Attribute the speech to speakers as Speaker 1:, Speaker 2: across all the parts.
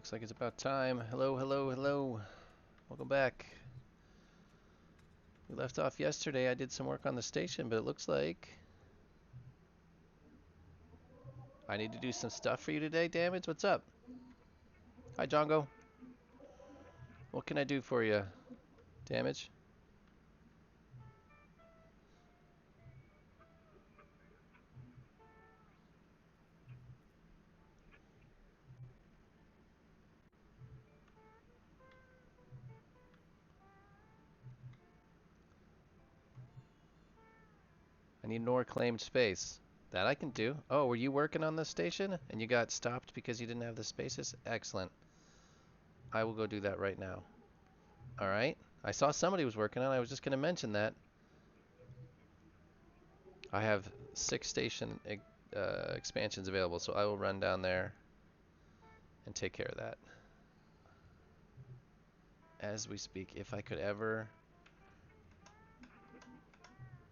Speaker 1: Looks like it's about time. Hello, hello, hello. Welcome back. We left off yesterday. I did some work on the station, but it looks like I need to do some stuff for you today. Damage, what's up? Hi, Django. What can I do for you? Damage? I need more claimed space. That I can do. Oh, were you working on the station and you got stopped because you didn't have the spaces? Excellent. I will go do that right now. All right. I saw somebody was working on it. I was just going to mention that. I have 6 station expansions available, so I will run down there and take care of that as we speak. If I could ever,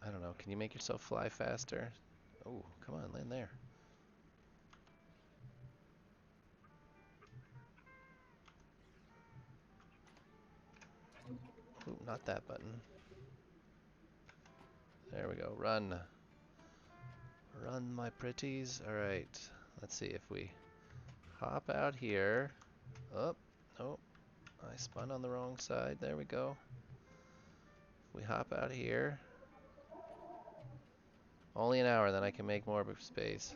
Speaker 1: I don't know, can you make yourself fly faster? Oh, come on, land there. Ooh, not that button. There we go, run. Run, my pretties. All right, let's see if we hop out here. Oh, oh, I spun on the wrong side. There we go. If we hop out here. Only an hour, then I can make more space.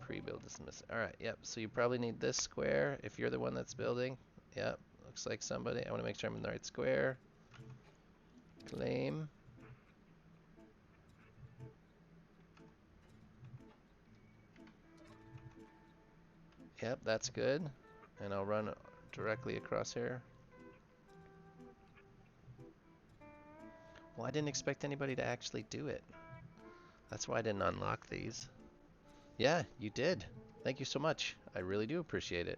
Speaker 1: Pre-build dismiss. Alright, yep. So you probably need this square if you're the one that's building. Yep, looks like somebody. I want to make sure I'm in the right square. Claim. Yep, that's good. And I'll run directly across here. Well, I didn't expect anybody to actually do it. That's why I didn't unlock these. Yeah, you did. Thank you so much. I really do appreciate it.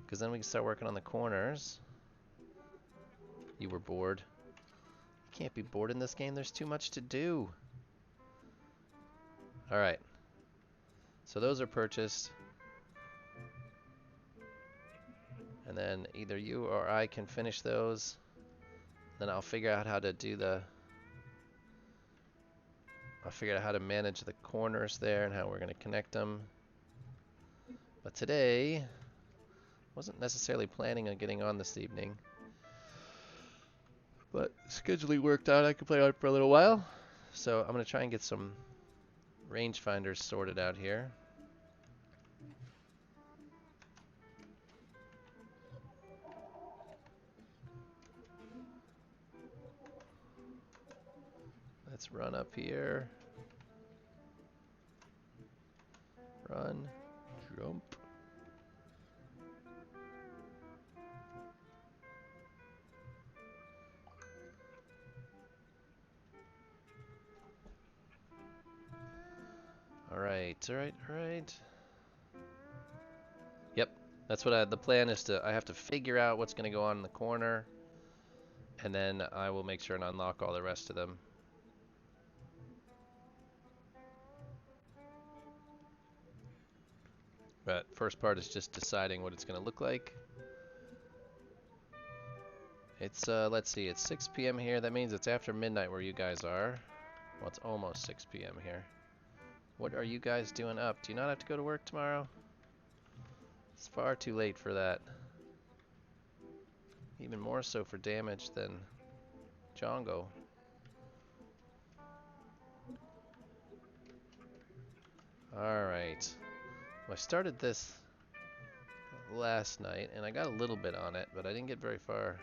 Speaker 1: Because then we can start working on the corners. You were bored. You can't be bored in this game. There's too much to do. Alright. So those are purchased. And then either you or I can finish those. Then I'll figure out how to do I'll figure out how to manage the corners there and how we're going to connect them. But today, wasn't necessarily planning on getting on this evening. But scheduling worked out. I could play on it for a little while. So I'm going to try and get some rangefinders sorted out here. Let's run up here. Run. Jump. Alright, alright, alright. Yep, that's what the plan is to, I have to figure out what's going to go on in the corner. And then I will make sure and unlock all the rest of them. But first part is just deciding what it's going to look like. It's, let's see, it's 6 p.m. here. That means it's after midnight where you guys are. Well, it's almost 6 p.m. here. What are you guys doing up? Do you not have to go to work tomorrow? It's far too late for that. Even more so for damage than Django. Alright. Well, I started this last night, and I got a little bit on it, but I didn't get very far.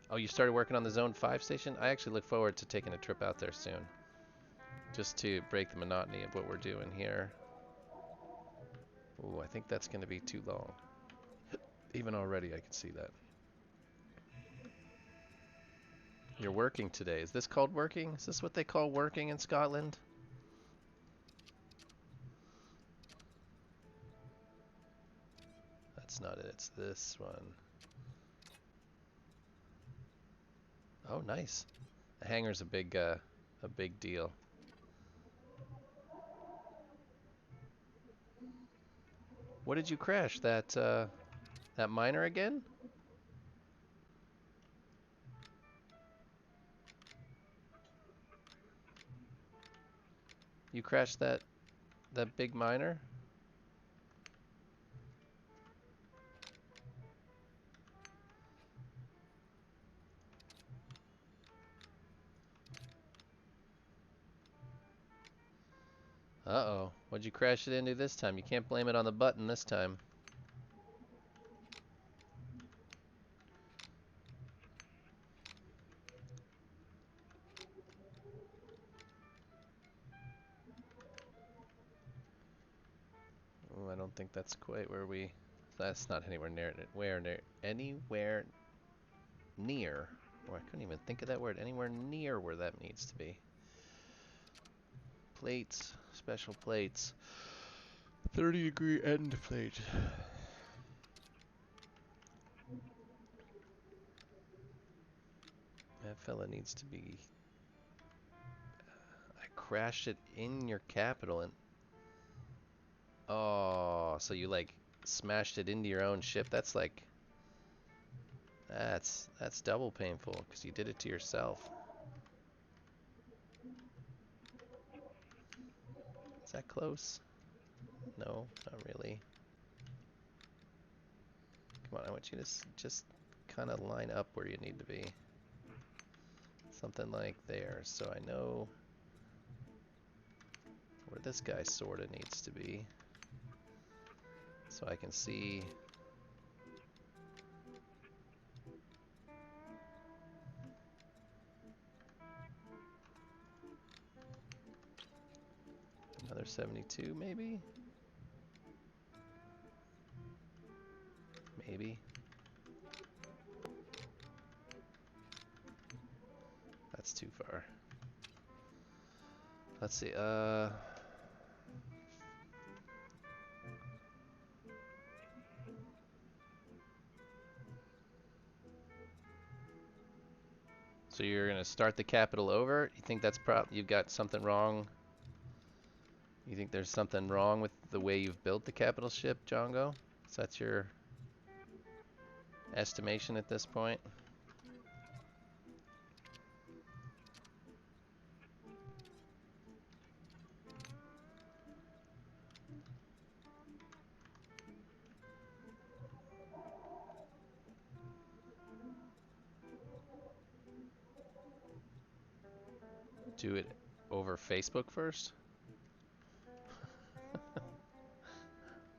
Speaker 1: Oh, you started working on the Zone 5 station? I actually look forward to taking a trip out there soon. Just to break the monotony of what we're doing here. Ooh, I think that's going to be too long. Even already I can see that. You're working today. Is this called working? Is this what they call working in Scotland? That's not it. It's this one. Oh, nice. The hangar's a big deal. What did you crash? That miner again? You crashed that big miner? Uh-oh. What'd you crash it into this time? You can't blame it on the button this time. Oh, I don't think that's quite where we... That's not anywhere near... Anywhere near... Oh, I couldn't even think of that word. Anywhere near where that needs to be. Plates. Special plates. 30-degree end plate. That fella needs to be... I crashed it in your capital and... Oh, so you like smashed it into your own ship? That's like... That's double painful because you did it to yourself. Is that close? No, not really. Come on, I want you to just kind of line up where you need to be. Something like there, so I know where this guy sort of needs to be. So I can see... Another 72, maybe? Maybe. That's too far. Let's see, so you're gonna start the capital over? You think that's you've got something wrong? You think there's something wrong with the way you've built the capital ship, Django? Is that your estimation at this point? Do it over Facebook first?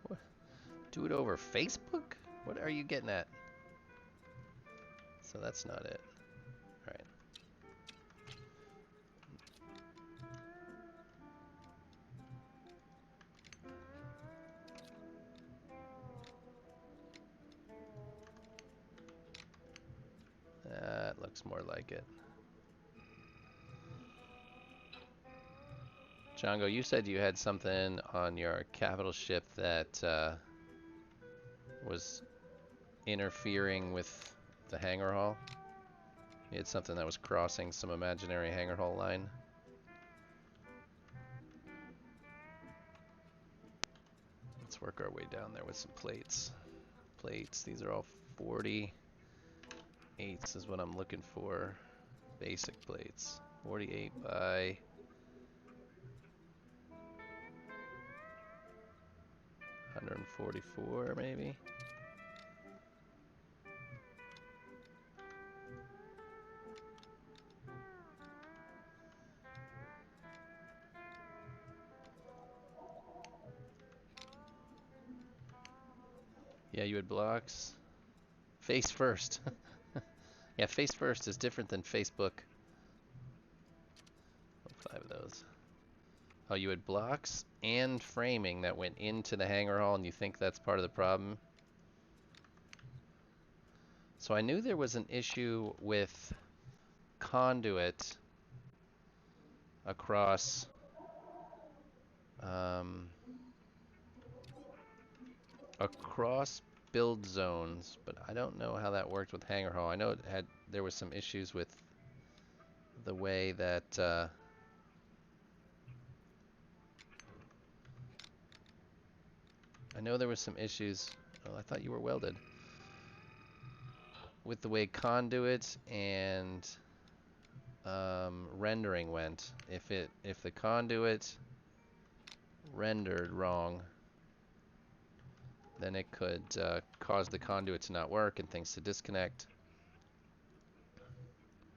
Speaker 1: What? Do it over Facebook? What are you getting at? So that's not it. Alright. That looks more like it. Django, you said you had something on your capital ship that was interfering with the hangar hall. You had something that was crossing some imaginary hangar hall line. Let's work our way down there with some plates. Plates, these are all 48s is what I'm looking for. Basic plates. 48 by 144 maybe. Yeah, you had blocks. Face first. Yeah, face first is different than Facebook. 5 of those. Oh, you had blocks and framing that went into the hangar hall, and you think that's part of the problem? So I knew there was an issue with conduit across across build zones, but I don't know how that worked with hangar hall. I know there was some issues with the way that I know there was some issues. Oh, I thought you were welded. With the way conduit and rendering went. If the conduit rendered wrong, then it could cause the conduit to not work and things to disconnect.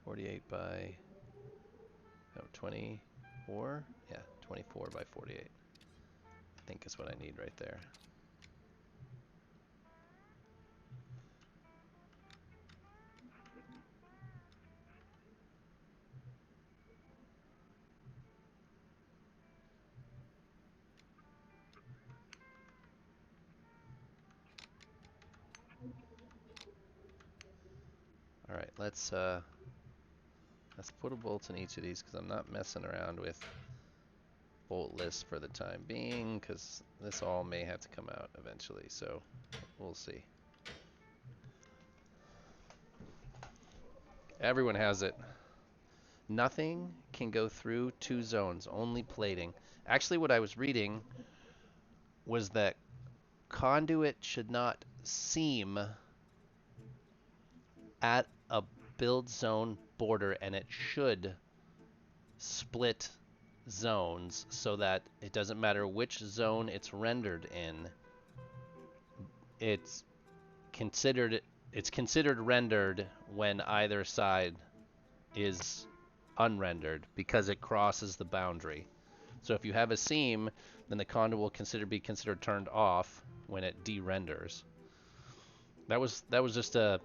Speaker 1: 48 by 24? Yeah, 24 by 48. I think is what I need right there. All right, let's put a bolt in each of these because I'm not messing around with bolt lists for the time being because this all may have to come out eventually, so we'll see. Everyone has it. Nothing can go through two zones, only plating. Actually, what I was reading was that conduit should not seam at a build zone border, and it should split zones so that it doesn't matter which zone it's rendered in. It's considered rendered when either side is unrendered because it crosses the boundary. So if you have a seam, then the conduit will be considered turned off when it de-renders. That was just a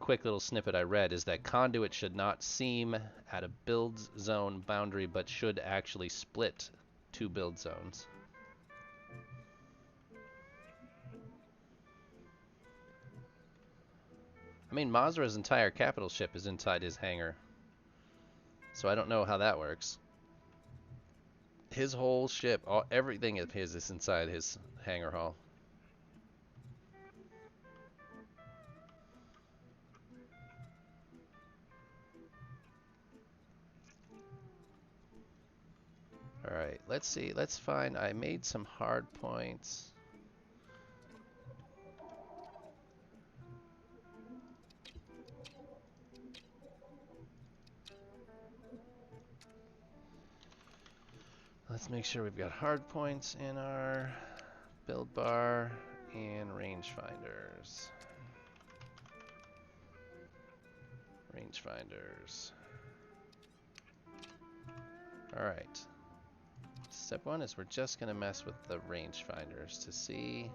Speaker 1: quick little snippet I read, is that conduit should not seam at a build zone boundary, but should actually split two build zones. I mean, Mazra's entire capital ship is inside his hangar, so I don't know how that works. His whole ship, everything of his is inside his hangar hall. Alright, let's see. Let's find... I made some hard points. Let's make sure we've got hard points in our build bar and rangefinders. Rangefinders. Alright. Step one is we're just going to mess with the rangefinders to see...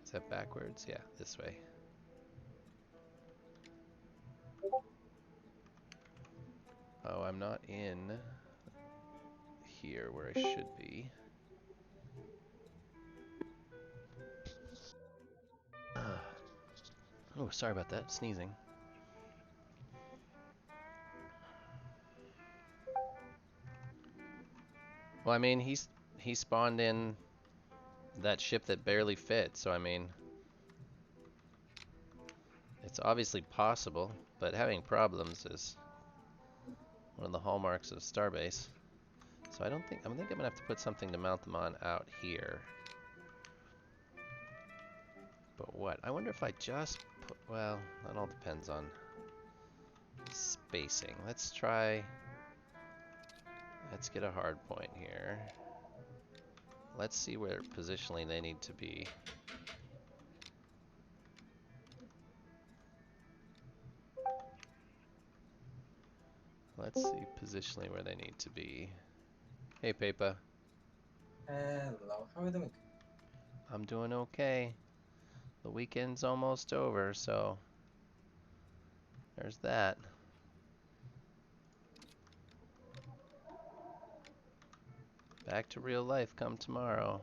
Speaker 1: Is that backwards? Yeah, this way. Oh, I'm not in here where I should be. Oh, sorry about that. Sneezing. Well, I mean, he spawned in that ship that barely fit, so I mean, it's obviously possible, but having problems is one of the hallmarks of Starbase. So I think I'm gonna have to put something to mount them on out here. But what? I wonder if I just put, well, that all depends on spacing. Let's get a hard point here. Let's see where positionally they need to be. Let's see positionally where they need to be. Hey, Pepa.
Speaker 2: Hello, how are you doing?
Speaker 1: I'm doing okay. The weekend's almost over, so there's that. Back to real life come tomorrow.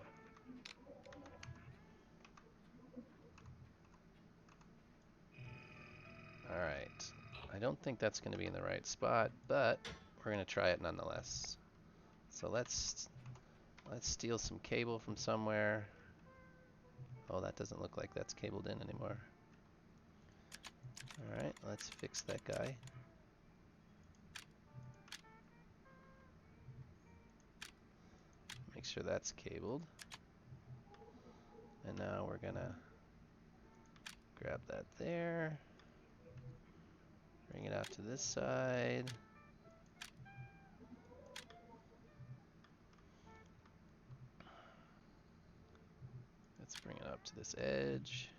Speaker 1: Alright. I don't think that's going to be in the right spot, but we're going to try it nonetheless. So let's steal some cable from somewhere. Oh, that doesn't look like that's cabled in anymore. Alright, let's fix that guy. Make sure that's cabled. And now we're gonna grab that there, bring it out to this side. Let's bring it up to this edge.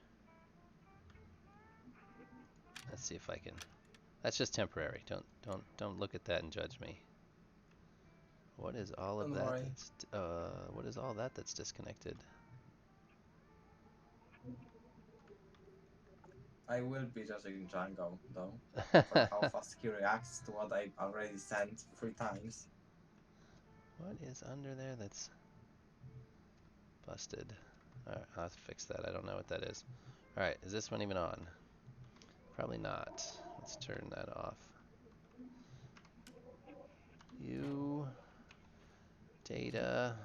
Speaker 1: Let's see if I can. That's just temporary. Don't look at that and judge me. What is all of
Speaker 2: Don't
Speaker 1: that
Speaker 2: worry.
Speaker 1: that's what is all that that's disconnected?
Speaker 2: I will be judging Django, though, for how fast he reacts to what I already sent 3 times.
Speaker 1: What is under there that's busted? Alright, I'll have to fix that. I don't know what that is. Alright, is this one even on? Probably not. Let's turn that off. You data.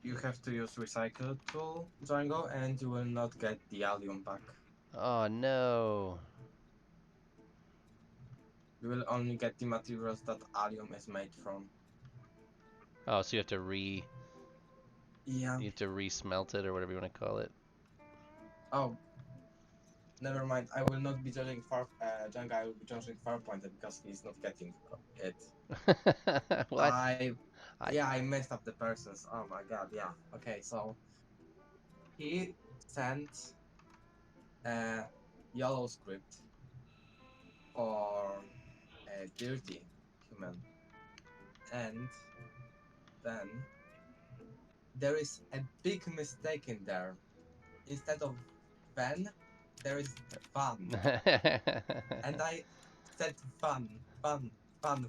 Speaker 2: You have to use recycle tool, Django, and you will not get the allium back.
Speaker 1: Oh no.
Speaker 2: You will only get the materials that allium is made from.
Speaker 1: Oh, so
Speaker 2: Yeah.
Speaker 1: you have to re-smelt it or whatever you want to call it.
Speaker 2: Oh, never mind. I will not be judging Django. I will be judging Farpointer because he's not getting it.
Speaker 1: What?
Speaker 2: I,
Speaker 1: I
Speaker 2: yeah, I messed up the persons. Oh my god. Yeah. Okay. So he sent a yellow script for a dirty human, and then there is a big mistake in there. Instead of van, there is van. And I said fun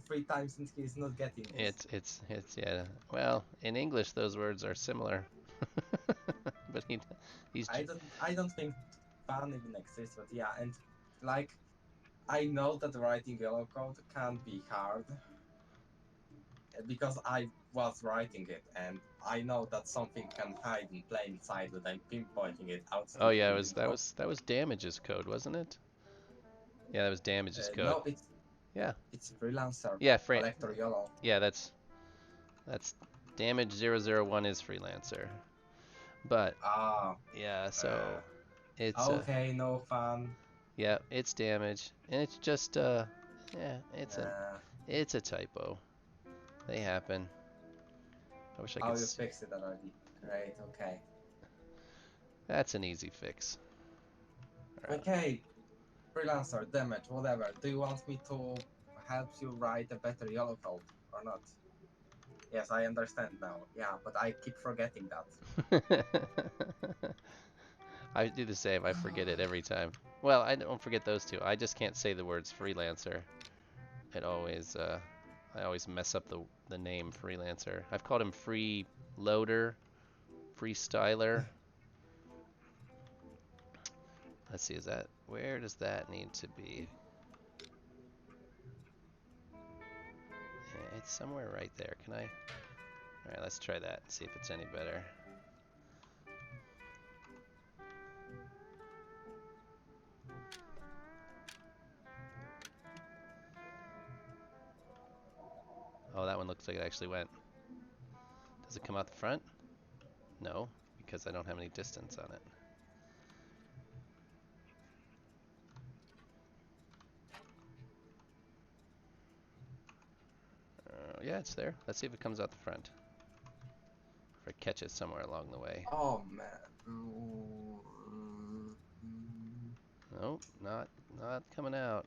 Speaker 2: 3 times and he's not getting this.
Speaker 1: it's yeah. Well, in English those words are similar. But he's
Speaker 2: I don't think fun even exists, but yeah, and like I know that writing yellow code can be hard because I was writing it and I know that something can hide in plain sight that I'm pinpointing it
Speaker 1: Oh
Speaker 2: outside the
Speaker 1: yeah,
Speaker 2: window.
Speaker 1: that was damages code, wasn't it? Yeah, that was damages code.
Speaker 2: No,
Speaker 1: Yeah.
Speaker 2: it's freelancer
Speaker 1: Yeah,
Speaker 2: collector yellow.
Speaker 1: yeah, that's damage 001 is freelancer. But
Speaker 2: Ah,
Speaker 1: yeah,
Speaker 2: uh,
Speaker 1: so it's
Speaker 2: okay, no fun.
Speaker 1: yeah, it's damage and it's just yeah,
Speaker 2: Uh,
Speaker 1: it's a typo. They happen. I wish I
Speaker 2: oh,
Speaker 1: could
Speaker 2: you fixed it already. Great, okay.
Speaker 1: That's an easy fix.
Speaker 2: Okay, freelancer, damage, whatever. Do you want me to help you write a better yellow code or not? Yes, I understand now. Yeah, but I keep forgetting that.
Speaker 1: I do the same. I forget it every time. Well, I don't forget those two. I just can't say the words freelancer. It always I always mess up the name freelancer. I've called him free loader, freestyler. Let's see, is that where does that need to be? Yeah, it's somewhere right there. Can I? All right, let's try that. See if it's any better. Oh, that one looks like it actually went. Does it come out the front? No, because I don't have any distance on it. Yeah, it's there. Let's see if it comes out the front. If I catch it somewhere along the way.
Speaker 2: Oh man. Mm,
Speaker 1: Nope, not coming out.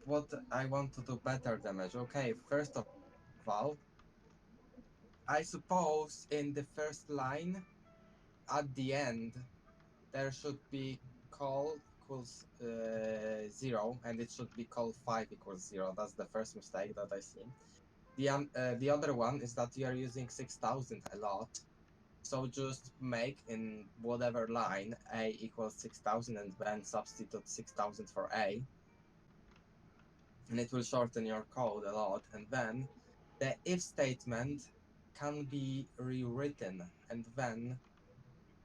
Speaker 2: what I want to do better damage. Okay, first of all, I suppose in the first line at the end there should be call equals 0 and it should be call 5 equals 0. That's the first mistake that I see. The other one is that you are using 6000 a lot. So just make in whatever line a equals 6000 and then substitute 6000 for a, and it will shorten your code a lot. And then the if statement can be rewritten, and then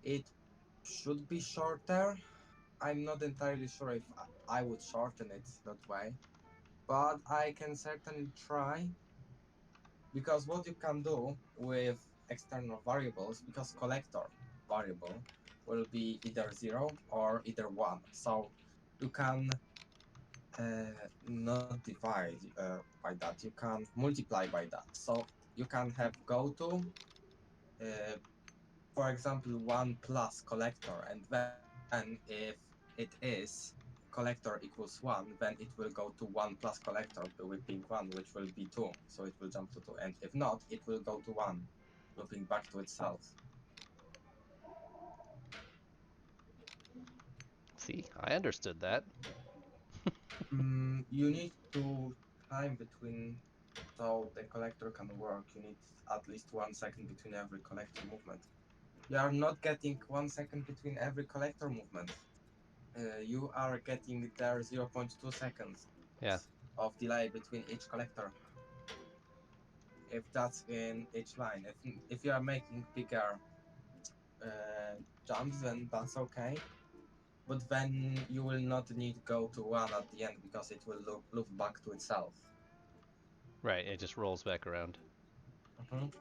Speaker 2: it should be shorter. I'm not entirely sure if I would shorten it that way, but I can certainly try. because what you can do with external variables, because collector variable will be either 0 or either 1, so you can not divide by that, you can multiply by that. So you can have go to uh, for example 1 plus collector, and then if it is collector equals 1, then it will go to 1 plus collector looping 1, which will be 2, so it will jump to 2, and if not it will go to 1 looping back to itself.
Speaker 1: See, I understood that.
Speaker 2: You need to time between, so the collector can work, you need at least 1 second between every collector movement. You are not getting 1 second between every collector movement. You are getting there 0.2 seconds
Speaker 1: Yeah.
Speaker 2: of delay between each collector. If that's in each line, if you are making bigger jumps, then that's okay. But then you will not need go to 1 at the end because it will loop back to itself.
Speaker 1: Right, it just rolls back around.
Speaker 2: Mhm.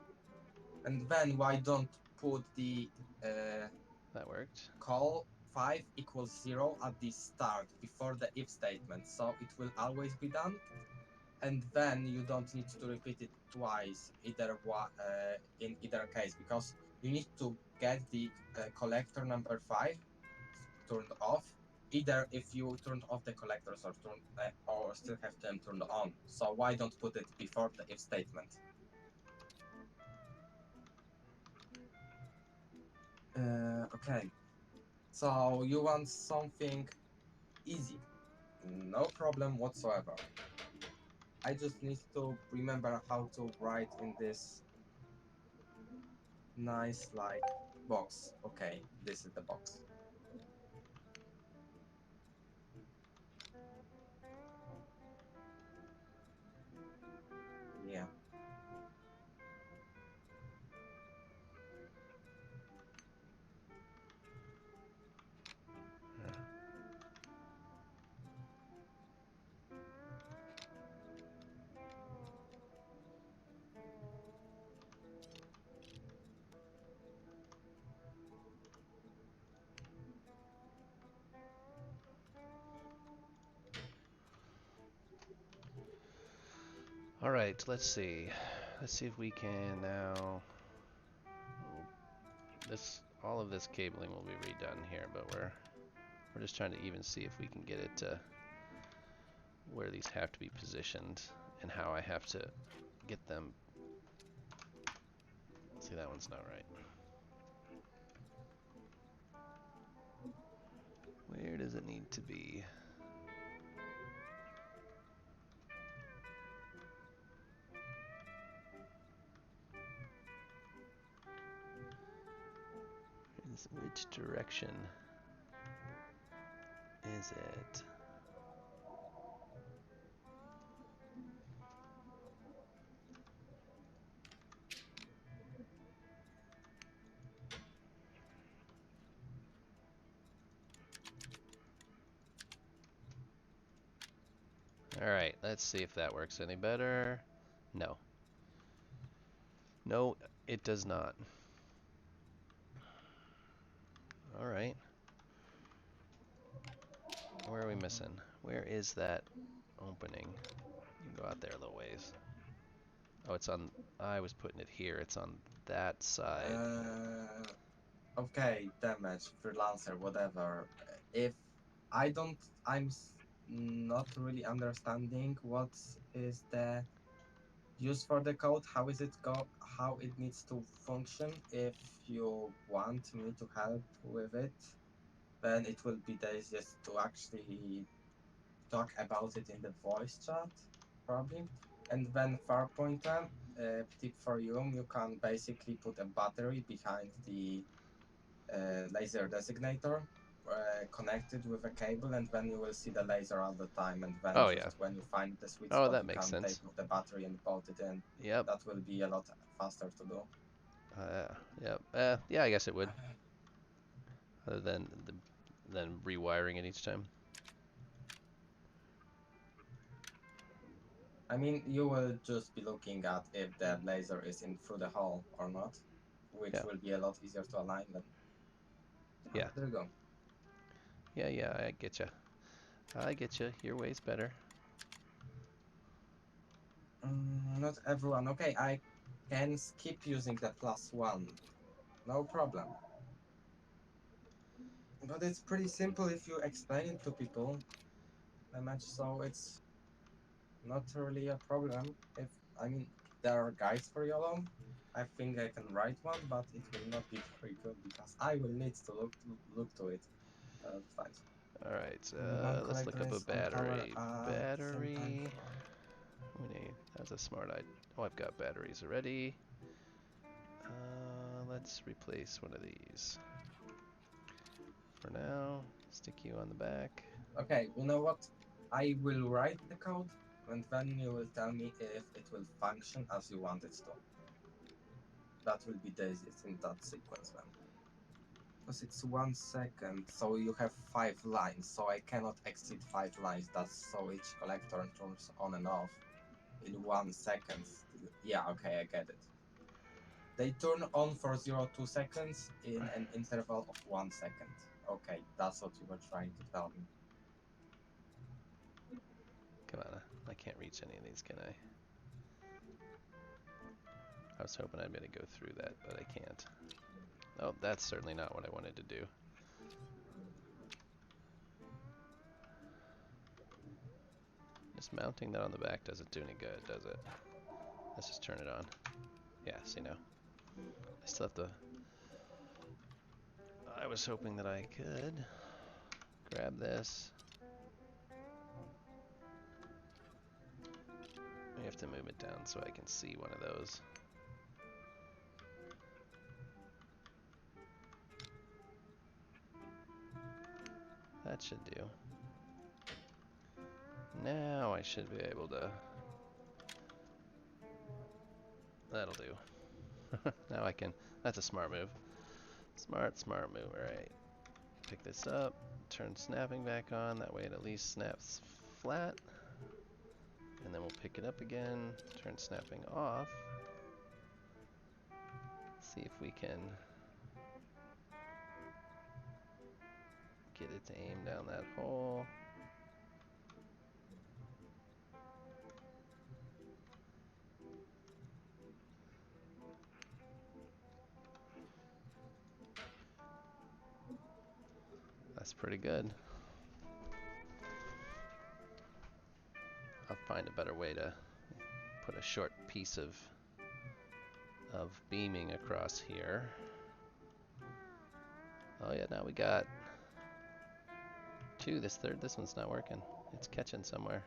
Speaker 2: And then why don't put the uh,
Speaker 1: That worked.
Speaker 2: call 5 equals 0 at the start before the if statement, so it will always be done, and then you don't need to repeat it twice in either case, because you need to get the collector number 5 turned off, either if you turned off the collectors or still have them turned on. So why don't put it before the if statement? Okay, so you want something easy, no problem whatsoever. I just need to remember how to write in this nice like box. Okay, this is the box. Yeah.
Speaker 1: All right, let's see. Let's see if we can now. This all of this cabling will be redone here, but we're just trying to even see if we can get it to where these have to be positioned and how I have to get them. See, that one's not right. Where does it need to be? Which direction is it? All right, let's see if that works any better. No. No, it does not. All right. Where are we missing? Where is that opening? You can go out there a little ways. Oh, it's on. I was putting it here. It's on that side.
Speaker 2: Okay, damage, freelancer, whatever. If I don't, not really understanding what is the use for the code. How is it go? How it needs to function? If you want me to help with it, then it will be the easiest to actually talk about it in the voice chat, probably. And then Farpointer, tip for you can basically put a battery behind the laser designator connected with a cable, and then you will see the laser all the time, and then
Speaker 1: Oh
Speaker 2: just
Speaker 1: yeah.
Speaker 2: when you find the sweet
Speaker 1: Oh,
Speaker 2: spot
Speaker 1: that
Speaker 2: you
Speaker 1: makes
Speaker 2: can take
Speaker 1: sense.
Speaker 2: off the battery and bolt it in.
Speaker 1: Yep.
Speaker 2: That will be a lot faster to do.
Speaker 1: Yep. Yeah, I guess it would. Other than rewiring it each time.
Speaker 2: I mean, you will just be looking at if the laser is in through the hole or not, which
Speaker 1: Yeah,
Speaker 2: will be a lot easier to align then.
Speaker 1: yeah,
Speaker 2: There you go.
Speaker 1: yeah, I get you. I get you. Your way's better.
Speaker 2: Not everyone. Okay, I can skip using the +1. No problem. But it's pretty simple if you explain it to people, the match, so it's not really a problem. If I mean, there are guides for YOLO. I think I can write one, but it will not be very good because I will need to look to it times.
Speaker 1: Alright,
Speaker 2: One
Speaker 1: let's look
Speaker 2: collector
Speaker 1: up a
Speaker 2: is on tower
Speaker 1: battery.
Speaker 2: at the same time
Speaker 1: Battery.
Speaker 2: for.
Speaker 1: We need. That's a smart idea. Oh, I've got batteries already. Let's replace one of these. For now, stick you on the back.
Speaker 2: Okay, you know what? I will write the code, and then you will tell me if it will function as you want it to. That will be the easiest in that sequence then. Because it's 1 second, so you have 5 lines, so I cannot exceed 5 lines. That's so each collector turns on and off in 1 second. Yeah, okay, I get it. They turn on for 0.2 seconds in an interval of 1 second. Okay, that's what you were trying to tell me.
Speaker 1: Come on, I can't reach any of these, can I? I was hoping I'd be able to go through that, but I can't. Oh, that's certainly not what I wanted to do. Just mounting that on the back doesn't do any good, does it? Let's just turn it on. Yeah, see now. I still have to... I was hoping that I could grab this. We have to move it down so I can see one of those. That should do. Now I should be able to... That'll do. Now I can... That's a smart move. Smart move. Alright. Pick this up. Turn snapping back on. That way it at least snaps flat. And then we'll pick it up again. Turn snapping off. See if we can get it to aim down that hole. That's pretty good. I'll find a better way to put a short piece of beaming across here. Oh yeah, now we got two. This one's not working. It's catching somewhere.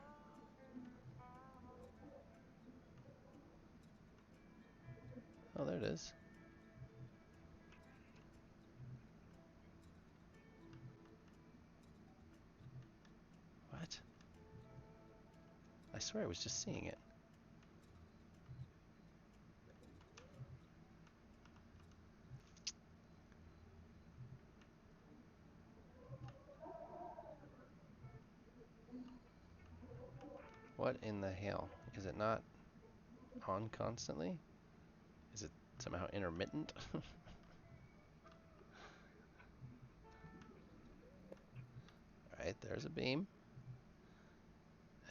Speaker 1: Oh, there it is. What? I swear I was just seeing it. What in the hell? Is it not on constantly? Is it somehow intermittent? Alright, there's a beam.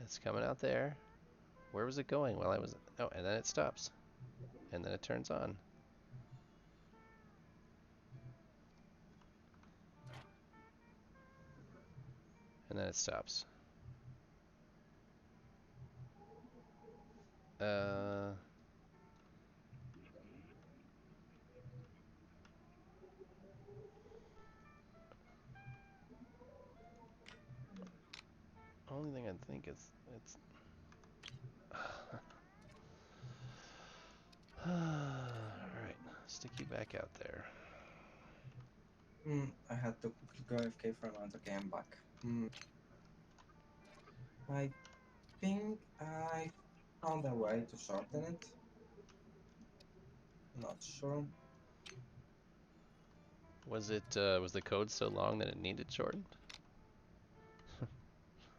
Speaker 1: It's coming out there. Where was it going while I was... Oh, and then it stops. And then it turns on. And then it stops. Uh... Only thing I think is... It's... Alright, stick you back out there.
Speaker 2: I had to go AFK for a moment. Okay, I'm back. I think I found a way to shorten it. Not sure.
Speaker 1: Was it, was the code so long that it needed shortened?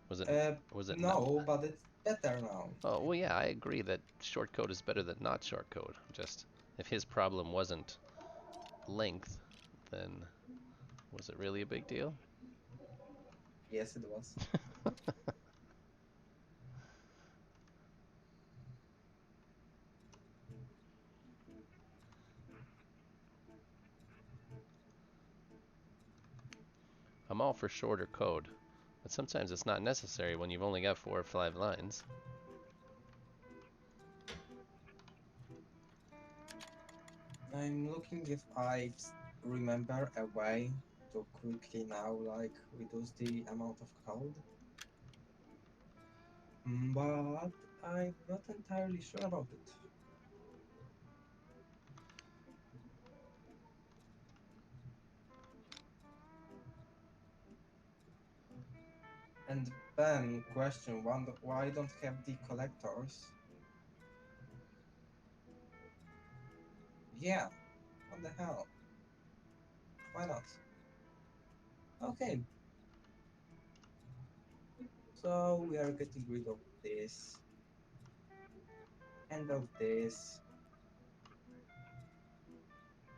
Speaker 1: Was it, was it not?
Speaker 2: No, but better now.
Speaker 1: Oh, well, yeah, I agree that short code is better than not short code. Just if his problem wasn't length, then was it really a big deal?
Speaker 2: Yes, it was.
Speaker 1: I'm all for shorter code, but sometimes it's not necessary when you've only got 4 or 5 lines.
Speaker 2: I'm looking if remember a way to quickly now like reduce the amount of code. But I'm not entirely sure about it. And then question one, why don't have the collectors? Yeah, what the hell? Why not? Okay, so we are getting rid of this and of this,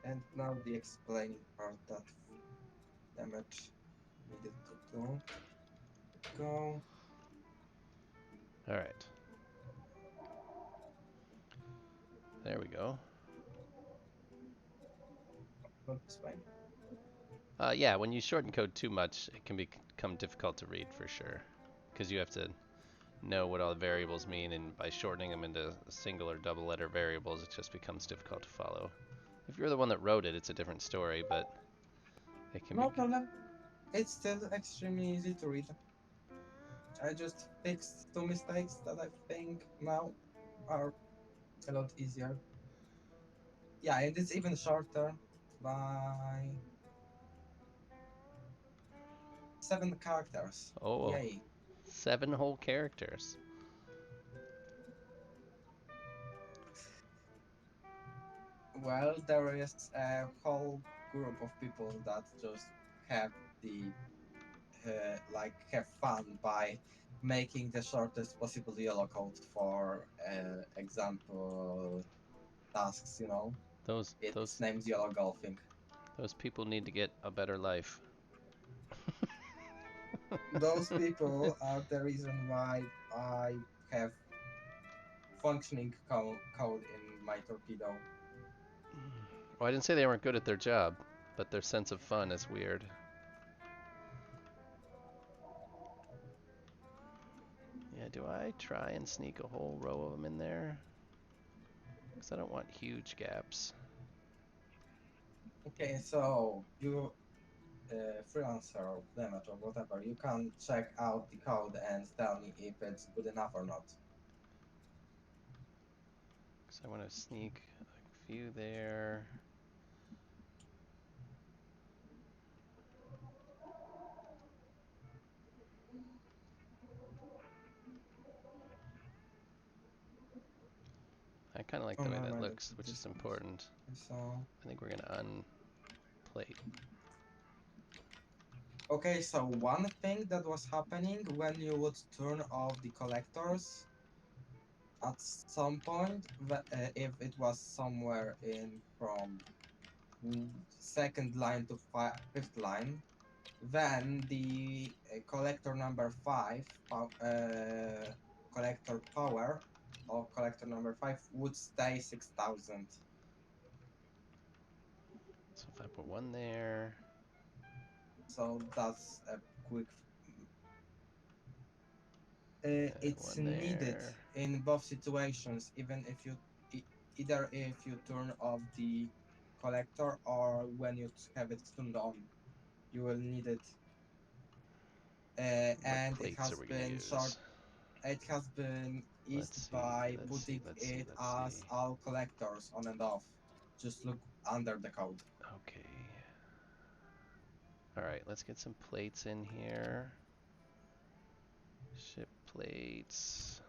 Speaker 2: and now the explaining part that damage needed to do. Go.
Speaker 1: All right, there we go.
Speaker 2: Not this way.
Speaker 1: Yeah, when you shorten code too much, it can become difficult to read for sure, because you have to know what all the variables mean, and by shortening them into single or double letter variables, it just becomes difficult to follow. If you're the one that wrote it, it's a different story, but it can be.
Speaker 2: No problem. It's still extremely easy to read. I just fixed two mistakes that I think now are a lot easier. Yeah, and it's even shorter by 7 characters.
Speaker 1: Oh,
Speaker 2: Yay.
Speaker 1: 7 whole characters.
Speaker 2: Well, there is a whole group of people that just have the have fun by making the shortest possible yellow code for example tasks.
Speaker 1: Those
Speaker 2: Its
Speaker 1: those
Speaker 2: name's yellow golfing.
Speaker 1: those people need to get a better life.
Speaker 2: Those people are the reason why I have functioning code in my torpedo.
Speaker 1: Well, I didn't say they weren't good at their job, but their sense of fun is weird. Yeah, do I try and sneak a whole row of them in there? Because I don't want huge gaps.
Speaker 2: Okay, so you freelancer or damage or whatever, you can check out the code and tell me if it's good enough or not.
Speaker 1: Because I want to sneak a few there. I kind of like
Speaker 2: Oh,
Speaker 1: the way
Speaker 2: never
Speaker 1: that
Speaker 2: mind,
Speaker 1: looks, which
Speaker 2: this
Speaker 1: is
Speaker 2: one.
Speaker 1: important.
Speaker 2: So
Speaker 1: I think we're going to unplate.
Speaker 2: okay, so one thing that was happening when you would turn off the collectors at some point, if it was somewhere in from second line to fifth line, then the collector number 5, collector power of collector number 5 would stay 6,000.
Speaker 1: So if I put one there,
Speaker 2: So that's a quick. It's
Speaker 1: one
Speaker 2: needed
Speaker 1: there.
Speaker 2: in both situations, even if you either if you turn off the collector or when you have it turned on, you will need it.
Speaker 1: What
Speaker 2: And it
Speaker 1: plates are
Speaker 2: has
Speaker 1: we going to
Speaker 2: been short.
Speaker 1: use?
Speaker 2: It has been
Speaker 1: Let's
Speaker 2: eased
Speaker 1: see,
Speaker 2: by
Speaker 1: let's see,
Speaker 2: putting
Speaker 1: let's see,
Speaker 2: it
Speaker 1: let's
Speaker 2: as
Speaker 1: see.
Speaker 2: all collectors on and off. Just look under the code.
Speaker 1: Okay. Alright, let's get some plates in here. Ship plates.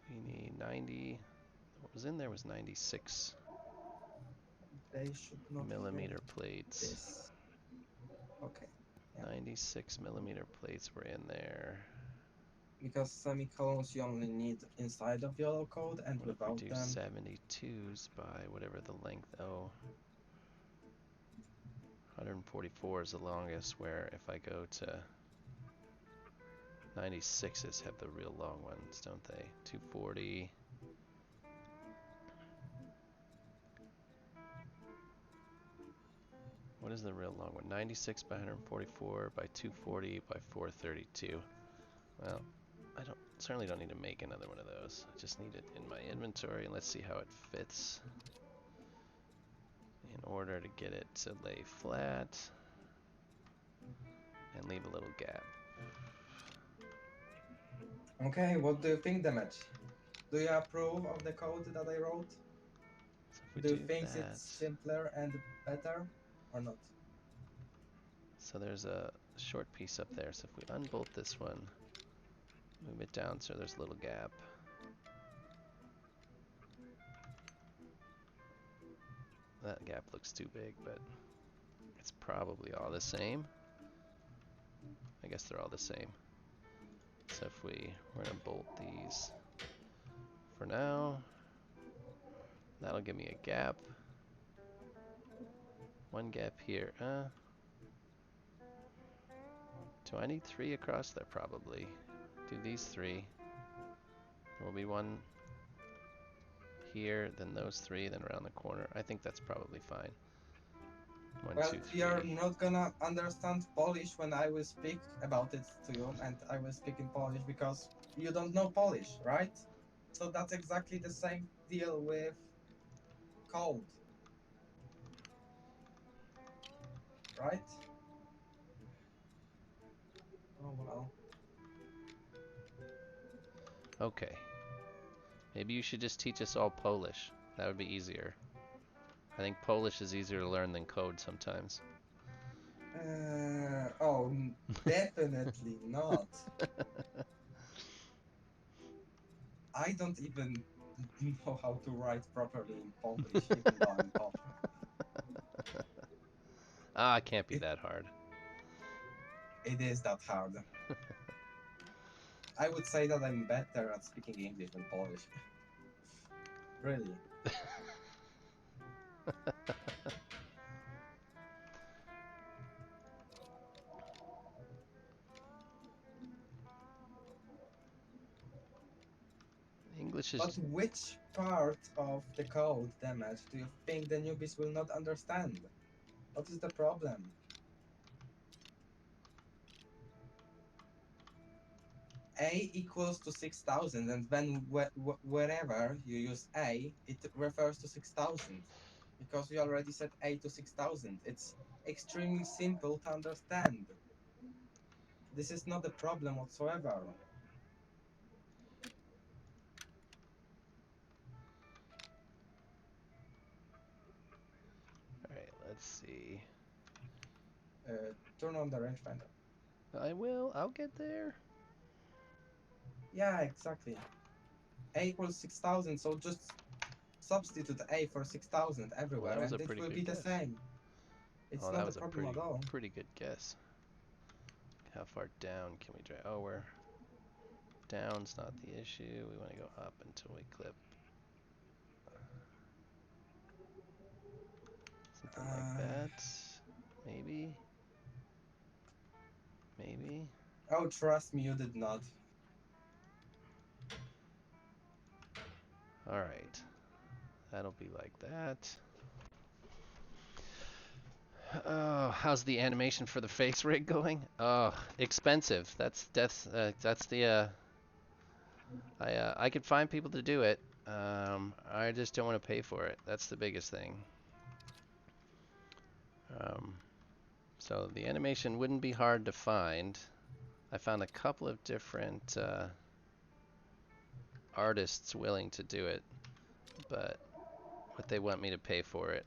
Speaker 1: We need 90. What was in there was 96
Speaker 2: They should not have
Speaker 1: millimeter plates.
Speaker 2: this. Okay. Yeah.
Speaker 1: 96 millimeter plates were in there.
Speaker 2: Because semicolons you only need inside of yellow code, and
Speaker 1: What if we
Speaker 2: without
Speaker 1: do
Speaker 2: them,
Speaker 1: 72s by whatever the length? Oh, 144 is the longest, where if I go to 96s have the real long ones, don't they? 240. What is the real long one? 96 by 144 by 240 by 432. Well, I certainly don't need to make another one of those. I just need it in my inventory, and let's see how it fits. In order to get it to lay flat and leave a little gap.
Speaker 2: okay, what do you think, Damage? Do you approve of the code that I wrote?
Speaker 1: So if we
Speaker 2: Do you
Speaker 1: do
Speaker 2: think it's
Speaker 1: that,
Speaker 2: simpler and better or not?
Speaker 1: so there's a short piece up there. So if we unbolt this one, move it down so there's a little gap. That gap looks too big, but it's probably all the same. I guess they're all the same. So if we're gonna bolt these for now. That'll give me a gap. One gap here. Do I need 3 across there? Probably. Do these 3. There will be one here, then those 3, then around the corner. I think that's probably fine. 1,
Speaker 2: Well,
Speaker 1: 2,
Speaker 2: you're
Speaker 1: 3.
Speaker 2: not gonna understand Polish when I will speak about it to you, and I will speak in Polish because you don't know Polish, right? So that's exactly the same deal with code, right? Oh well.
Speaker 1: Okay. Maybe you should just teach us all Polish. That would be easier. I think Polish is easier to learn than code sometimes.
Speaker 2: Oh, definitely not. I don't even know how to write properly in Polish, even though I'm Polish.
Speaker 1: Ah, it can't be
Speaker 2: It,
Speaker 1: that hard.
Speaker 2: it is that hard. I would say that I'm better at speaking English than Polish. Really.
Speaker 1: English is
Speaker 2: But
Speaker 1: just...
Speaker 2: which part of the code damage do you think the newbies will not understand? What is the problem? A equals to 6,000, and then wherever you use A, it refers to 6,000. Because we already set A to 6,000. It's extremely simple to understand. This is not a problem whatsoever.
Speaker 1: Alright, let's see.
Speaker 2: Turn on the rangefinder.
Speaker 1: I will. I'll get there.
Speaker 2: Yeah, exactly. A equals 6,000, so just substitute A for 6,000
Speaker 1: Well,
Speaker 2: everywhere
Speaker 1: that was a
Speaker 2: and it
Speaker 1: pretty
Speaker 2: will
Speaker 1: good
Speaker 2: be the
Speaker 1: guess.
Speaker 2: same. It's
Speaker 1: Oh, that
Speaker 2: not a
Speaker 1: was a
Speaker 2: problem at
Speaker 1: pretty
Speaker 2: all.
Speaker 1: pretty good guess. How far down can we drag? Oh, we're down's not the issue. We want to go up until we clip something like
Speaker 2: Uh,
Speaker 1: that. Maybe. Maybe.
Speaker 2: oh, trust me, you did not.
Speaker 1: All right. That'll be like that. Oh, how's the animation for the face rig going? Oh, expensive. That's the I could find people to do it. I just don't want to pay for it. That's the biggest thing. Um, so the animation wouldn't be hard to find. I found a couple of different artists willing to do it, but what they want me to pay for it,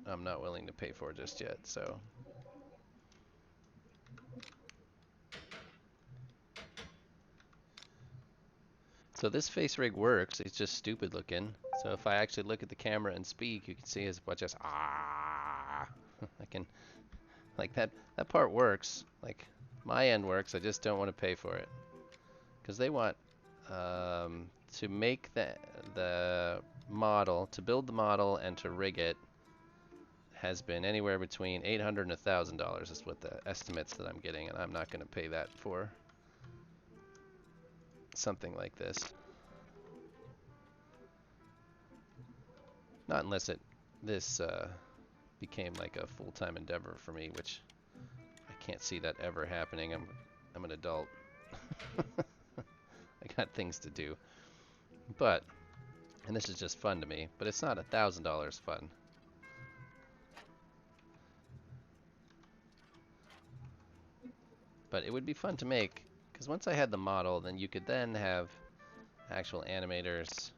Speaker 1: I'm not willing to pay for just yet. So this face rig works. It's just stupid looking. So if I actually look at the camera and speak, you can see it's just ah. I can like that part works. Like my end works. I just don't want to pay for it. because they want to make the model, to build the model and to rig it has been anywhere between $800 and $1,000 is what the estimates that I'm getting, and I'm not going to pay that for something like this. Not unless this became like a full-time endeavor for me, which I can't see that ever happening. I'm an adult. I got things to do. But, and this is just fun to me, but it's not $1,000 fun. But it would be fun to make, because once I had the model, then you could then have actual animators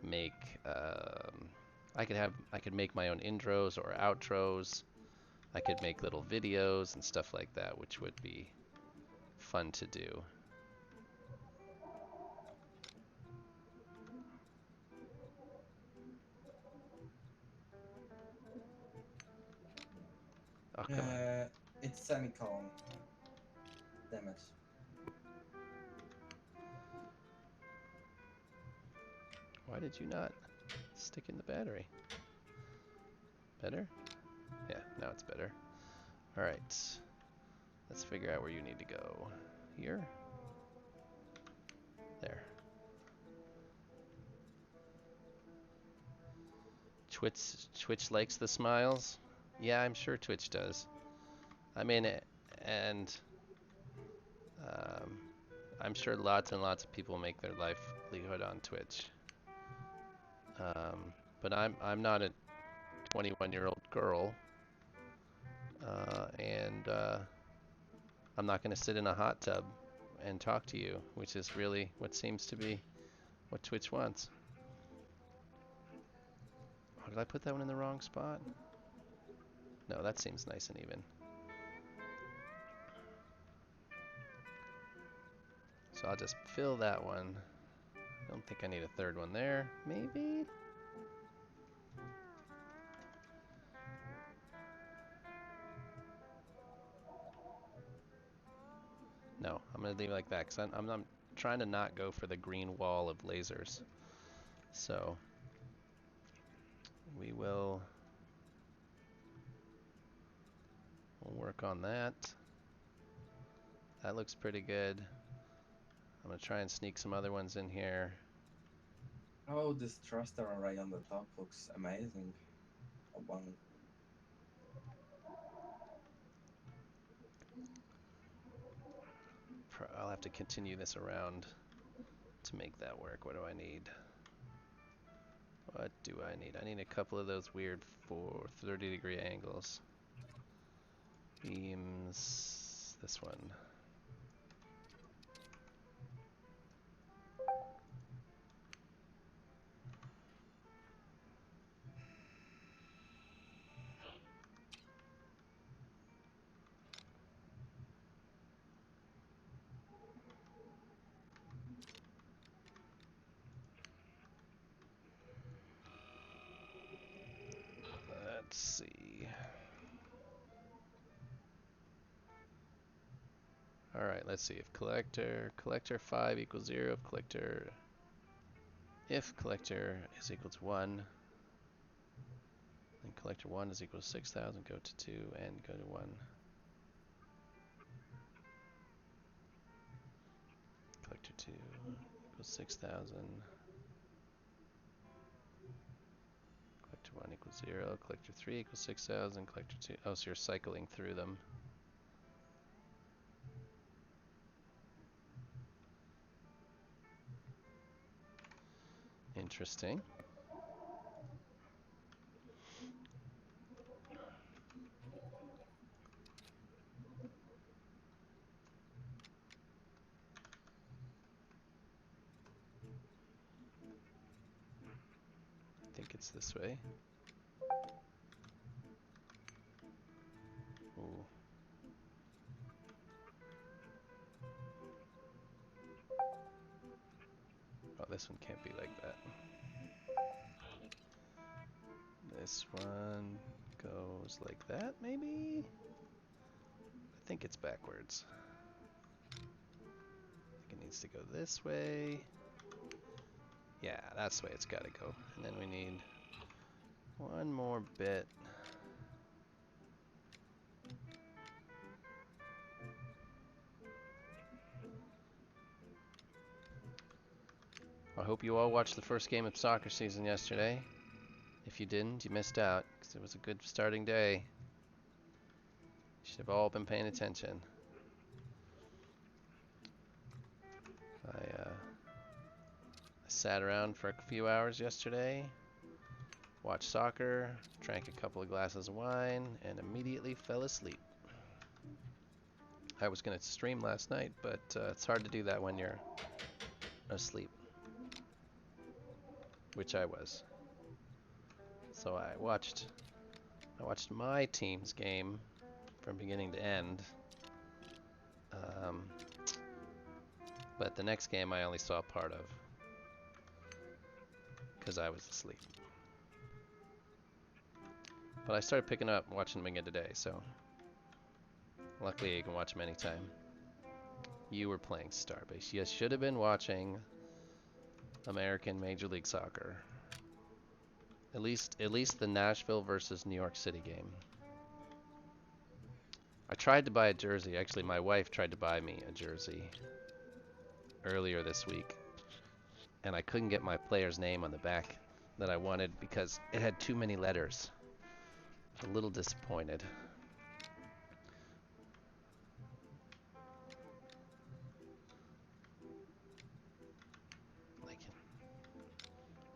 Speaker 1: make, I could make my own intros or outros. I could make little videos and stuff like that, which would be fun to do. Oh, come on.
Speaker 2: It's semicolon damage.
Speaker 1: Why did you not stick in the battery? Better? Yeah, now it's better. Alright. Let's figure out where you need to go. Here? There. Twitch likes the smiles? Yeah, I'm sure Twitch does. I mean, and um, I'm sure lots and lots of people make their livelihood on Twitch. But I'm not a 21-year-old girl, and I'm not going to sit in a hot tub and talk to you, which is really what seems to be what Twitch wants. Oh, did I put that one in the wrong spot? No, that seems nice and even. So I'll just fill that one. I don't think I need a third one there. Maybe? No, I'm going to leave it like that because I'm trying to not go for the green wall of lasers. So we'll work on that. That looks pretty good. I'm going to try and sneak some other ones in here.
Speaker 2: Oh, this thruster array on the top looks amazing. Oh, wow.
Speaker 1: I'll have to continue this around to make that work. What do I need? What do I need? I need a couple of those weird 30-degree angles. Beams. This one. Let's see. Alright, let's see. If collector 5 equals 0, if collector is equal to 1, then collector 1 is equal to 6,000, go to 2, and go to 1. Collector 2 equals 6,000. Collector 1 equals 0. Collector 3 equals 6,000. Collector 2... Oh, so you're cycling through them. Interesting. I think it's this way. Ooh. Oh, this one can't be like that. This one goes like that, maybe? I think it's backwards. I think it needs to go this way. Yeah, that's the way it's got to go. And then we need one more bit. I hope you all watched the first game of soccer season yesterday. If you didn't, you missed out, because it was a good starting day. You should have all been paying attention. I sat around for a few hours yesterday, watched soccer, drank a couple of glasses of wine, and immediately fell asleep. I was going to stream last night, but it's hard to do that when you're asleep, which I was. So I watched my team's game from beginning to end. But the next game I only saw part of because I was asleep. But I started picking up watching them again today, so luckily you can watch them anytime. You were playing Starbase. You should have been watching American Major League Soccer. At least the Nashville versus New York City game. I tried to buy a jersey. Actually, my wife tried to buy me a jersey earlier this week, and I couldn't get my player's name on the back that I wanted because it had too many letters. I was a little disappointed.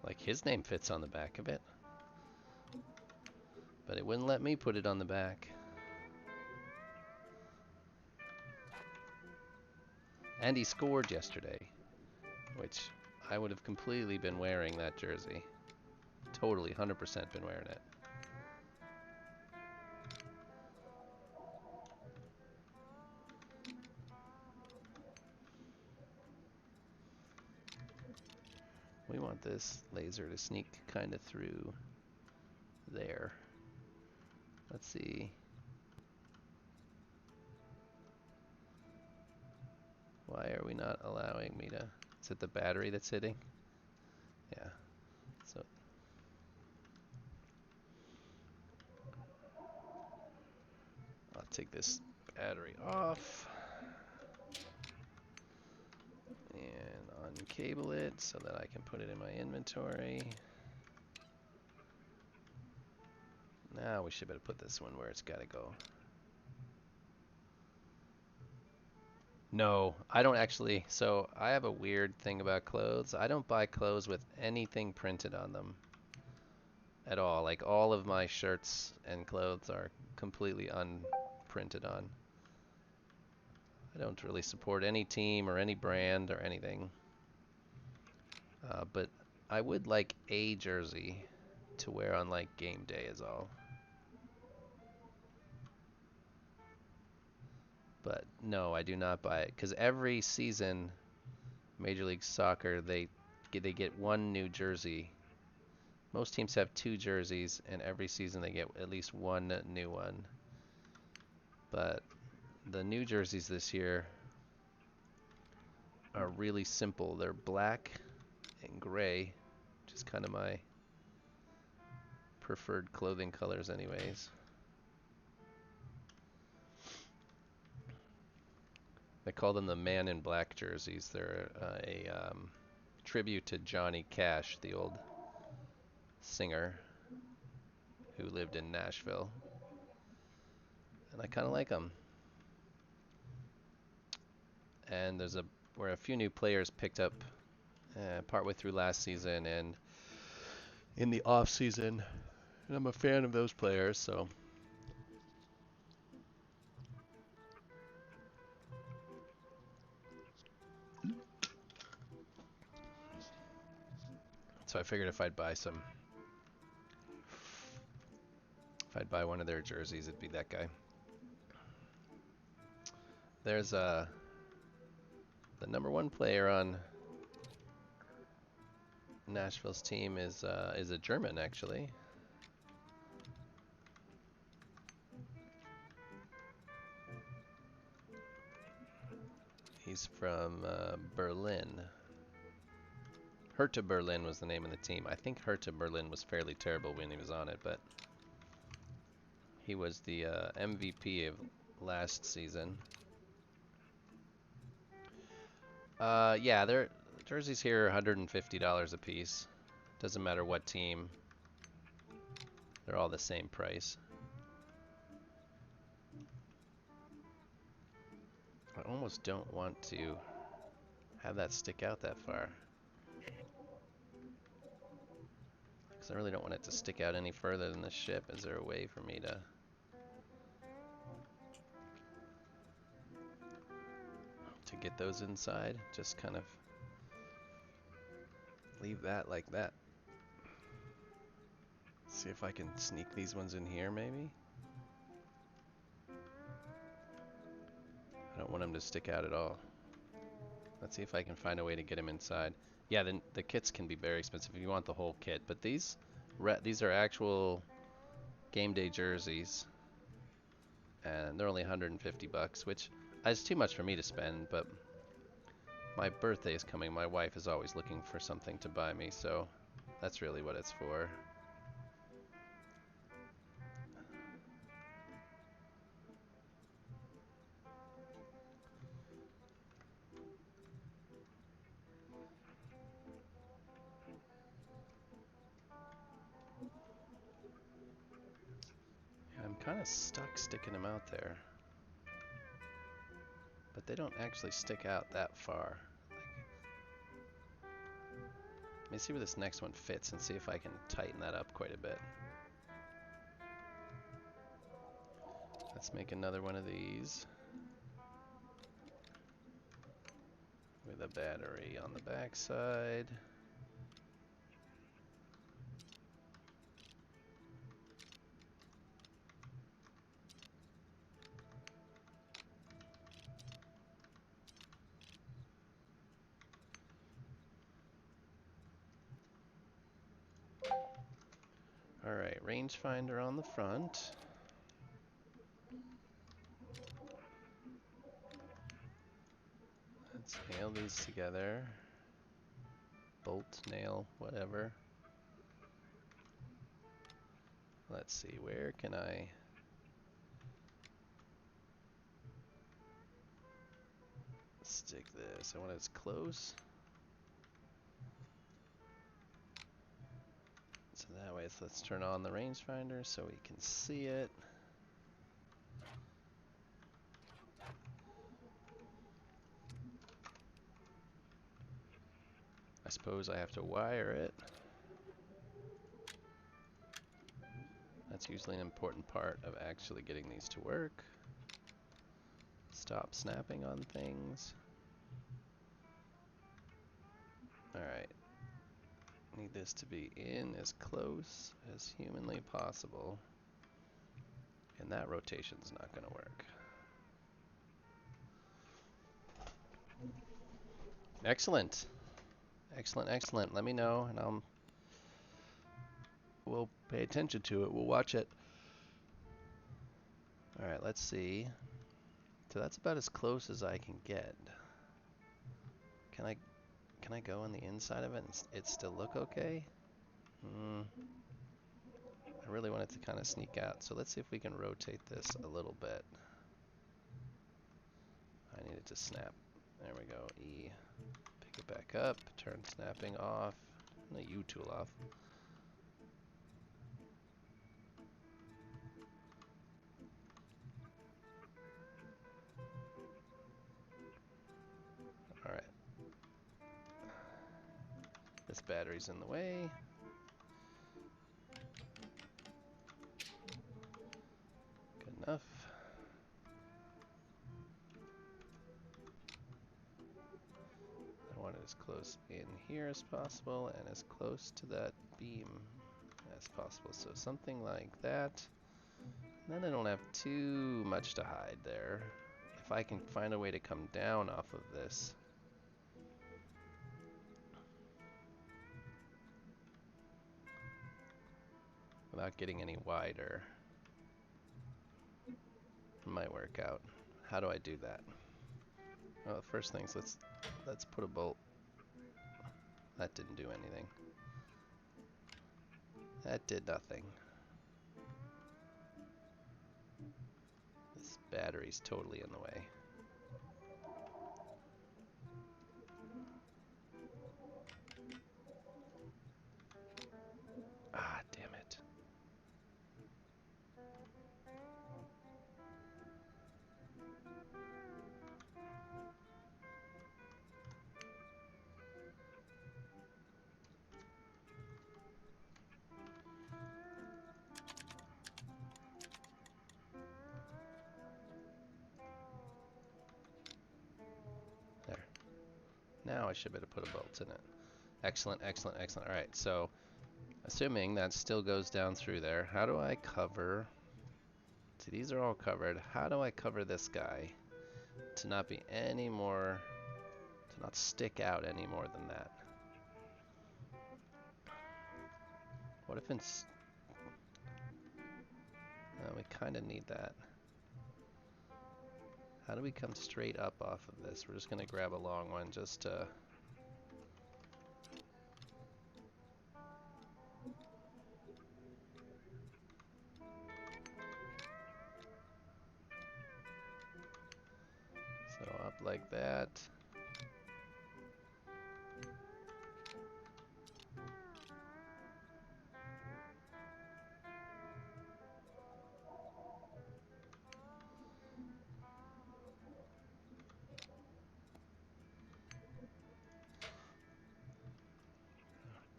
Speaker 1: Like his name fits on the back of it, but it wouldn't let me put it on the back. And he scored yesterday, which I would have completely been wearing that jersey. Totally, 100% been wearing it. We want this laser to sneak kind of through there. Let's see. Why are we not allowing me to... Is it the battery that's hitting? Yeah. So I'll take this battery off and uncable it so that I can put it in my inventory. Now we should better put this one where it's got to go. No, I don't actually. So I have a weird thing about clothes. I don't buy clothes with anything printed on them at all. Like all of my shirts and clothes are completely unprinted on. I don't really support any team or any brand or anything. But I would like a jersey to wear on like game day is all. But no, I do not buy it because every season, Major League Soccer, they get one new jersey. Most teams have two jerseys, and every season they get at least one new one. But the new jerseys this year are really simple. They're black and gray, which is kind of my preferred clothing colors anyways. They call them the Man in Black jerseys. They're a tribute to Johnny Cash, the old singer who lived in Nashville. And I kind of like them. And were a few new players picked up partway through last season and in the off season. And I'm a fan of those players, so I figured if I'd buy one of their jerseys, it'd be that guy. There's the number one player on Nashville's team is a German actually. He's from Berlin. Hertha Berlin was the name of the team. I think Hertha Berlin was fairly terrible when he was on it, but he was the MVP of last season. Yeah, their jerseys here are $150 a piece. Doesn't matter what team. They're all the same price. I almost don't want to have that stick out that far, because I really don't want it to stick out any further than the ship. Is there a way for me to get those inside? Just kind of leave that like that. See if I can sneak these ones in here, maybe. I don't want them to stick out at all. Let's see if I can find a way to get them inside. Yeah, the kits can be very expensive if you want the whole kit, but these are actual game day jerseys, and they're only 150 bucks, which is too much for me to spend, but my birthday is coming. My wife is always looking for something to buy me, so that's really what it's for. I'm kind of stuck sticking them out there, but they don't actually stick out that far. Let me see where this next one fits and see if I can tighten that up quite a bit. Let's make another one of these with a battery on the back side. Alright, rangefinder on the front. Let's nail these together. Bolt, nail, whatever. Let's see, where can I stick this? I want it as close. So that way, let's turn on the rangefinder so we can see it. I suppose I have to wire it. That's usually an important part of actually getting these to work. Stop snapping on things. Alright. Need this to be in as close as humanly possible. And that rotation's not going to work. Excellent. Excellent, excellent. Let me know and we'll pay attention to it. We'll watch it. Alright, let's see. So that's about as close as I can get. Can I go on the inside of it and it still look okay? I really want it to kind of sneak out. So let's see if we can rotate this a little bit. I need it to snap. There we go. E. Pick it back up. Turn snapping off. And the U tool off. Alright. This battery's in the way. Good enough. I want it as close in here as possible and as close to that beam as possible. So something like that. And then I don't have too much to hide there. If I can find a way to come down off of this. Without getting any wider. It might work out. How do I do that? Well, first things, let's put a bolt. That didn't do anything. That did nothing. This battery's totally in the way. Ah, damn it. There. Now I should be able to put a bolt in it. Excellent, excellent, excellent. Alright, so assuming that still goes down through there, how do I cover... See, these are all covered. How do I cover this guy to not be any more... to not stick out any more than that? What if it's... we kind of need that. How do we come straight up off of this? We're just going to grab a long one just to... So up like that.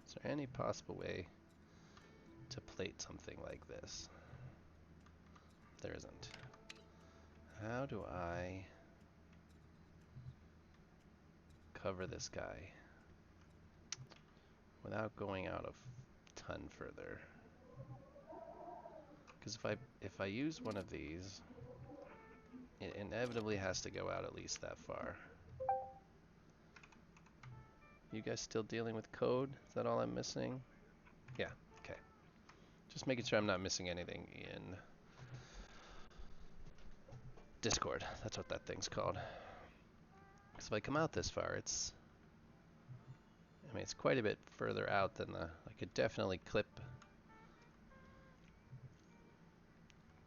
Speaker 1: Is there any possible way to plate something like this? There isn't. How do I cover this guy without going out a ton further? Because if I use one of these, it inevitably has to go out at least that far. You guys still dealing with code? Is that all I'm missing? Yeah, okay. Just making sure I'm not missing anything in Discord. That's what that thing's called. Because if I come out this far, it's... I mean, it's quite a bit further out than the... I could definitely clip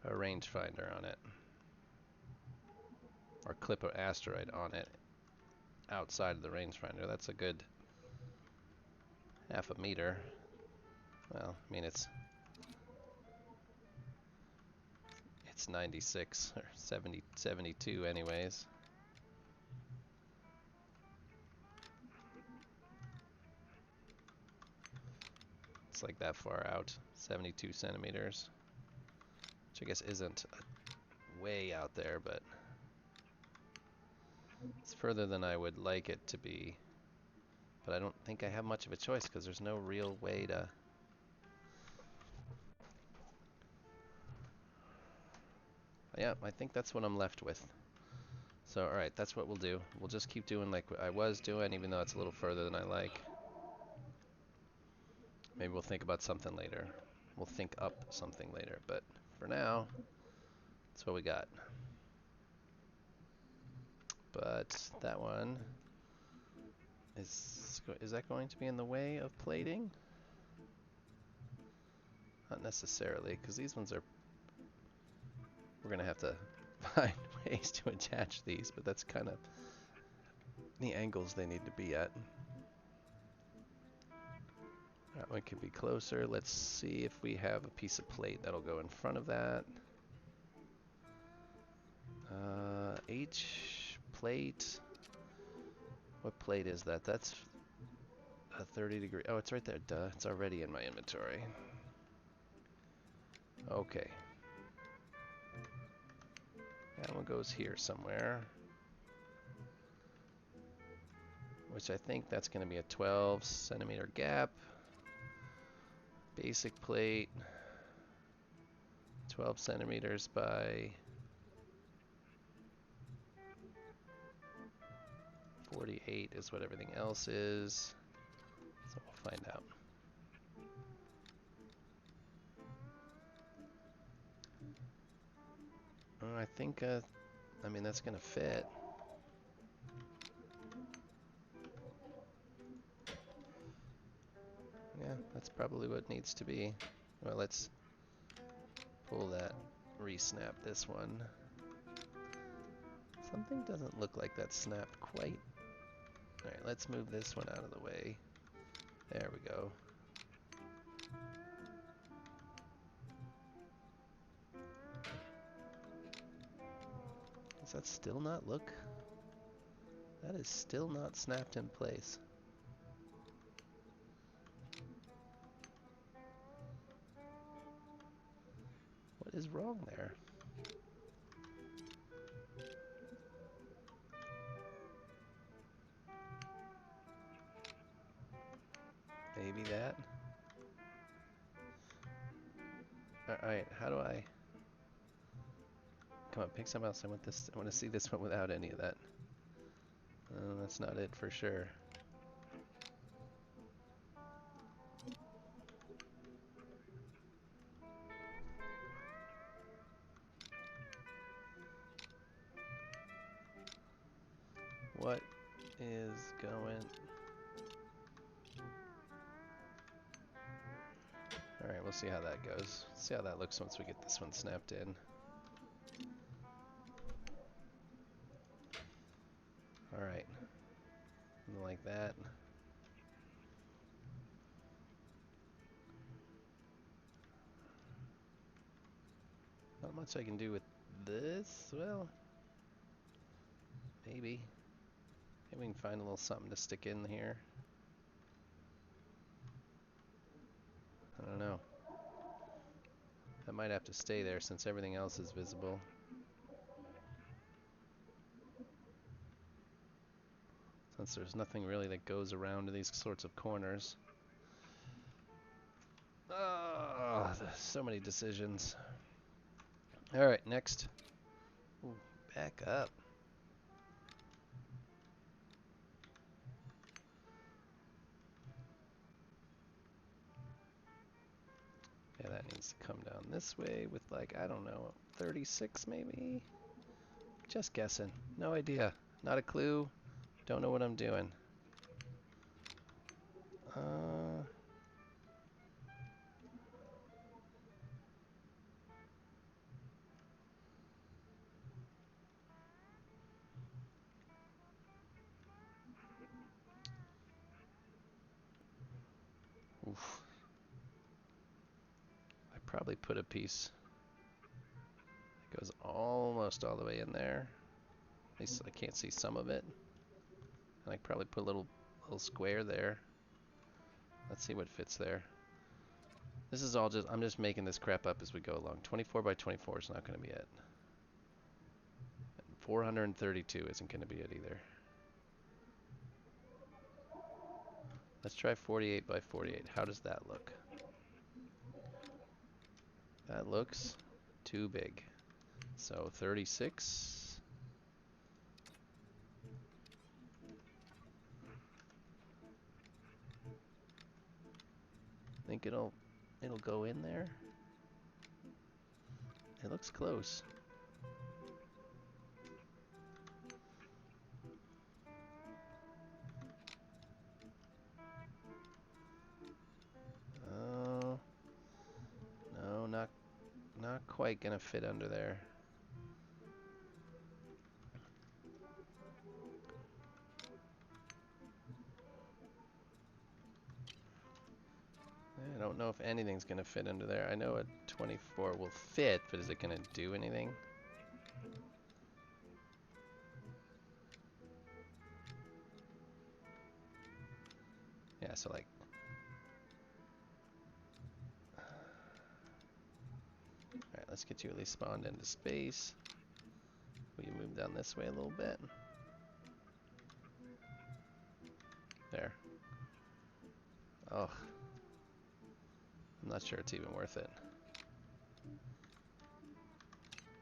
Speaker 1: a rangefinder on it. Or clip an asteroid on it outside of the rangefinder. That's a good half a meter. Well, I mean, it's 96 or 70, 72 anyways. It's like that far out, 72 centimeters, which I guess isn't way out there, but it's further than I would like it to be. But I don't think I have much of a choice because there's no real way to... Yeah, I think that's what I'm left with. So, alright, that's what we'll do. We'll just keep doing like I was doing, even though it's a little further than I like. Maybe we'll think about something later. We'll think up something later, but for now, that's what we got. But that one is that going to be in the way of plating? Not necessarily, because these ones are... We're gonna have to find ways to attach these, but that's kind of the angles they need to be at. That one could be closer. Let's see if we have a piece of plate that'll go in front of that. H plate. What plate is that? That's a 30 degree. Oh, it's right there. Duh. It's already in my inventory. Okay. That one goes here somewhere. Which I think that's going to be a 12 centimeter gap. Basic plate. 12 centimeters by 48 is what everything else is. So we'll find out. I think, I mean, that's going to fit. Yeah, that's probably what needs to be. Well, let's pull that, re-snap this one. Something doesn't look like that snapped quite. Alright, let's move this one out of the way. There we go. Does that still not look? That is still not snapped in place. What is wrong there? Maybe that? Alright, how do I... Come on, pick something else. I want this. I want to see this one without any of that. That's not it for sure. What is going... Alright, we'll see how that goes. See how that looks once we get this one snapped in. Alright. Something like that. Not much I can do with this. Well, maybe. Maybe we can find a little something to stick in here. I don't know. That might have to stay there since everything else is visible. Since there's nothing really that goes around to these sorts of corners. Oh, so many decisions. Alright, next. Ooh, back up. Yeah, that needs to come down this way with like, I don't know, 36 maybe? Just guessing. No idea. Not a clue. Don't know what I'm doing. Oof. I probably put a piece that goes almost all the way in there. At least I can't see some of it. And I probably put a little square there. Let's see what fits there. This is all just, I'm just making this crap up as we go along. 24 by 24 is not going to be it. 432 isn't going to be it either. Let's try 48 by 48. How does that look? That looks too big. So 36. Think it'll go in there? It looks close. Oh, no, not quite gonna fit under there. I don't know if anything's gonna fit under there. I know a 24 will fit, but is it gonna do anything? Yeah, so like... Alright, let's get you at least spawned into space. Will you move down this way a little bit? There. Oh. I'm not sure it's even worth it.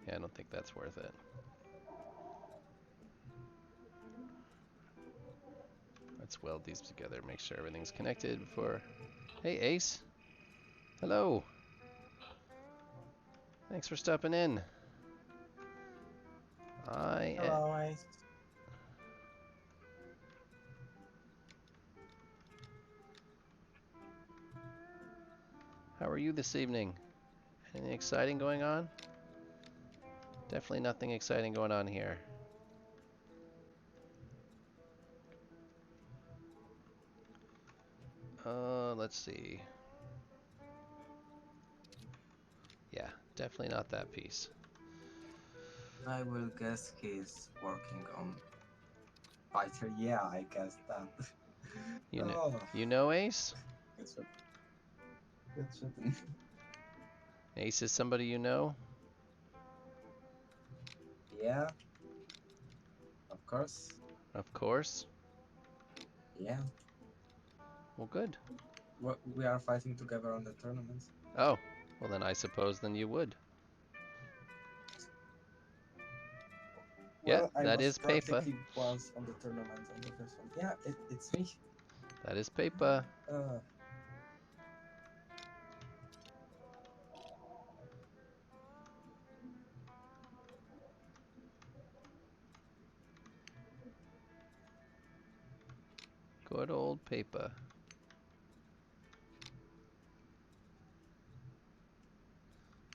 Speaker 1: Yeah, I don't think that's worth it. Let's weld these together, make sure everything's connected before... Hey, Ace! Hello! Thanks for stopping in.
Speaker 2: Hello, Ice.
Speaker 1: How are you this evening? Anything exciting going on? Definitely nothing exciting going on here. Let's see. Yeah, definitely not that piece.
Speaker 2: I will guess he's working on fighter. Yeah, I guess that.
Speaker 1: You know,
Speaker 2: Oh,
Speaker 1: you know Ace?
Speaker 2: good shot. Good shooting.
Speaker 1: Ace is somebody you know?
Speaker 2: Yeah, of course.
Speaker 1: Of course.
Speaker 2: Yeah,
Speaker 1: Well, good.
Speaker 2: we are fighting together on the tournaments.
Speaker 1: Oh, well then I suppose then you would. Yeah,
Speaker 2: Well, I
Speaker 1: that
Speaker 2: was
Speaker 1: is paper.
Speaker 2: practically once on the tournament on the first one. Yeah, it's me.
Speaker 1: That is paper.
Speaker 2: Uh,
Speaker 1: Good old paper.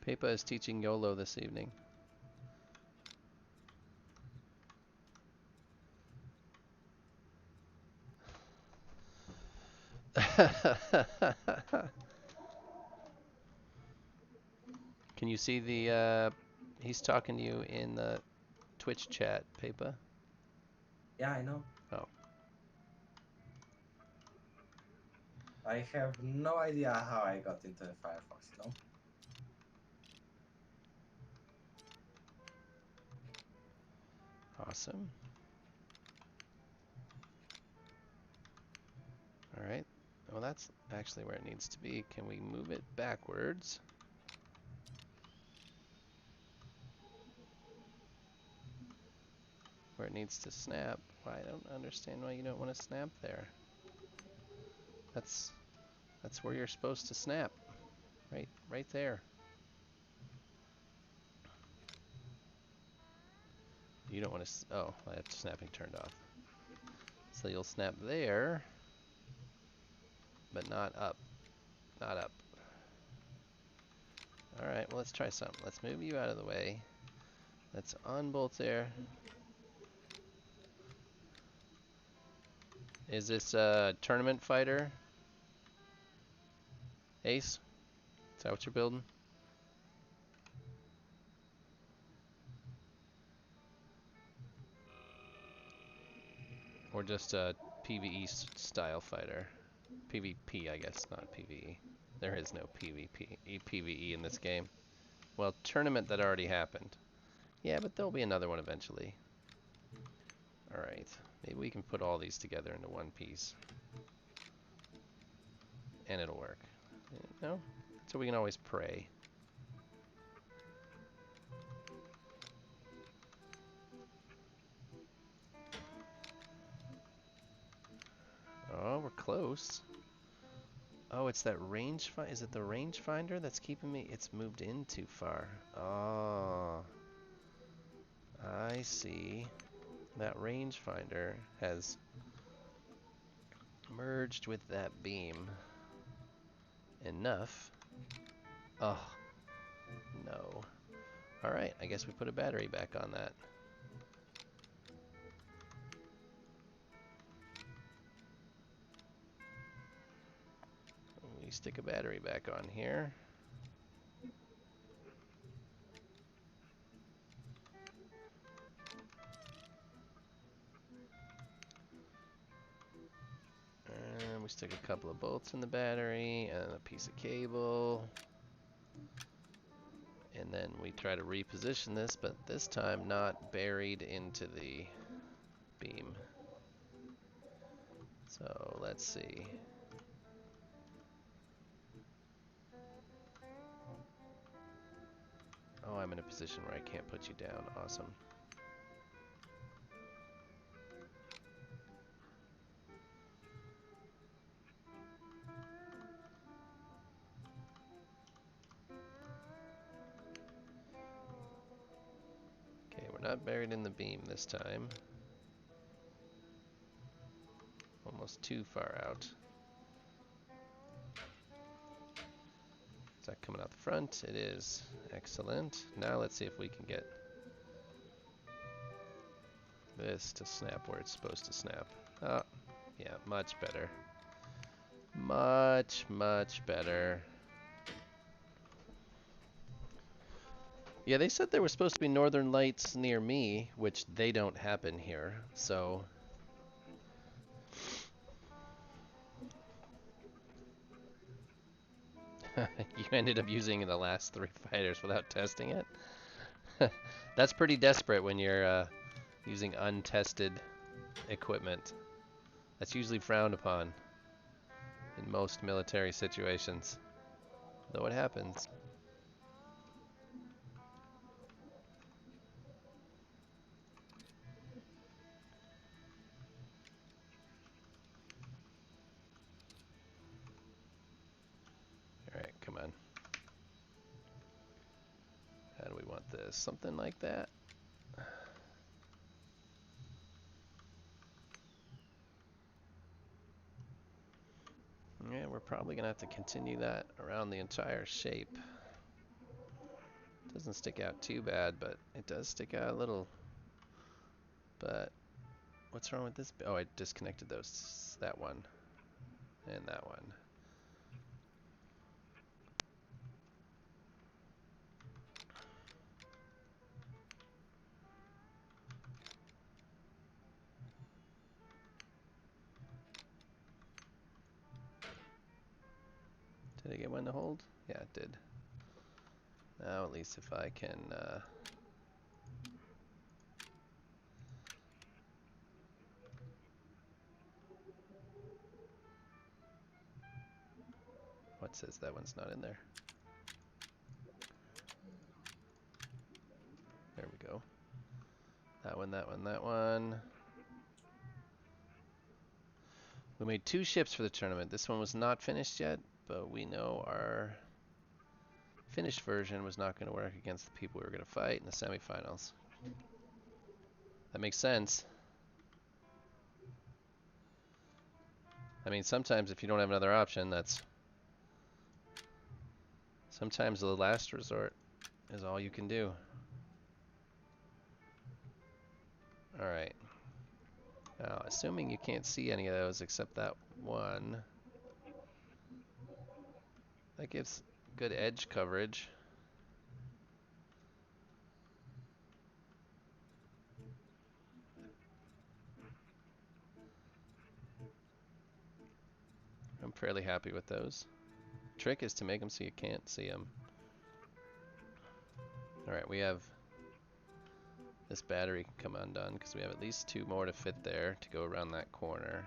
Speaker 1: Paper is teaching YOLO this evening. Can you see he's talking to you in the Twitch chat, paper?
Speaker 2: yeah, I know.
Speaker 1: Oh,
Speaker 2: I have no idea how I got into the Firefox, you know?
Speaker 1: awesome. All right. Well, that's actually where it needs to be. Can we move it backwards? Where it needs to snap. Well, I don't understand why you don't want to snap there. That's where you're supposed to snap. Right there. You don't want to. Oh, I have snapping turned off. So you'll snap there, but not up. Not up. All right. Well, let's try something. Let's move you out of the way. Let's unbolt there. Is this a tournament fighter? Ace? Is that what you're building? Or just a PvE style fighter? PvP, I guess, not PvE. There is no PvE in this game. Well, tournament that already happened. Yeah, but there'll be another one eventually. Alright. Maybe we can put all these together into one piece. And it'll work. No? So we can always pray. Oh, we're close. Oh, it's that range finder. Is it the rangefinder that's keeping me? It's moved in too far. Oh, I see. That rangefinder has merged with that beam enough. Oh, no. Alright, I guess we put a battery back on that. We stick a battery back on here. And we stick a couple of bolts in the battery and a piece of cable. And then we try to reposition this, but this time not buried into the beam. So let's see. Oh, I'm in a position where I can't put you down. Awesome. Okay, we're not buried in the beam this time. Almost too far out. Is that coming out the front? It is. Excellent. Now let's see if we can get this to snap where it's supposed to snap. Oh, yeah, much better. Much, much better. Yeah, they said there were supposed to be northern lights near me, which they don't happen here, so... You ended up using the last 3 fighters without testing it? That's pretty desperate when you're using untested equipment. That's usually frowned upon in most military situations, though it happens. Alright, come on. How do we want this? Something like that? Yeah, we're probably going to have to continue that around the entire shape. Doesn't stick out too bad, but it does stick out a little. But what's wrong with this? Oh, I disconnected those. That one. And that one. Did I get one to hold? Yeah, it did. Now at least if I can... what says that one's not in there? There we go. That one, that one, that one. We made 2 ships for the tournament. This one was not finished yet, but we know our finished version was not going to work against the people we were going to fight in the semifinals. That makes sense. I mean, sometimes if you don't have another option, that's... Sometimes the last resort is all you can do. Alright. Now, assuming you can't see any of those except that one, that gives good edge coverage. I'm fairly happy with those. Trick is to make them so you can't see them. Alright, we have... This battery can come undone because we have at least 2 more to fit there to go around that corner.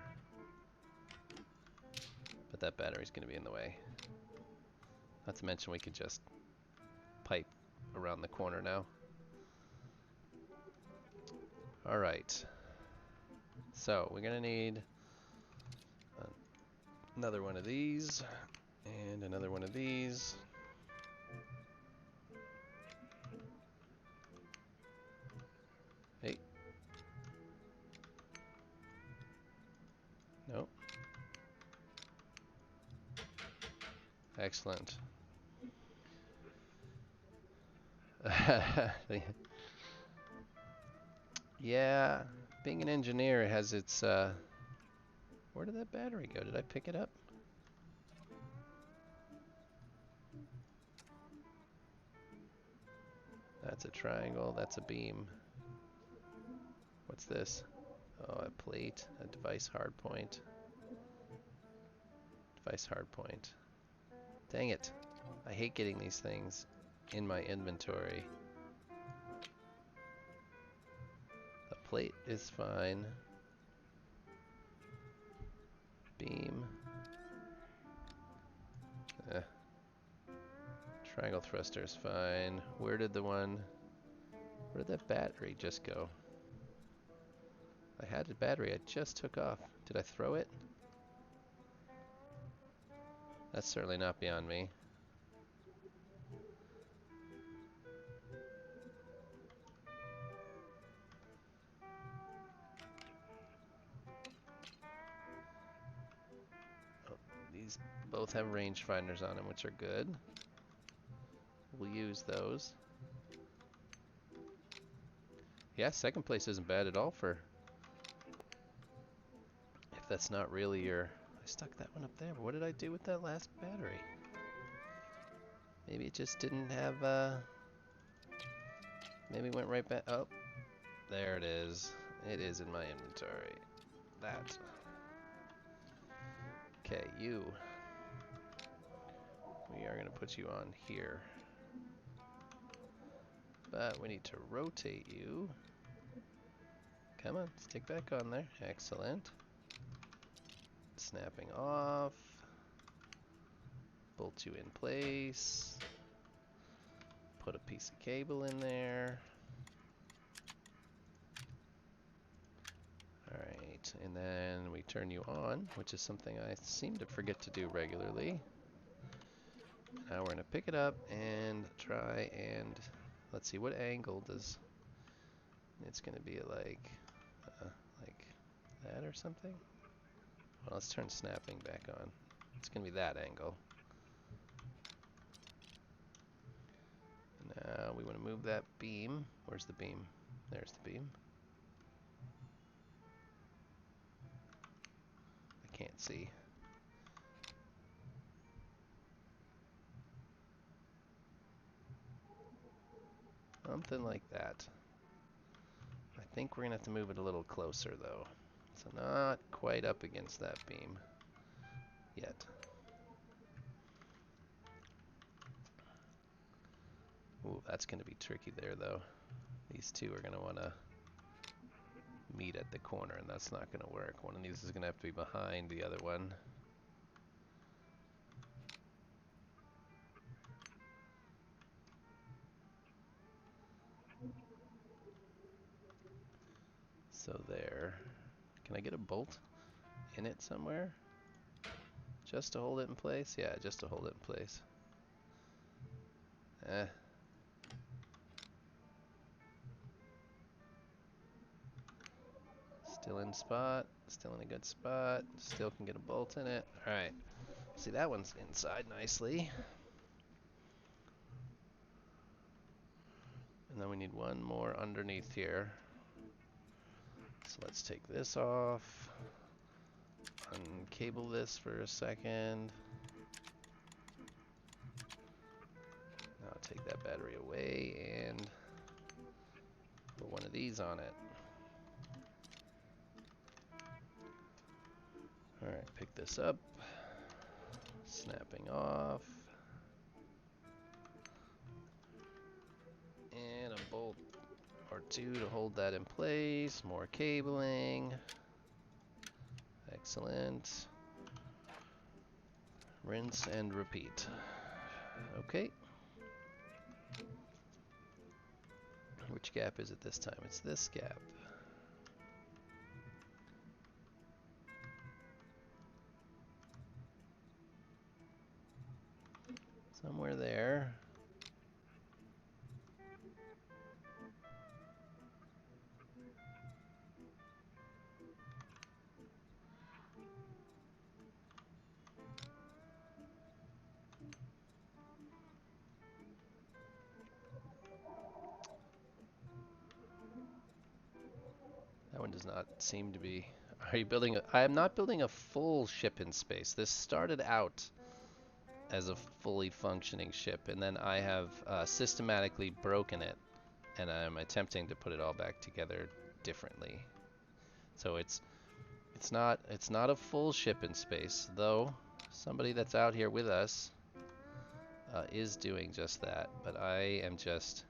Speaker 1: But that battery's going to be in the way. Not to mention we could just pipe around the corner now. Alright. So, we're going to need another one of these, and another one of these. Hey. Nope. Excellent. Yeah, being an engineer has its, where did that battery go? Did I pick it up? That's a triangle, that's a beam. What's this? Oh, a plate, a device hardpoint. Device hardpoint. Dang it. I hate getting these things in my inventory. The plate is fine. Beam. Eh. Triangle thruster is fine. Where did that battery just go? I had a battery I just took off. Did I throw it? That's certainly not beyond me. Oh, these both have rangefinders on them, which are good. we'll use those. Yeah, second place isn't bad at all for, if that's not really your, I stuck that one up there, but what did I do with that last battery? Maybe it just didn't have, maybe it went right back, oh, there it is. It is in my inventory. That. Okay, you. We are gonna put you on here. But we need to rotate you. Come on, stick back on there. Excellent. Snapping off. Bolt you in place. Put a piece of cable in there. Alright, and then we turn you on, which is something I seem to forget to do regularly. Now we're going to pick it up and try and, let's see, what angle does, it's going to be like that or something? Well, let's turn snapping back on. It's going to be that angle. Now we want to move that beam. Where's the beam? There's the beam. I can't see. Something like that. I think we're going to have to move it a little closer though. So not quite up against that beam yet. Ooh, that's going to be tricky there though. These two are going to want to meet at the corner, and that's not going to work. One of these is going to have to be behind the other one. So there. Can I get a bolt in it somewhere? Just to hold it in place? Yeah, just to hold it in place. Still in spot. Still in a good spot. Still can get a bolt in it. Alright. See, that one's inside nicely. And then we need one more underneath here. So let's take this off. Uncable this for a second. Now I'll take that battery away and put one of these on it. Alright, pick this up. Snapping off. And a bolt or two to hold that in place. More cabling. Excellent. Rinse and repeat. Okay. Which gap is it this time? It's this gap. Somewhere there. That one does not seem to be. Are you building a... I am not building a full ship in space. This started out as a fully functioning ship, and then I have systematically broken it, and I'm attempting to put it all back together differently. So it's not a full ship in space, though somebody that's out here with us is doing just that. But I am just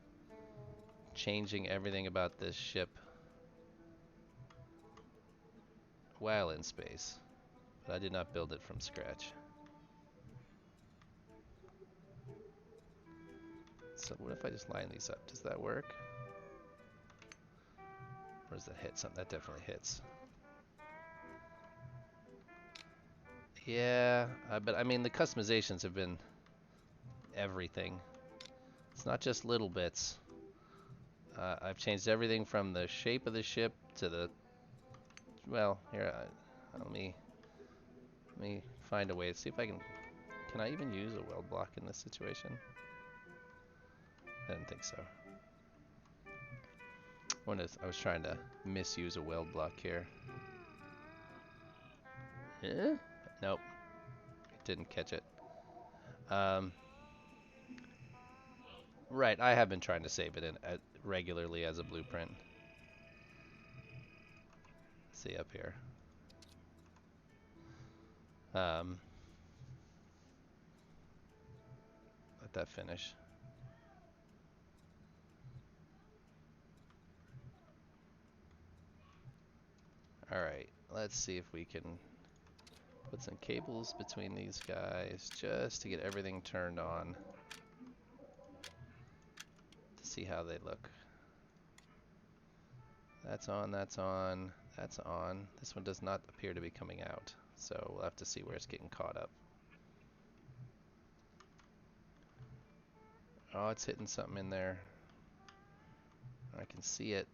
Speaker 1: changing everything about this ship while in space. But I did not build it from scratch. So what if I just line these up? Does that work? Or does that hit something? That definitely hits. Yeah, but I mean the customizations have been everything. It's not just little bits. I've changed everything from the shape of the ship to the... Well, here, let me find a way to see if I can... Can I even use a weld block in this situation? I didn't think so. I was trying to misuse a weld block here. Nope, didn't catch it. Right, I have been trying to save it in regularly as a blueprint. See up here. Let that finish. Alright, let's see if we can put some cables between these guys just to get everything turned on. To see how they look. That's on, that's on, that's on. This one does not appear to be coming out, so we'll have to see where it's getting caught up. Oh, it's hitting something in there. I can see it.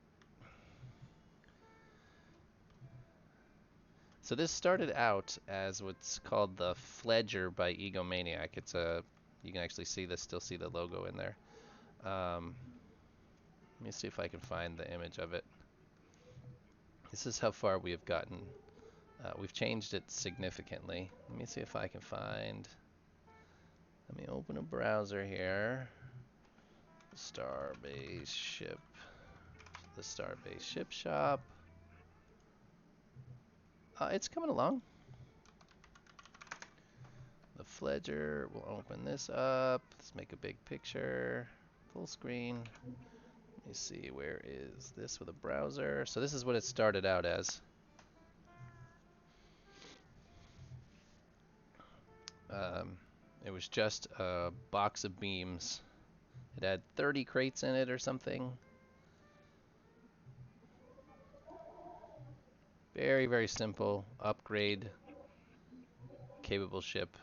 Speaker 1: So this started out as what's called the Fledger by Egomaniac. It's a, you can actually see this, still see the logo in there. Let me see if I can find the image of it. This is how far we have gotten. We've changed it significantly. Let me see if I can find. Let me open a browser here. Starbase ship. The Starbase ship shop. It's coming along. The Fledger. We'll open this up. Let's make a big picture. Full screen. Let me see, where is this with a browser? So this is what it started out as. It was just a box of beams. It had 30 crates in it or something. Very, very simple upgrade capable ship.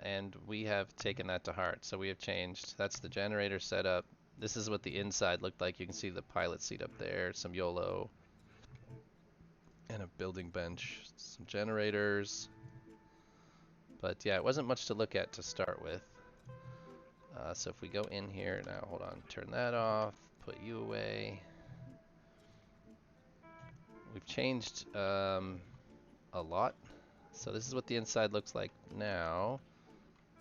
Speaker 1: And we have taken that to heart. So we have changed. That's the generator setup. This is what the inside looked like. You can see the pilot seat up there, some YOLO, and a building bench, some generators. But yeah, it wasn't much to look at to start with. So if we go in here, now hold on, turn that off, put you away. We've changed a lot. So this is what the inside looks like now.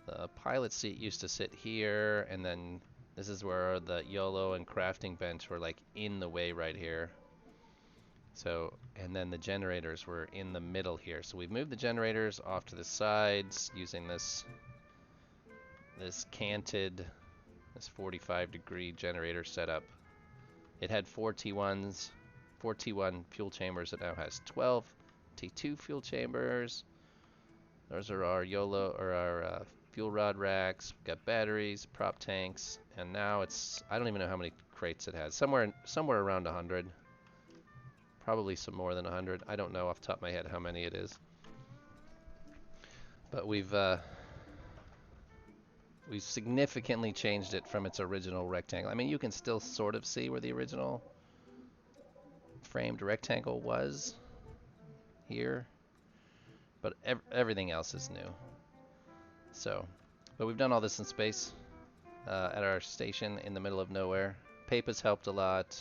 Speaker 1: The pilot seat used to sit here, and then this is where the YOLO and crafting bench were like in the way right here. So, and then the generators were in the middle here. So we've moved the generators off to the sides using this canted, this 45-degree generator setup. It had 4 T1s, 4 T1 fuel chambers. It now has 12 T2 fuel chambers. Those are our YOLO, or our fuel rod racks. We've got batteries, prop tanks, and now it's, I don't even know how many crates it has. Somewhere around 100. Probably some more than 100. I don't know off the top of my head how many it is. But we've significantly changed it from its original rectangle. I mean, you can still sort of see where the original framed rectangle was here, but everything else is new. So, but we've done all this in space at our station in the middle of nowhere. Papa's helped a lot.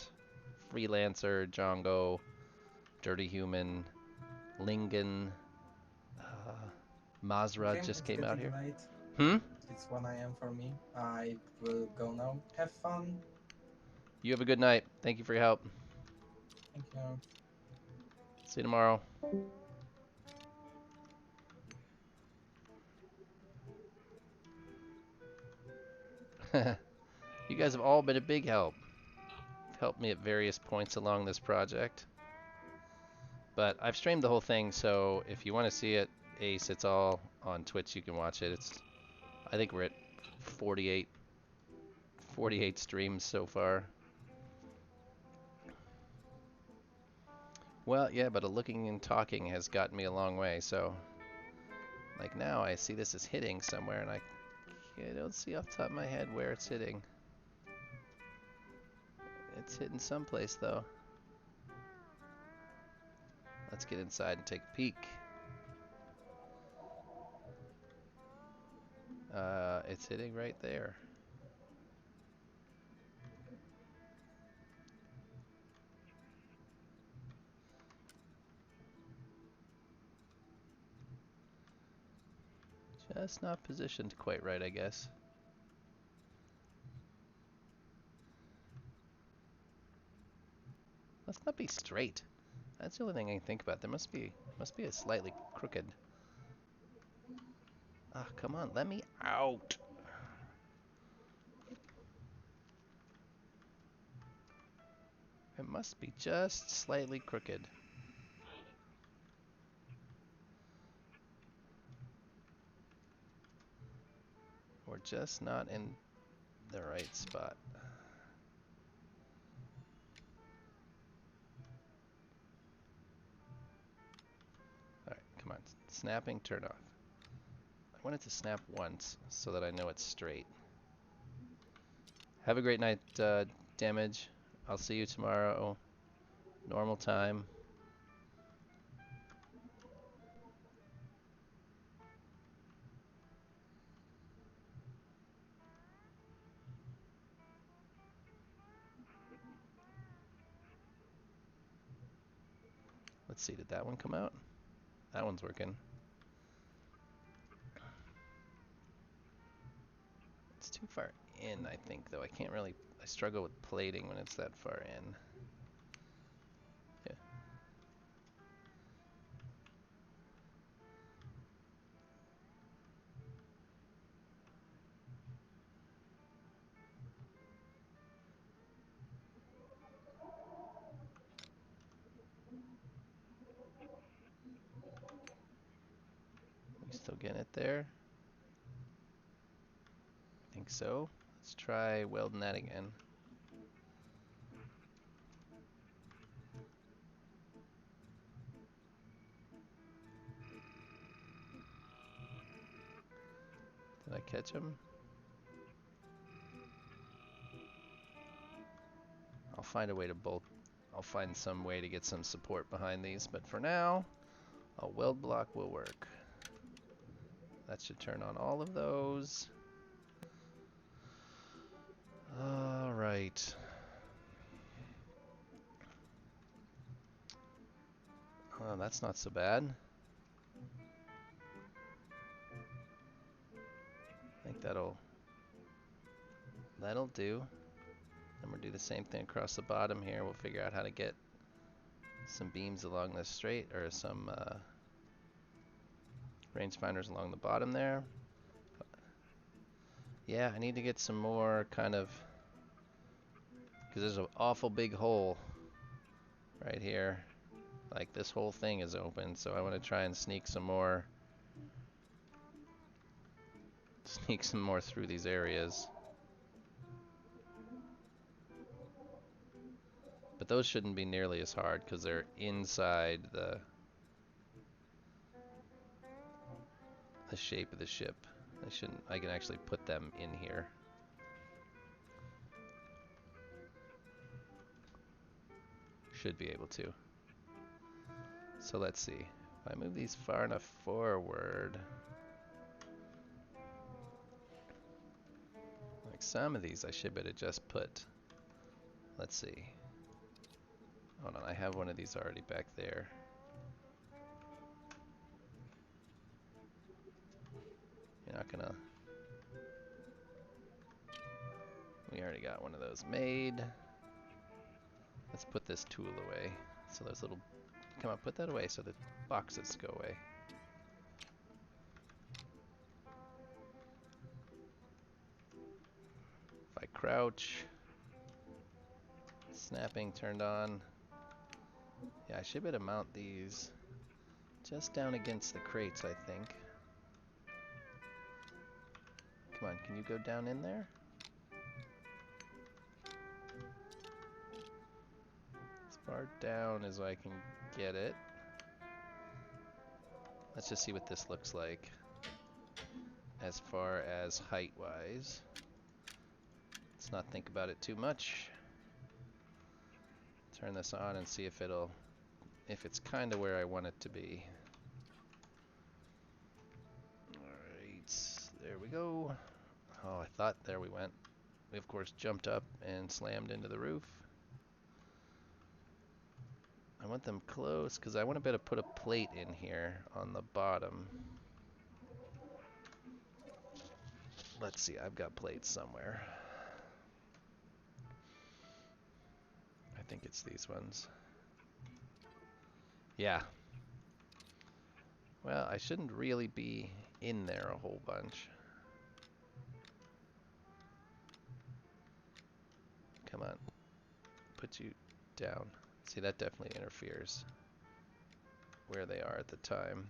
Speaker 1: Freelancer, Django, Dirty Human, Lingen, Mazra
Speaker 2: Okay,
Speaker 1: just
Speaker 2: it's
Speaker 1: came out
Speaker 2: getting
Speaker 1: here.
Speaker 2: late. It's 1 a.m. for me. I will go now. Have fun.
Speaker 1: You have a good night. Thank you for your help.
Speaker 2: Thank you.
Speaker 1: See you tomorrow. You guys have all been a big help. Helped me at various points along this project. But I've streamed the whole thing, so if you want to see it, Ace, it's all on Twitch. You can watch it. I think we're at 48 streams so far. Well, yeah, but looking and talking has gotten me a long way, so like now I see this is hitting somewhere, and I don't see off the top of my head where it's hitting. It's hitting someplace, though. Let's get inside and take a peek. It's hitting right there. Just not positioned quite right, I guess. Must not be straight. That's the only thing I can think about. There must be a slightly crooked. Ah, come on, let me out. It must be just slightly crooked. We're just not in the right spot. Alright, come on. Snapping, turn off. I want it to snap once so that I know it's straight. Have a great night, Damage. I'll see you tomorrow. Normal time. Let's see, did that one come out? That one's working. It's too far in, I think, though. I struggle with plating when it's that far in. Yeah. We still getting it there? I think so. Let's try welding that again. Did I catch him? I'll find a way to bolt. I'll find some way to get some support behind these, but for now, a weld block will work. That should turn on all of those. All right. Oh, that's not so bad. I think that'll do. And we'll do the same thing across the bottom here. We'll figure out how to get some beams along this straight, or some rangefinders along the bottom there. Yeah, I need to get some more kind of, because there's an awful big hole right here. Like, this whole thing is open, so I want to try and sneak some more through these areas. But those shouldn't be nearly as hard because they're inside the shape of the ship. I can actually put them in here. Should be able to. So let's see. If I move these far enough forward, like some of these I should be able to just put. Let's see. Hold on, I have one of these already back there. You're not gonna... We already got one of those made. Let's put this tool away. So those little... Come on, put that away so the boxes go away. If I crouch... Snapping turned on. Yeah, I should be able to mount these just down against the crates, I think. Come on, can you go down in there? As far down as I can get it. Let's just see what this looks like as far as height-wise. Let's not think about it too much. Turn this on and see if it's kind of where I want it to be. Alright, there we go. Oh, I thought there we went. We of course jumped up and slammed into the roof. I want them close because I want to be able to put a plate in here on the bottom. Let's see, I've got plates somewhere. I think it's these ones. Yeah. Well, I shouldn't really be in there a whole bunch. Come on. Put you down. See, that definitely interferes where they are at the time.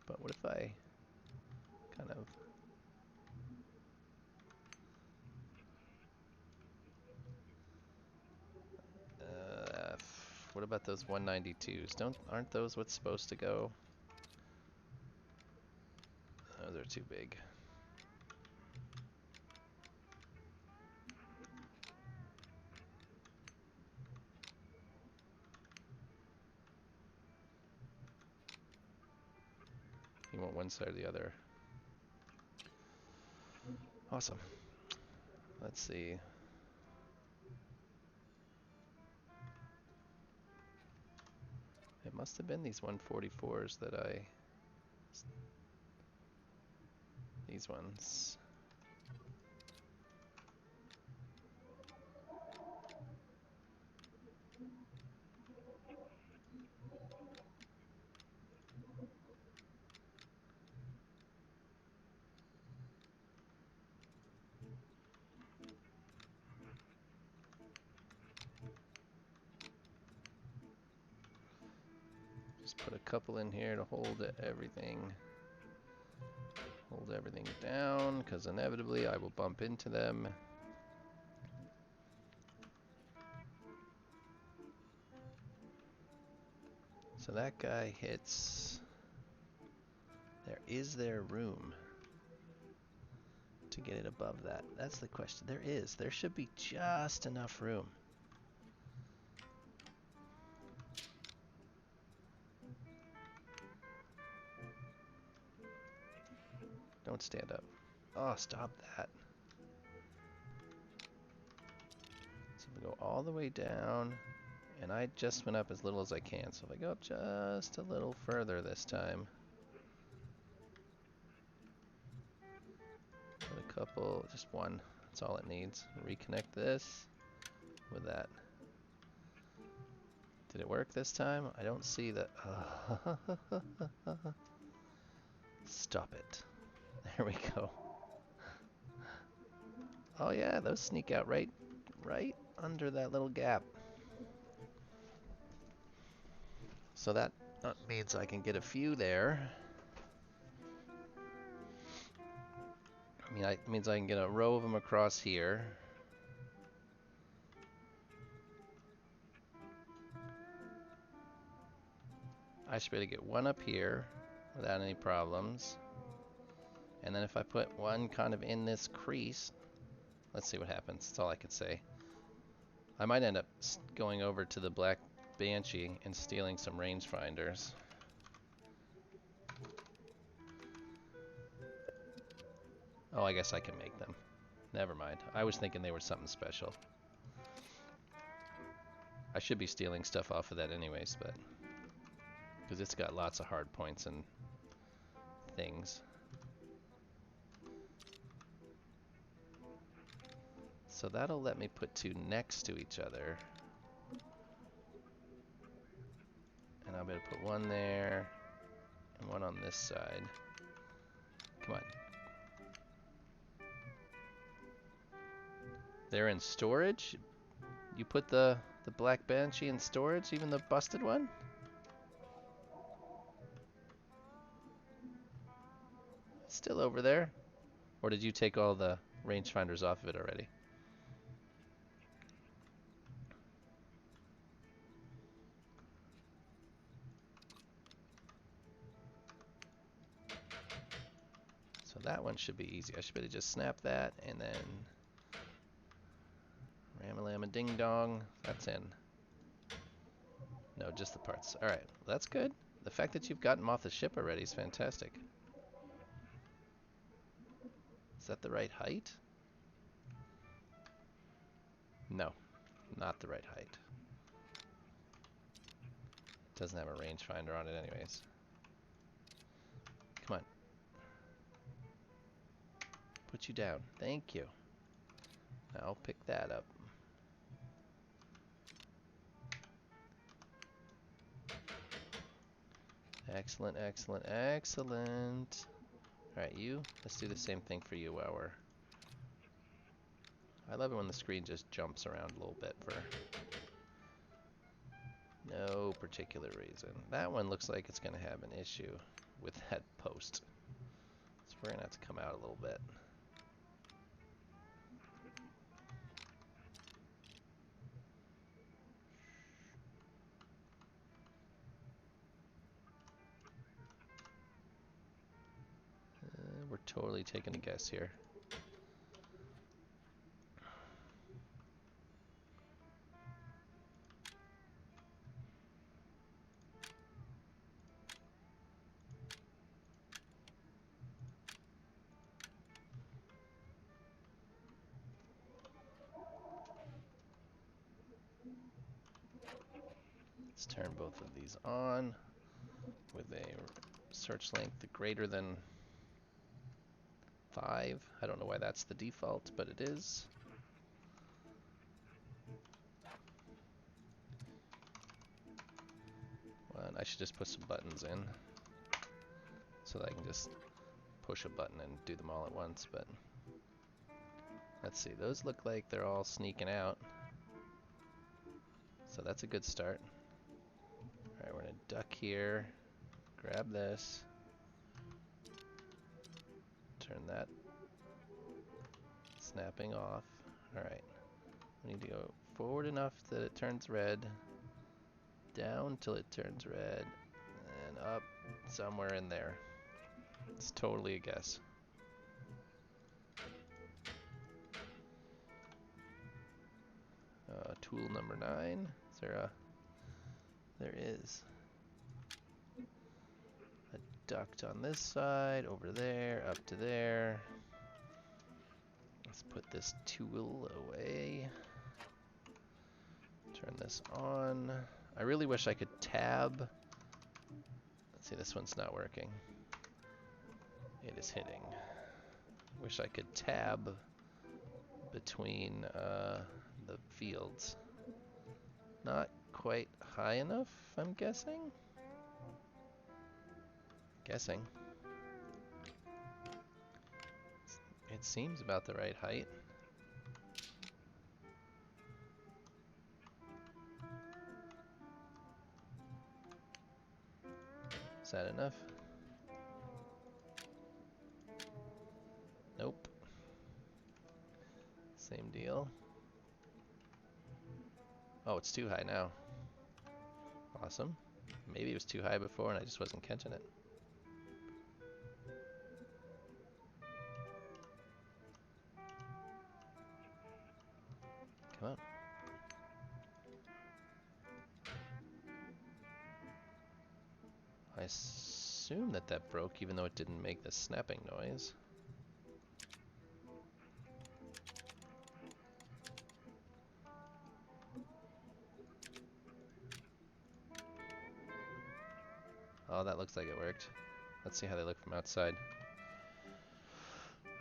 Speaker 1: But what if I kind of... what about those 192s? Aren't those what's supposed to go? Oh, they're too big. You want one side or the other? Awesome. Let's see. It must have been these 144s that I... These ones. Just put a couple in here to hold everything. Hold everything down, because inevitably I will bump into them. So that guy hits... Is there room to get it above that? That's the question. There is. There should be just enough room. Don't stand up. Oh, stop that. So we go all the way down, and I just went up as little as I can. So if I go up just a little further this time, put a couple, just one, that's all it needs. Reconnect this with that. Did it work this time? I don't see the... Stop it. There we go. Oh yeah, those sneak out right under that little gap. So that means I can get a few there. I mean, it means I can get a row of them across here. I should be able to get one up here without any problems. And then if I put one kind of in this crease, let's see what happens. That's all I could say. I might end up going over to the Black Banshee and stealing some rangefinders. Oh, I guess I can make them. Never mind. I was thinking they were something special. I should be stealing stuff off of that anyways, but... because it's got lots of hard points and things. So that'll let me put two next to each other. And I'll be able to put one there and one on this side. Come on. They're in storage? You put the Black Banshee in storage, even the busted one? It's still over there. Or did you take all the rangefinders off of it already? So that one should be easy. I should be able to just snap that and then ram-a-lam-a ding-dong. That's in. No, just the parts. Alright, well, that's good. The fact that you've gotten them off the ship already is fantastic. Is that the right height? No, not the right height. It doesn't have a rangefinder on it anyways. Come on. Put you down. Thank you. I'll pick that up. Excellent, excellent, excellent. Alright, you. Let's do the same thing for you while we're... I love it when the screen just jumps around a little bit for no particular reason. That one looks like it's going to have an issue with that post. So we're going to have to come out a little bit. We're totally taking a guess here. Let's turn both of these on with a search length greater than 5. I don't know why that's the default, but it is. Well, I should just put some buttons in so that I can just push a button and do them all at once, but let's see. Those look like they're all sneaking out. So that's a good start. Alright, we're going to duck here, grab this, turn that snapping off. Alright, we need to go forward enough that it turns red, down till it turns red, and up somewhere in there. It's totally a guess. Tool number 9. Is there a... There is. A duct on this side, over there, up to there. Let's put this tool away. Turn this on. I really wish I could tab. Let's see, this one's not working. It is hitting. Wish I could tab between the fields. Not quite high enough, I'm guessing? Guessing. It seems about the right height. Is that enough? Nope. Same deal. Oh, it's too high now. Awesome. Maybe it was too high before and I just wasn't catching it. Come on. I assume that that broke even though it didn't make the snapping noise. Oh, that looks like it worked. Let's see how they look from outside.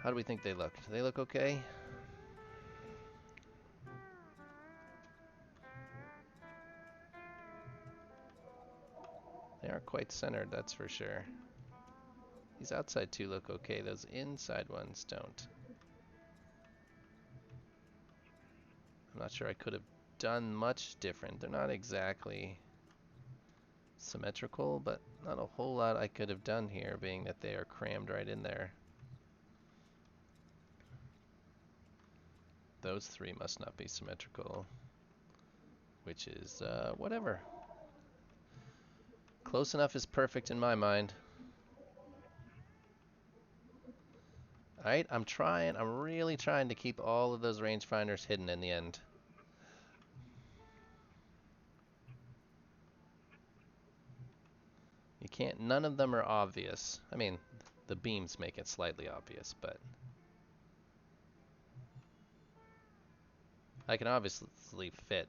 Speaker 1: How do we think they look? Do they look okay? They aren't quite centered, that's for sure. These outside two look okay, those inside ones don't. I'm not sure I could have done much different. They're not exactly symmetrical, but not a whole lot I could have done here, being that they are crammed right in there. Those three must not be symmetrical, which is, whatever. Close enough is perfect in my mind. Alright, I'm really trying to keep all of those rangefinders hidden in the end. You can't, none of them are obvious. I mean, the beams make it slightly obvious, but I can obviously fit,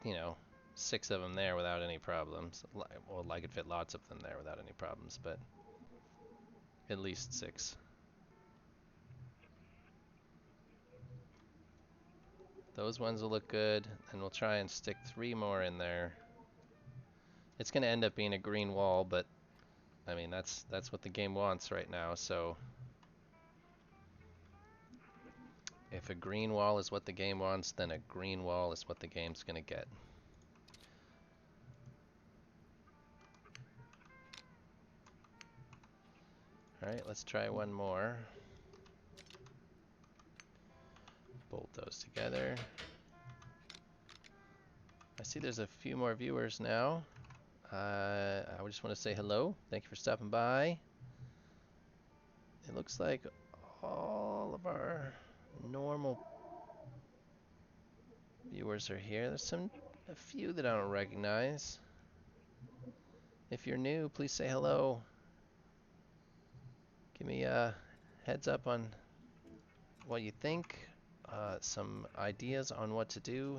Speaker 1: you know, 6 of them there without any problems. Well, I could fit lots of them there without any problems, but at least 6. Those ones will look good, and we'll try and stick 3 more in there. It's going to end up being a green wall, but I mean that's what the game wants right now. So if a green wall is what the game wants, then a green wall is what the game's going to get. All right, let's try one more. Bolt those together. I see there's a few more viewers now. I just want to say hello. Thank you for stopping by. It looks like all of our normal viewers are here. There's a few that I don't recognize. If you're new, please say hello. Give me a heads up on what you think, some ideas on what to do.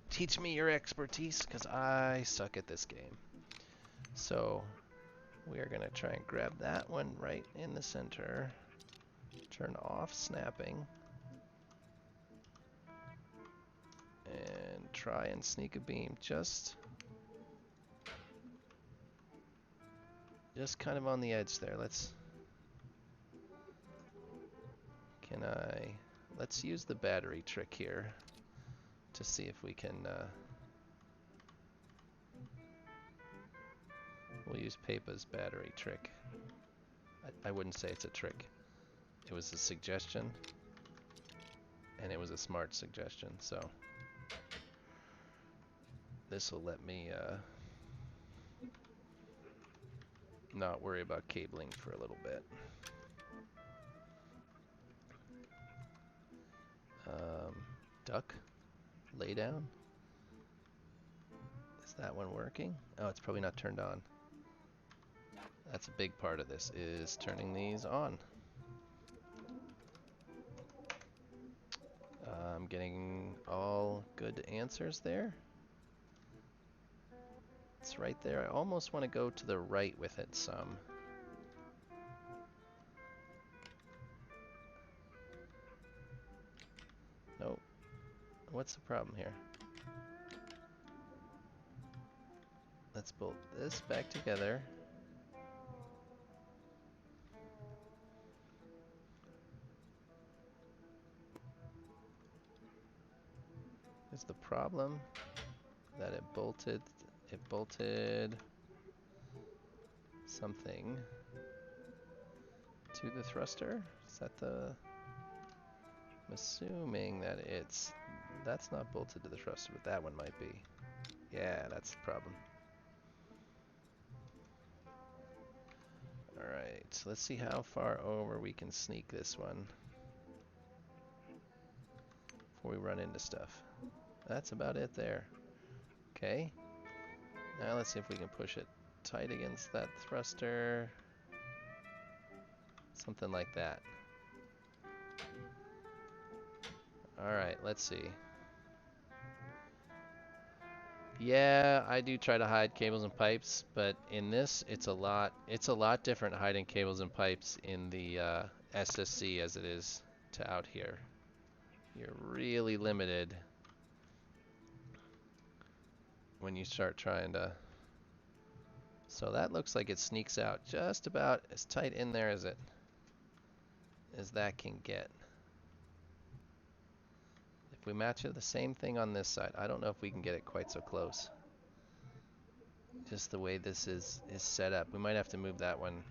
Speaker 1: Teach me your expertise, because I suck at this game. So we are going to try and grab that one right in the center. Turn off snapping. And try and sneak a beam just kind of on the edge there. Let's use the battery trick here to see if we can, we'll use Pepa's battery trick. I wouldn't say it's a trick. It was a suggestion, and it was a smart suggestion, so this will let me not worry about cabling for a little bit. Duck, lay down. Is that one working? Oh, it's probably not turned on. That's a big part of this, is turning these on. I'm getting all good answers there. It's right there. I almost want to go to the right with it some. Nope. What's the problem here? Let's bolt this back together. Is the problem that it bolted something to the thruster? Is that the... I'm assuming that that's not bolted to the thruster, but that one might be. Yeah, that's the problem. Alright, so let's see how far over we can sneak this one before we run into stuff. That's about it there. Okay. Now let's see if we can push it tight against that thruster. Something like that. Alright, let's see. Yeah, I do try to hide cables and pipes, but in this, it's a lot different hiding cables and pipes in the SSC as it is to out here. You're really limited when you start trying to... So that looks like it sneaks out just about as tight in there as that can get. If we match it the same thing on this side, I don't know if we can get it quite so close. Just the way this is set up. We might have to move that one. And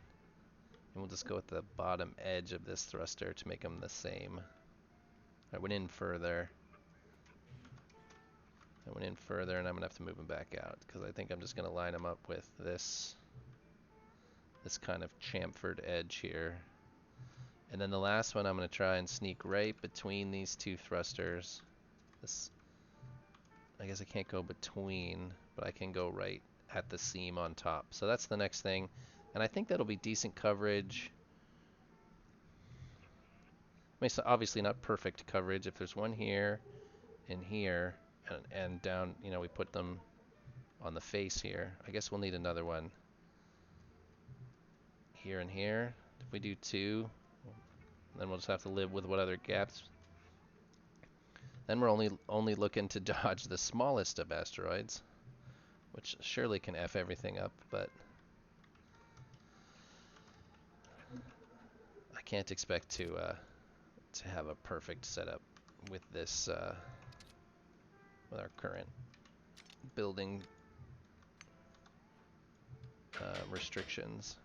Speaker 1: we'll just go with the bottom edge of this thruster to make them the same. I went in further. And I'm gonna have to move them back out because I think I'm just gonna line them up with this kind of chamfered edge here. And then the last one I'm gonna try and sneak right between these two thrusters. I guess I can't go between, but I can go right at the seam on top. So that's the next thing. And I think that'll be decent coverage. I mean, it's obviously not perfect coverage. If there's one here and here and down, you know, we put them on the face here. I guess we'll need another one here and here. If we do two, then we'll just have to live with what other gaps. Then we're only looking to dodge the smallest of asteroids, which surely can F everything up, but I can't expect to have a perfect setup with this with our current building restrictions.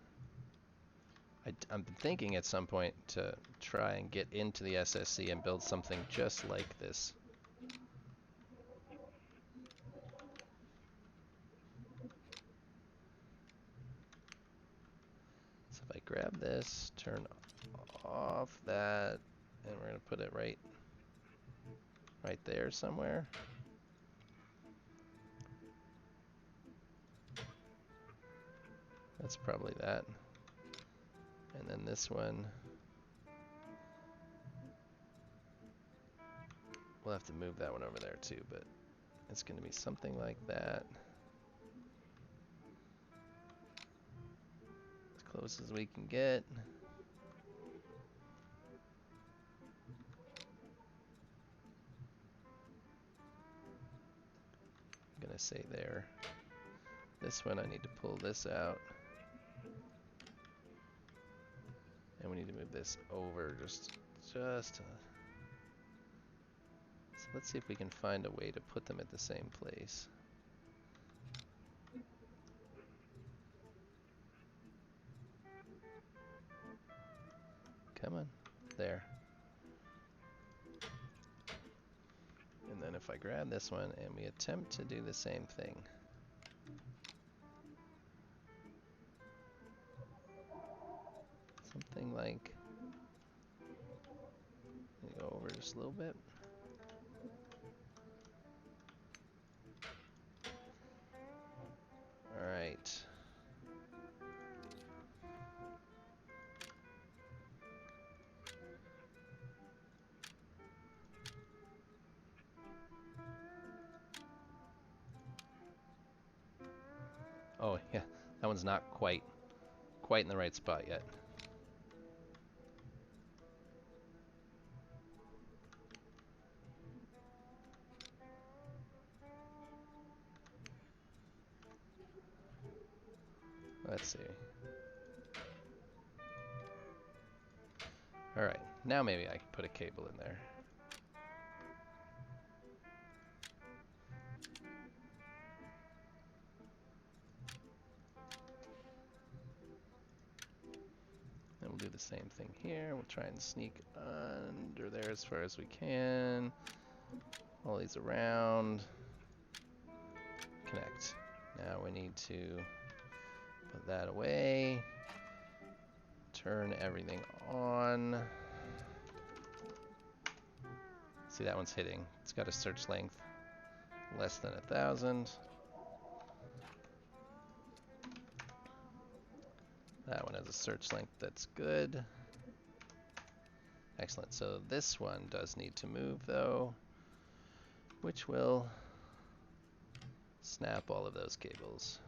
Speaker 1: I'm thinking at some point to try and get into the SSC and build something just like this. So if I grab this, turn off that, and we're gonna put it right there somewhere. That's probably that. And then this one, we'll have to move that one over there too, but it's gonna be something like that. As close as we can get. I'm gonna say there. This one I need to pull this out. And we need to move this over just so let's see if we can find a way to put them at the same place. Come on. There. And then if I grab this one and we attempt to do the same thing. Something like, go over just a little bit. All right. Oh yeah, that one's not quite in the right spot yet. Let's see. All right, now maybe I can put a cable in there. And we'll do the same thing here. We'll try and sneak under there as far as we can. All these around. Connect. Now we need to put that away. Turn everything on. See, that one's hitting. It's got a search length less than 1,000. That one has a search length that's good. Excellent. So this one does need to move though, which will snap all of those cables.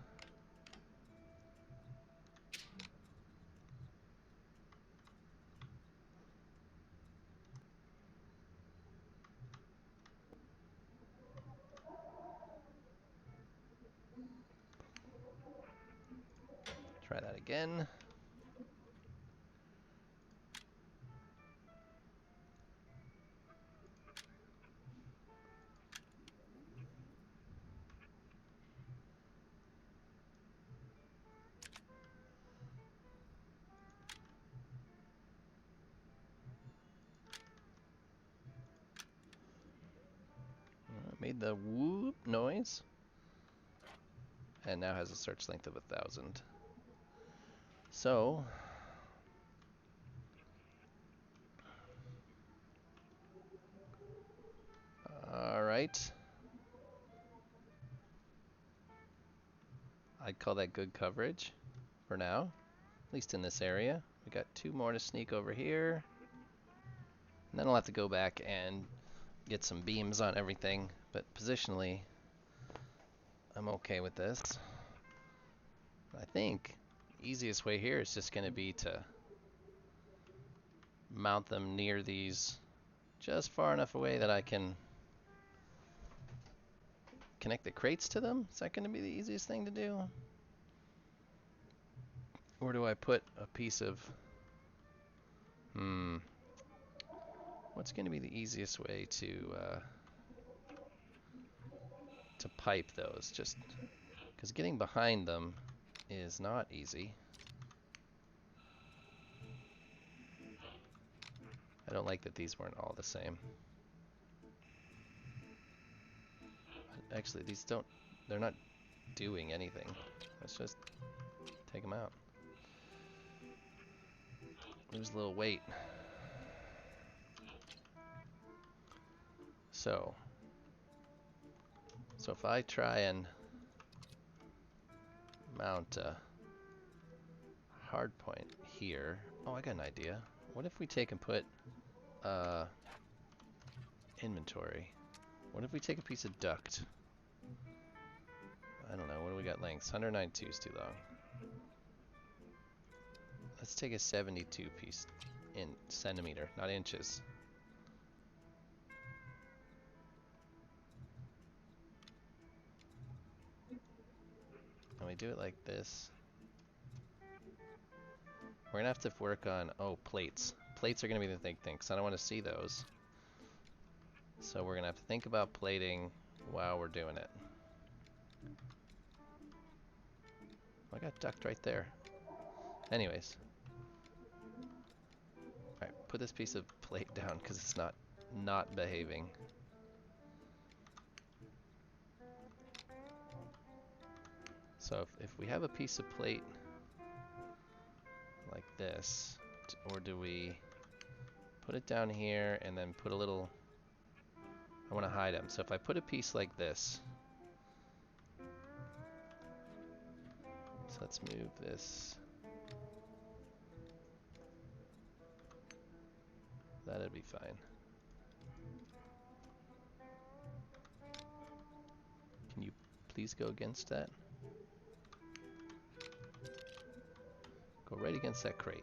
Speaker 1: Try that again. Made the whoop noise. And now has a search length of 1,000. So, all right. I'd call that good coverage for now, at least in this area. We got 2 more to sneak over here. And then I'll have to go back and get some beams on everything, but positionally, I'm okay with this. I think the easiest way here is just going to be to mount them near these just far enough away that I can connect the crates to them? Is that going to be the easiest thing to do? Or do I put a piece of... What's going to be the easiest way to pipe those? Just because getting behind them is not easy. I don't like that these weren't all the same. Actually, these don't... They're not doing anything. Let's just take them out. Lose a little weight. So if I try and mount a hard point here... Oh, I got an idea. What if we take and put inventory? What if we take a piece of duct? I don't know, what do we got lengths? 192 is too long. Let's take a 72 piece in centimeter, not inches. And we do it like this. We're gonna have to work on, plates. Plates are gonna be the big thing, because I don't want to see those. So we're gonna have to think about plating while we're doing it. I got duct right there. Anyways. Alright, put this piece of plate down because it's not behaving. So if we have a piece of plate like this, or do we put it down here and then put a little... I want to hide them. So if I put a piece like this, so let's move this. That'd be fine. Can you please go against that? Go right against that crate.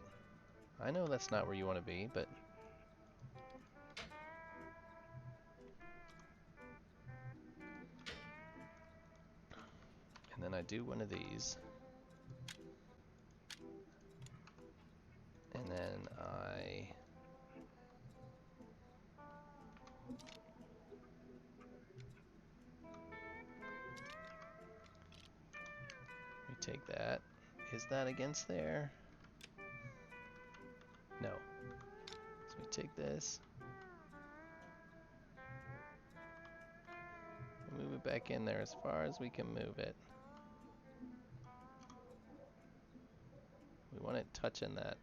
Speaker 1: I know that's not where you want to be, but... And then I do one of these. And then we take that. Is that against there? No. So we take this. Move it back in there as far as we can move it. We want it touching that.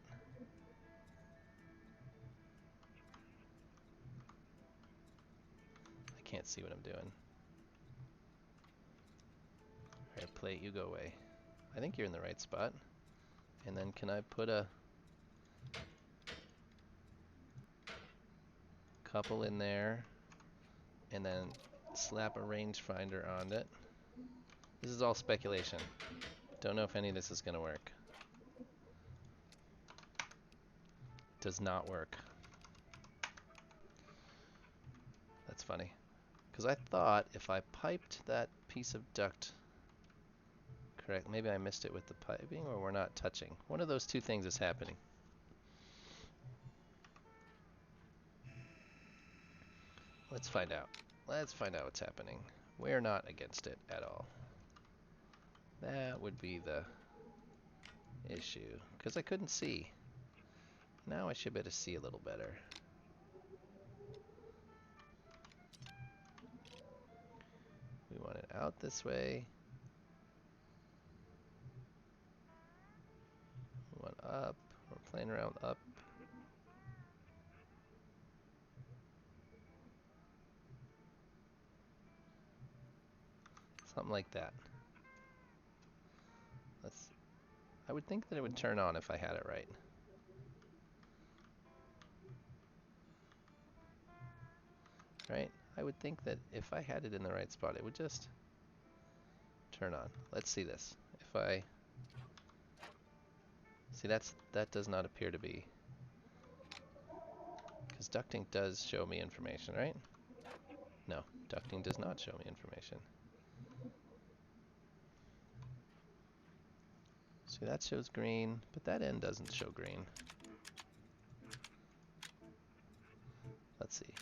Speaker 1: I can't see what I'm doing. Alright, plate, you go away. I think you're in the right spot. And then can I put a couple in there and then slap a rangefinder on it? This is all speculation. Don't know if any of this is going to work. Does not work. That's funny. Because I thought if I piped that piece of duct correct, maybe I missed it with the piping or we're not touching. One of those two things is happening. Let's find out. Let's find out what's happening. We're not against it at all. That would be the issue. Because I couldn't see. Now I should be able to see a little better. We want it out this way. We want up. We're playing around up. Something like that. I would think that it would turn on if I had it right. Right? I would think that if I had it in the right spot, it would just turn on. Let's see this. If I... See, that does not appear to be... Because ducting does show me information, right? No, ducting does not show me information. See, that shows green, but that end doesn't show green. Let's see.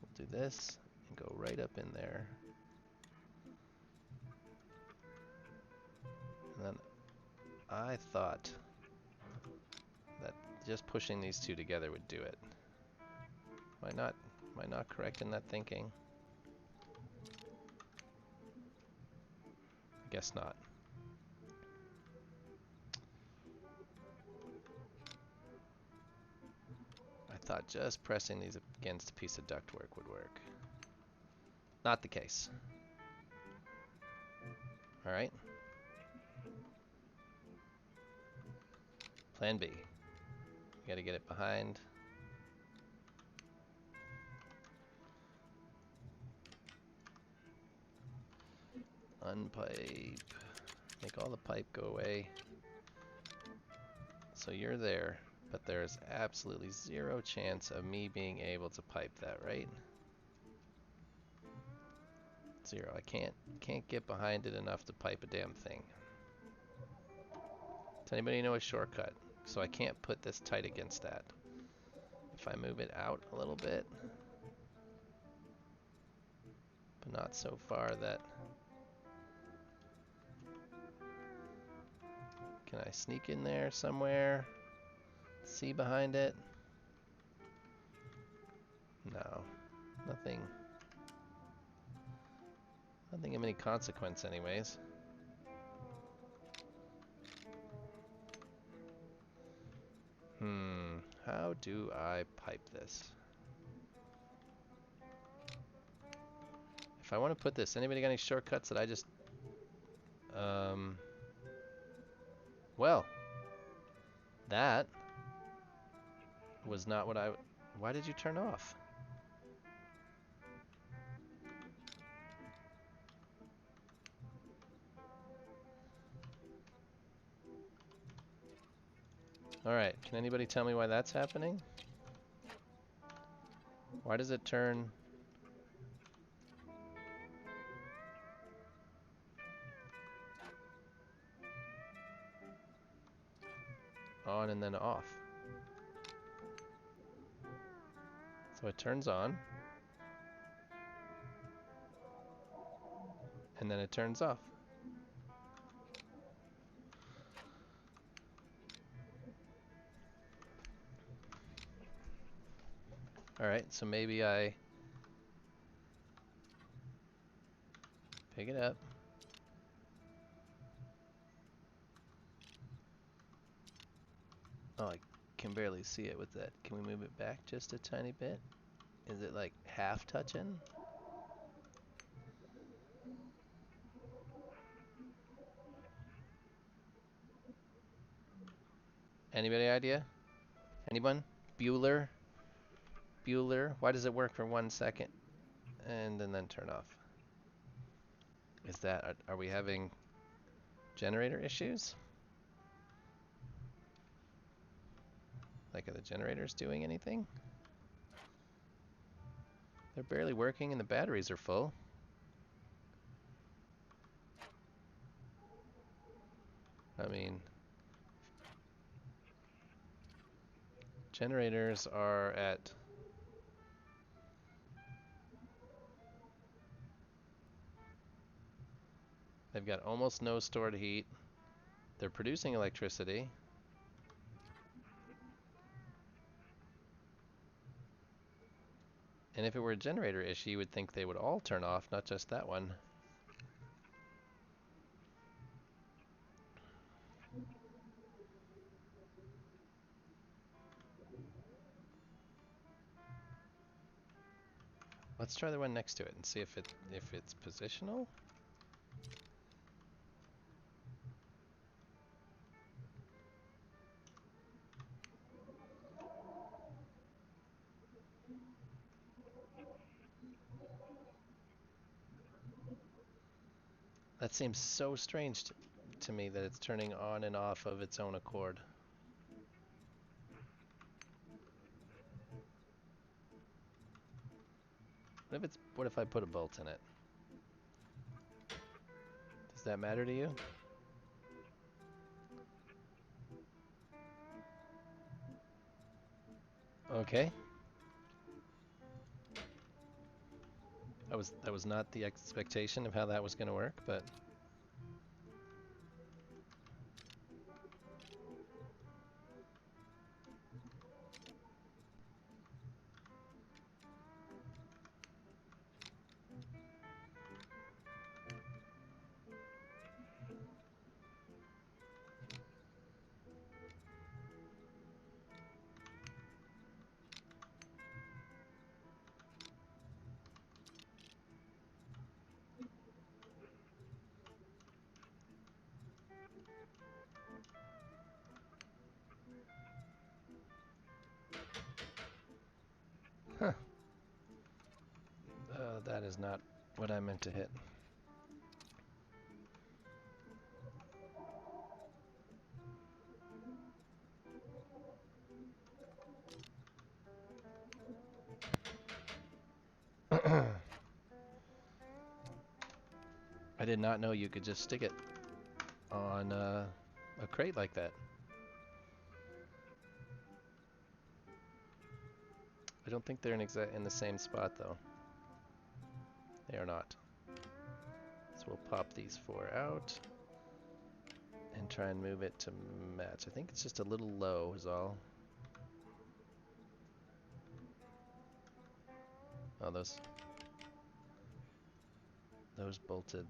Speaker 1: We'll do this and go right up in there. And then I thought that just pushing these two together would do it. Am I not correct in that thinking? I guess not. I thought just pressing these against a piece of ductwork would work. Not the case. All right. Plan B. We gotta get it behind. Unpipe. Make all the pipe go away. So you're there, but there's absolutely zero chance of me being able to pipe that, right? Zero. I can't get behind it enough to pipe a damn thing. Does anybody know a shortcut? So I can't put this tight against that. If I move it out a little bit, but not so far that... Can I sneak in there somewhere? See behind it? No. Nothing. Nothing of any consequence anyways. How do I pipe this? If I want to put this, anybody got any shortcuts that I just... Well, that was not what I... Why did you turn off? Alright, can anybody tell me why that's happening? Why does it turn... on and then off? So it turns on, and then it turns off. Alright, so maybe I pick it up. Oh, I can barely see it with that. Can we move it back just a tiny bit? Is it like half touching? Anybody idea? Anyone? Bueller? Bueller? Why does it work for 1 second and then turn off? Is that, are we having generator issues? Like, are the generators doing anything? They're barely working and the batteries are full. I mean, generators are at... They've got almost no stored heat. They're producing electricity. And if it were a generator issue, you would think they would all turn off, not just that one. Let's try the one next to it and see if it's positional. That seems so strange to me that it's turning on and off of its own accord. What if I put a bolt in it? Does that matter to you? Okay. That was not the expectation of how that was going to work, but huh. That is not what I meant to hit. I did not know you could just stick it on a crate like that. I don't think they're in the same spot though. They are not. So we'll pop these four out and try and move it to match. I think it's just a little low is all. Oh, those bolted.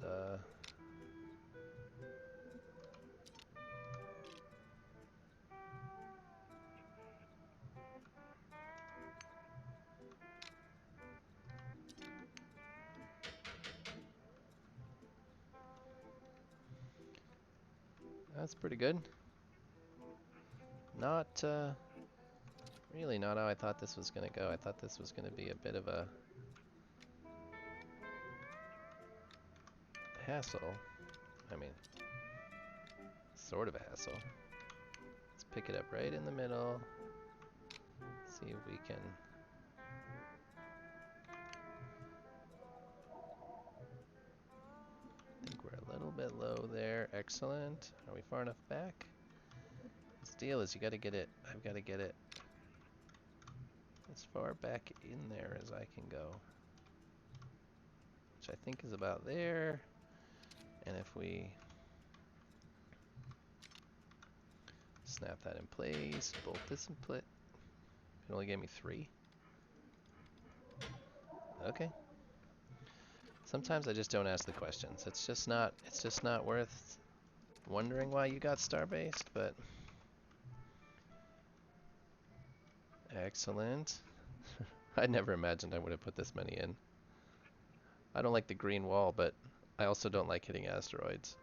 Speaker 1: That's pretty good. Not really not how I thought this was gonna go. I thought this was gonna be a bit of a hassle. I mean, sort of a hassle. Let's pick it up right in the middle. See if we can. I think we're a little bit low there. Excellent. Are we far enough back? The deal is you gotta get it. I've gotta get it as far back in there as I can go. Which I think is about there. And if we snap that in place, bolt this in place. It only gave me 3. Okay. Sometimes I just don't ask the questions. It's just not worth wondering why you got Starbase, but excellent. I never imagined I would have put this many in. I don't like the green wall, but I also don't like hitting asteroids.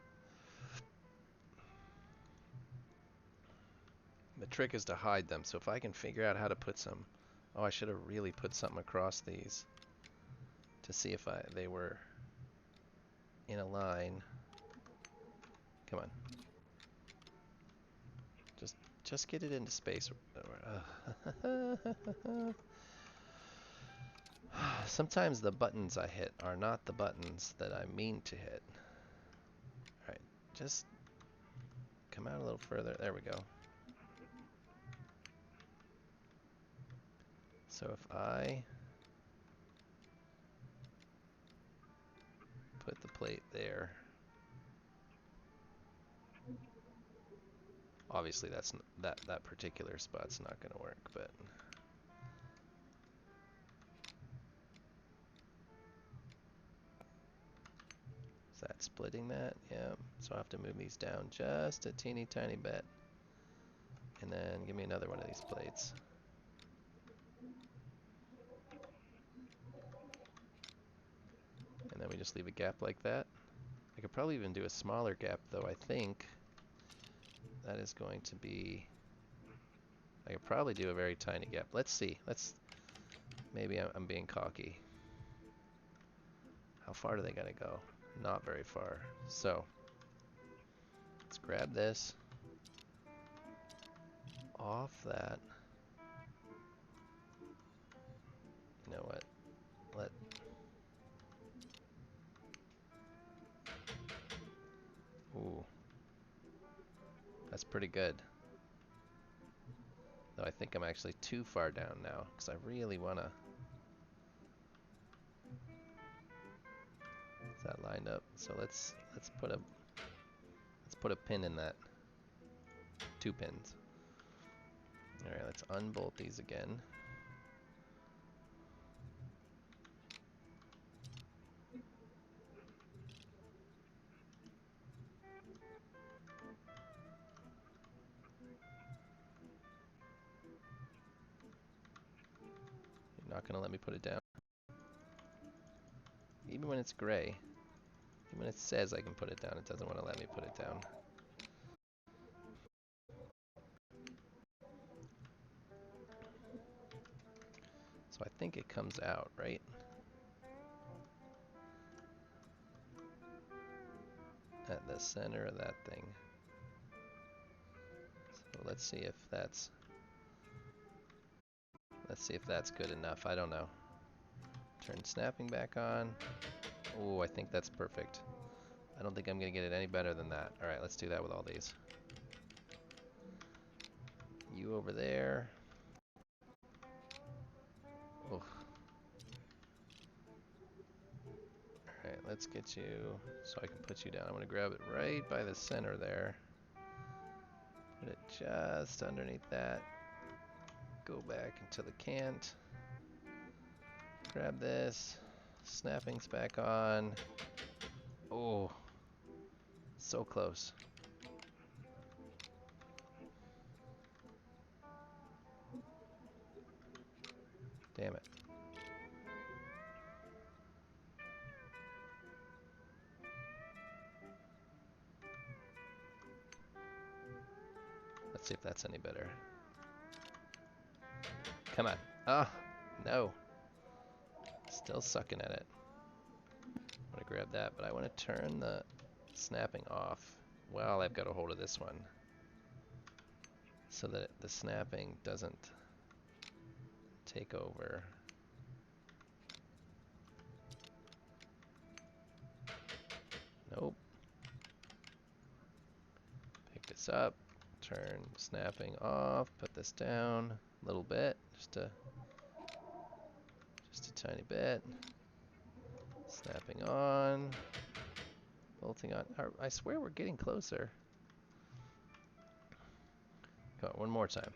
Speaker 1: The trick is to hide them, so if I can figure out how to put some... Oh, I should have really put something across these to see if they were in a line. Come on. Just get it into space. Sometimes the buttons I hit are not the buttons that I mean to hit. Alright, just come out a little further. There we go. So if I put the plate there, obviously that particular spot's not going to work, but is that splitting that? Yeah. So I have to move these down just a teeny tiny bit. And then give me another one of these plates. And then we just leave a gap like that. I could probably even do a smaller gap though. I think that is going to be... I could probably do a very tiny gap. Let's see. Maybe I'm being cocky. How far do they gotta go? Not very far. So let's grab this off that. You know what? Ooh, that's pretty good. Though I think I'm actually too far down now, because I really want to... Is that lined up? So let's put a pin in that. 2 pins. Alright, let's unbolt these again. You're not going to let me put it down? Even when it's gray, even when it says I can put it down, it doesn't want to let me put it down. So I think it comes out, right? At the center of that thing. So let's see if that's good enough. I don't know. Turn snapping back on. Oh, I think that's perfect. I don't think I'm gonna get it any better than that. Alright, let's do that with all these. You over there. Oh. Alright, let's get you so I can put you down. I'm gonna grab it right by the center there. Put it just underneath that. Go back until it can't. Grab this. Snapping's back on. Oh, so close. Damn it. Let's see if that's any better. Come on. Ah, no. Still sucking at it. I'm gonna grab that, but I want to turn the snapping off while I've got a hold of this one, so that the snapping doesn't take over. Nope. Pick this up, turn snapping off, put this down a little bit, just a tiny bit. Snapping on, bolting on. I swear we're getting closer. Come on, one more time.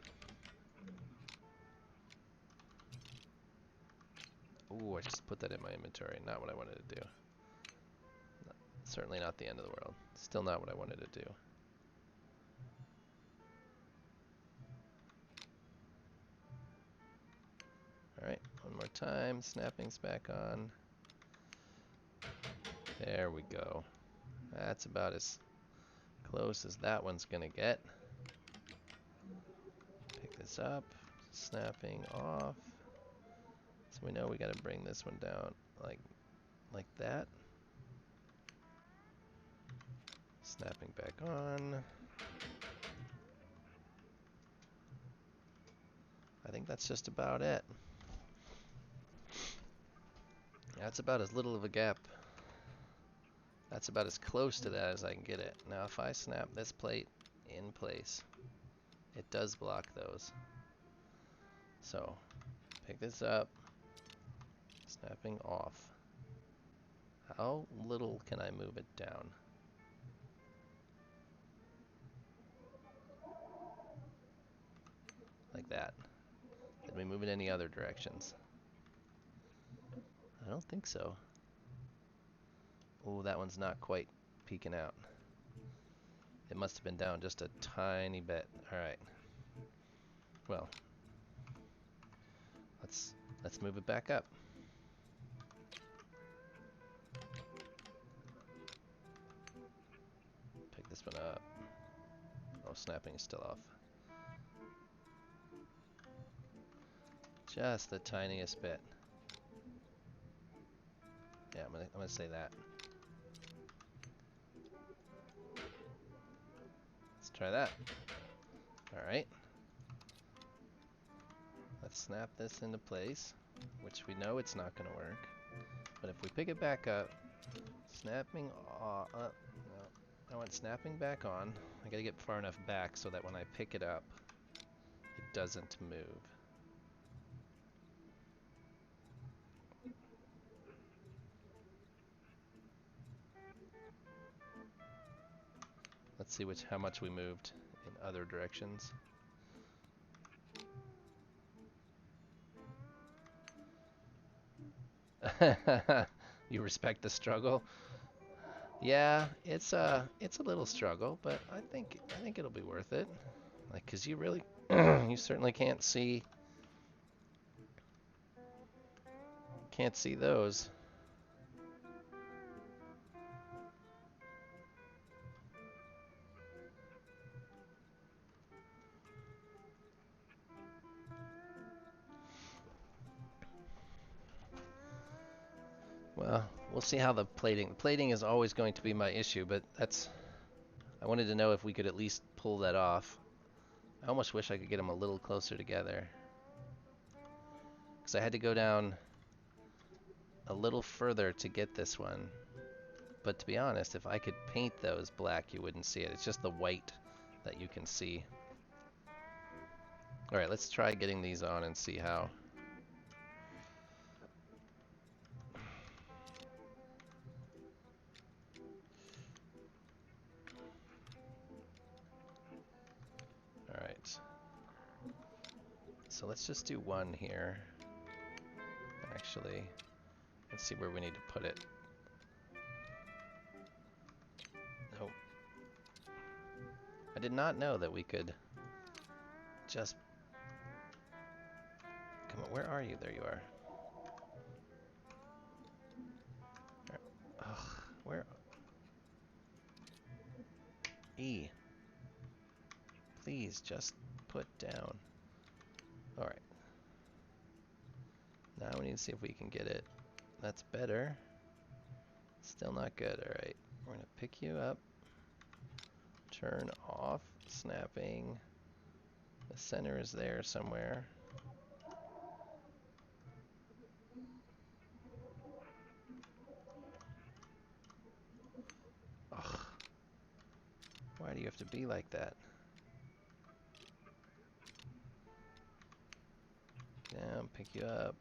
Speaker 1: Ooh, I just put that in my inventory. Not what I wanted to do. Certainly not the end of the world. Still not what I wanted to do. Alright, one more time. Snapping's back on. There we go. That's about as close as that one's gonna get. Pick this up. Snapping off. So we know we gotta bring this one down like that. Snapping back on. I think that's just about it. That's about as little of a gap. That's about as close to that as I can get it. Now if I snap this plate in place, it does block those. So pick this up, snapping off. How little can I move it down? Like that. Did we move it any other directions? I don't think so. Oh, that one's not quite peeking out. It must have been down just a tiny bit. Alright. Well, let's move it back up. Pick this one up. Oh, snapping is still off. Just the tiniest bit. Yeah, I'm gonna say that. Let's try that. Alright. Let's snap this into place, which we know it's not gonna work. But if we pick it back up, snapping off, no, I want snapping back on. I gotta get far enough back so that when I pick it up, it doesn't move. Let's see how much we moved in other directions. You respect the struggle? Yeah, it's a little struggle, but I think it'll be worth it. Like, 'cause you really you certainly can't see those. Well, we'll see how the plating is always going to be my issue, but I wanted to know if we could at least pull that off. I almost wish I could get them a little closer together, because I had to go down a little further to get this one. But to be honest, if I could paint those black, you wouldn't see it. It's just the white that you can see. All right, let's try getting these on and see how. All right. So let's just do one here. Actually, let's see where we need to put it. Nope. I did not know that we could just... Come on, where are you? There you are. Ugh, where? E. Please just put down. Alright. Now we need to see if we can get it. That's better. Still not good. Alright. We're going to pick you up. Turn off. Snapping. The center is there somewhere. Ugh. Why do you have to be like that? Down, pick you up.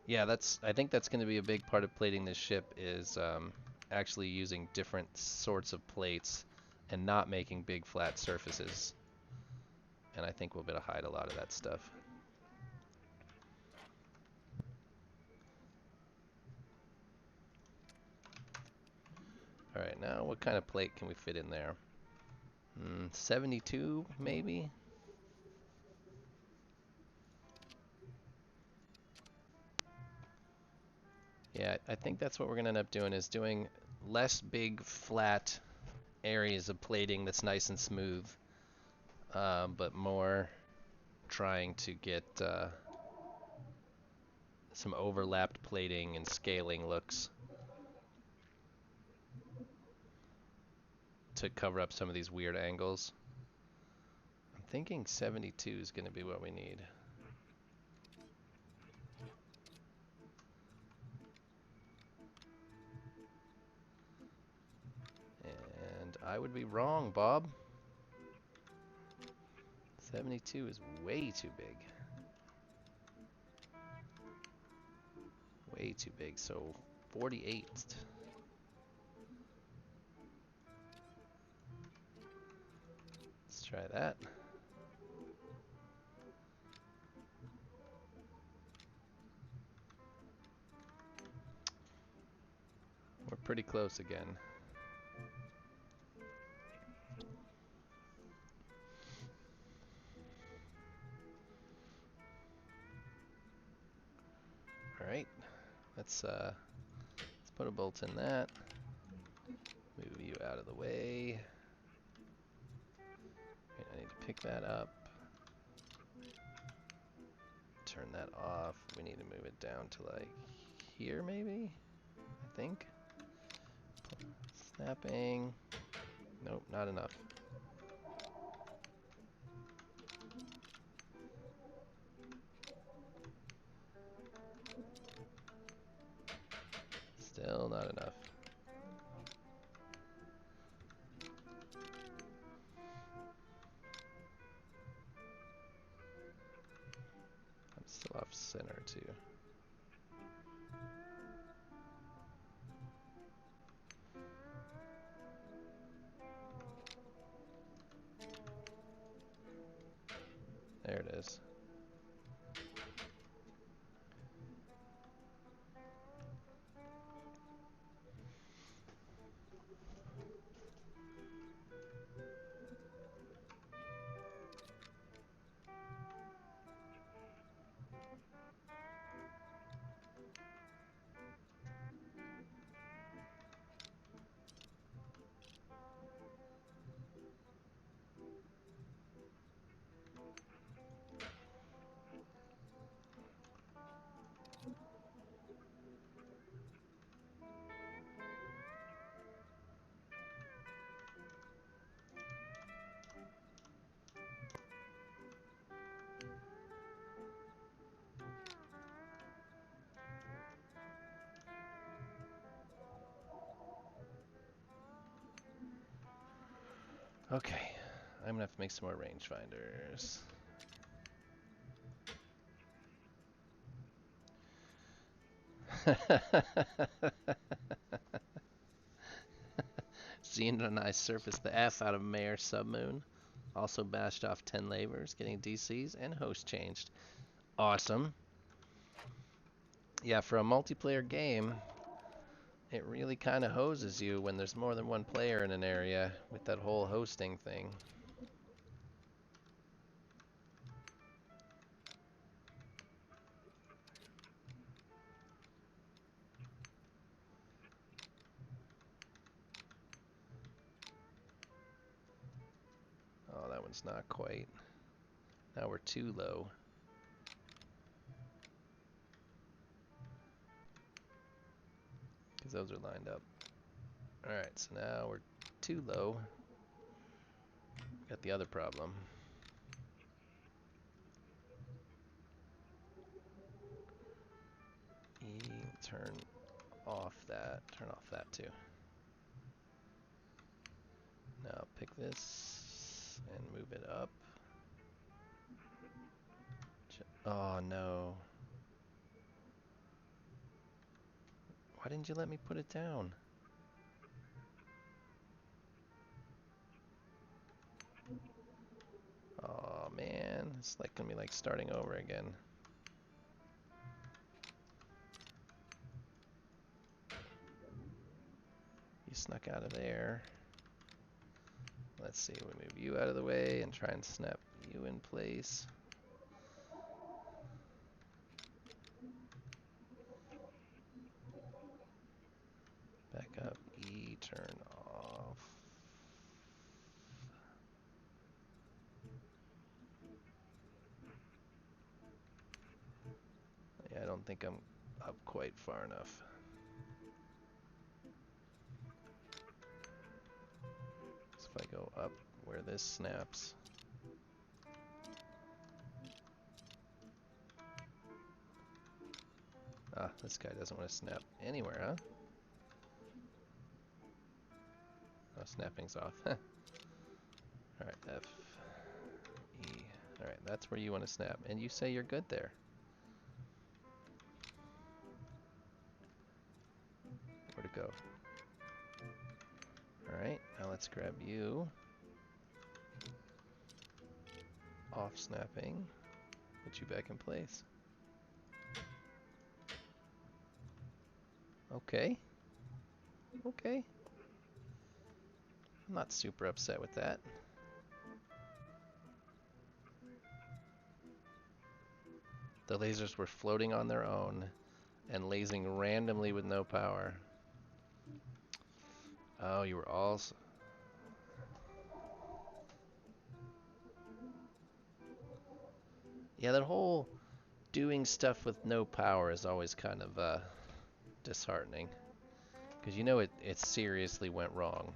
Speaker 1: Yeah, I think that's going to be a big part of plating this ship is actually using different sorts of plates and not making big flat surfaces. And I think we'll be able to hide a lot of that stuff. All right, now what kind of plate can we fit in there? 72 maybe? Yeah, I think that's what we're going to end up doing is doing less big flat areas of plating that's nice and smooth, but more trying to get some overlapped plating and scaling looks to cover up some of these weird angles. I'm thinking 72 is going to be what we need. And I would be wrong, Bob. 72 is way too big. Way too big, so 48. Let's try that. We're pretty close again. All right, let's put a bolt in that. Move you out of the way. Okay, I need to pick that up. Turn that off. We need to move it down to like here, maybe? I think. Snapping. Nope, not enough. Still not enough. I'm still off center, too. There it is. Okay, I'm gonna have to make some more rangefinders. Xenon and I surfaced the F out of Mayor Submoon. Also bashed off 10 labors, getting DCs and host changed. Awesome. Yeah, for a multiplayer game, it really kind of hoses you when there's more than one player in an area with that whole hosting thing. Oh, that one's not quite. Now we're too low. Because those are lined up. Alright, so now we're too low. Got the other problem. Turn off that too. Now pick this and move it up. Oh no. Why didn't you let me put it down? Oh man, it's like gonna be like starting over again. You snuck out of there. Let's see, we move you out of the way and try and snap you in place. Back up, E, turn off. Yeah, I don't think I'm up quite far enough. So if I go up where this snaps. Ah, this guy doesn't want to snap anywhere, huh? Oh, snapping's off. Alright, F, E. Alright, that's where you want to snap. And you say you're good there. Where to go? Alright, now let's grab you. Off snapping. Put you back in place. Okay. Okay. I'm not super upset with that. The lasers were floating on their own and lasing randomly with no power. Oh, you were all... Yeah, that whole doing stuff with no power is always kind of disheartening. Because you know it seriously went wrong.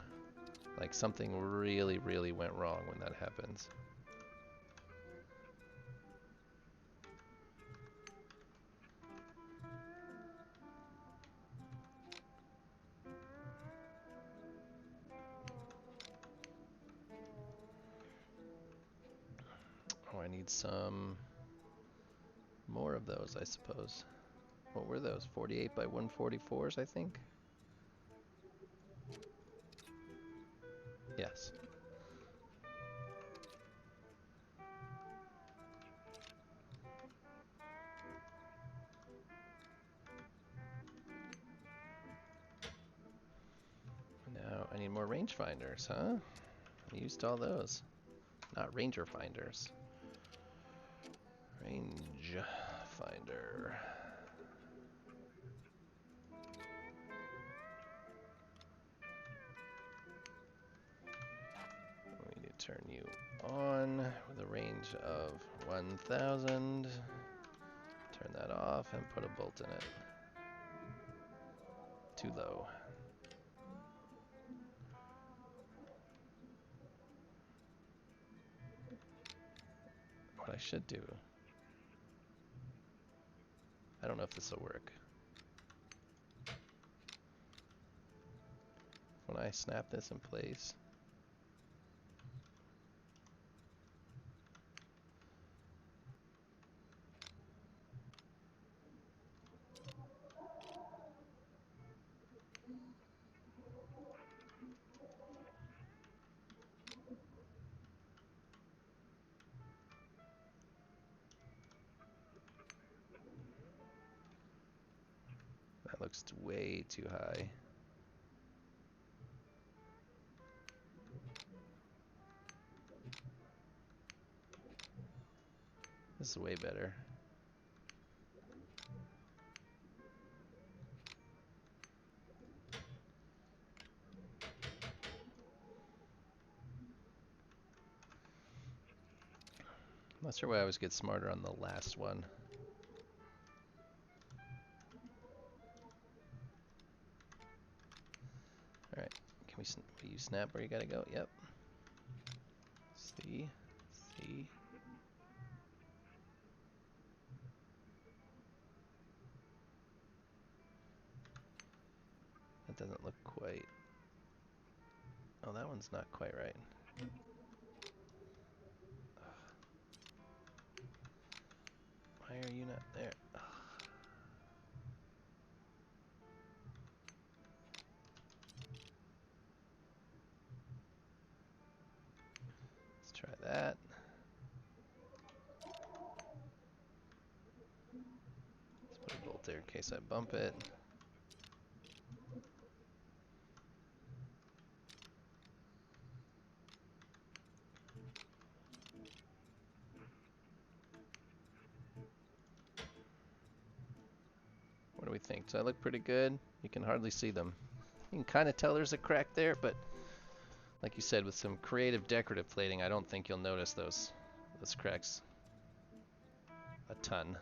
Speaker 1: Like something really, really went wrong when that happens. Oh, I need some more of those, I suppose. What were those? 48 by 144s, I think? Yes. Now I need more rangefinders, huh? I used all those. Not ranger finders. Range finder. We need to turn you on with a range of 1,000. Turn that off and put a bolt in it. Too low. What I should do, I don't know if this will work. When I snap this in place, that looks way too high. This is way better. I'm not sure why I always get smarter on the last one. Alright, can will you snap where you gotta go? Yep. See? See? That doesn't look quite... Oh, that one's not quite right. Why are you not there? Let's try that. Let's put a bolt there in case I bump it. What do we think? Does that look pretty good? You can hardly see them. You can kind of tell there's a crack there, but like you said, with some creative decorative plating, I don't think you'll notice those cracks a ton.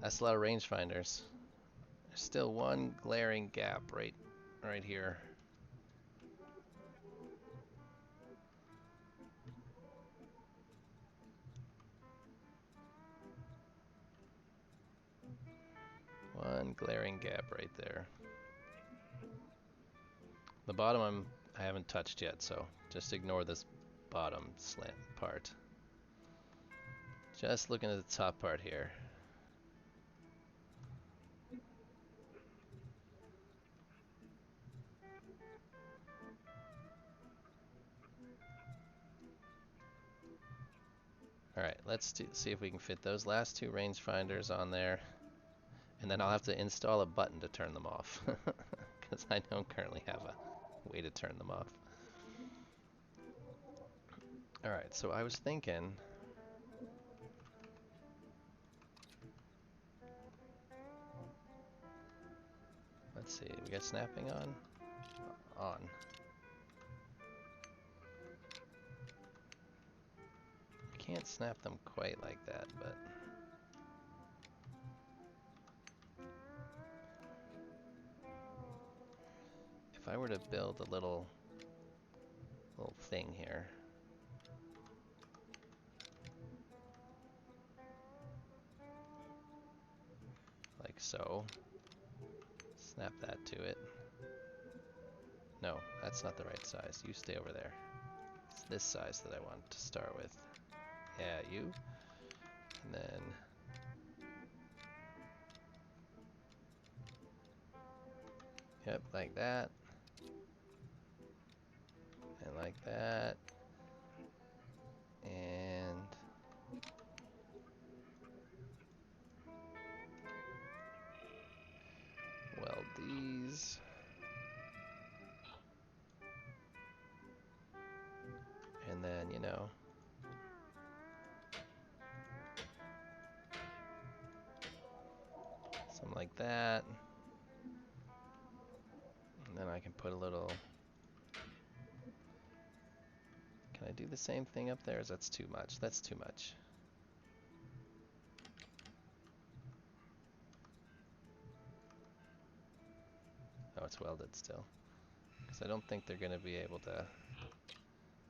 Speaker 1: That's a lot of rangefinders. There's still one glaring gap right here. One glaring gap right there. The bottom I haven't touched yet, so just ignore this bottom slant part. Just looking at the top part here. Alright, let's see if we can fit those last two rangefinders on there. And then I'll have to install a button to turn them off. Because I don't currently have a way to turn them off. Alright, so I was thinking... Let's see, we got snapping on? On. I can't snap them quite like that, but... if I were to build a little thing here, like so, snap that to it. No, that's not the right size. You stay over there. It's this size that I want to start with. Yeah, you. And then yep, like that. And like that. And weld these. And then, you know, something like that. And then I can put a little... Can I do the same thing up there? Or is that too much? That's too much. Oh, it's welded still. Because I don't think they're going to be able to...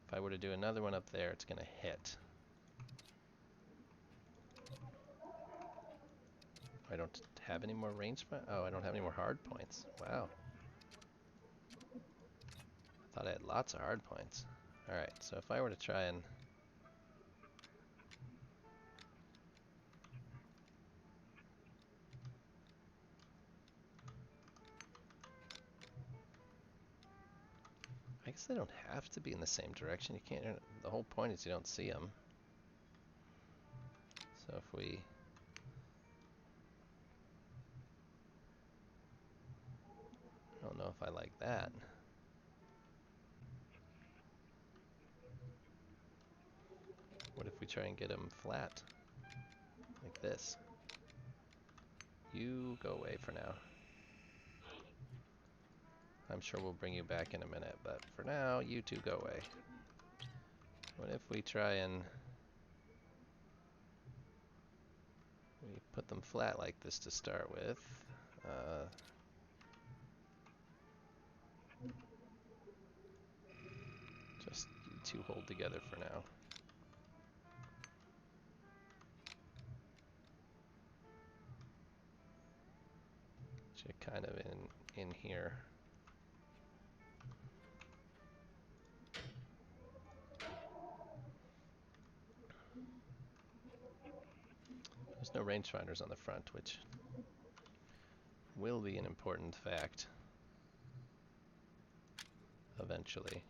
Speaker 1: If I were to do another one up there, it's going to hit. I don't have any more range... Oh, I don't have any more hard points. Wow. I thought I had lots of hard points. Alright, so if I were to try and... I guess they don't have to be in the same direction. You can't... The whole point is you don't see them. So if we... I don't know if I like that. What if we try and get them flat? Like this. You go away for now. I'm sure we'll bring you back in a minute, but for now, you two go away. What if we try and... We put them flat like this to start with. Just you two hold together for now. Just kind of in here. There's no rangefinders on the front, which will be an important fact eventually.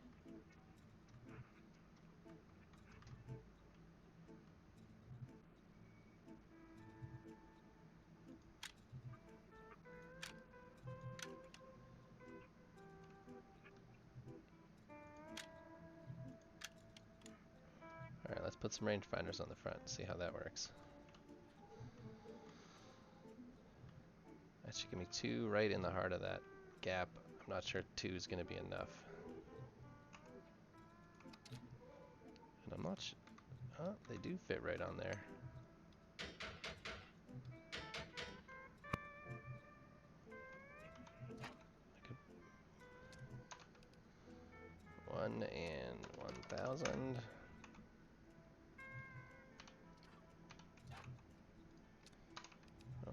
Speaker 1: Alright, let's put some rangefinders on the front and see how that works. That should give me 2 right in the heart of that gap. I'm not sure 2 is going to be enough. And I'm not sure... Oh, they do fit right on there. I could... 1 and 1,000.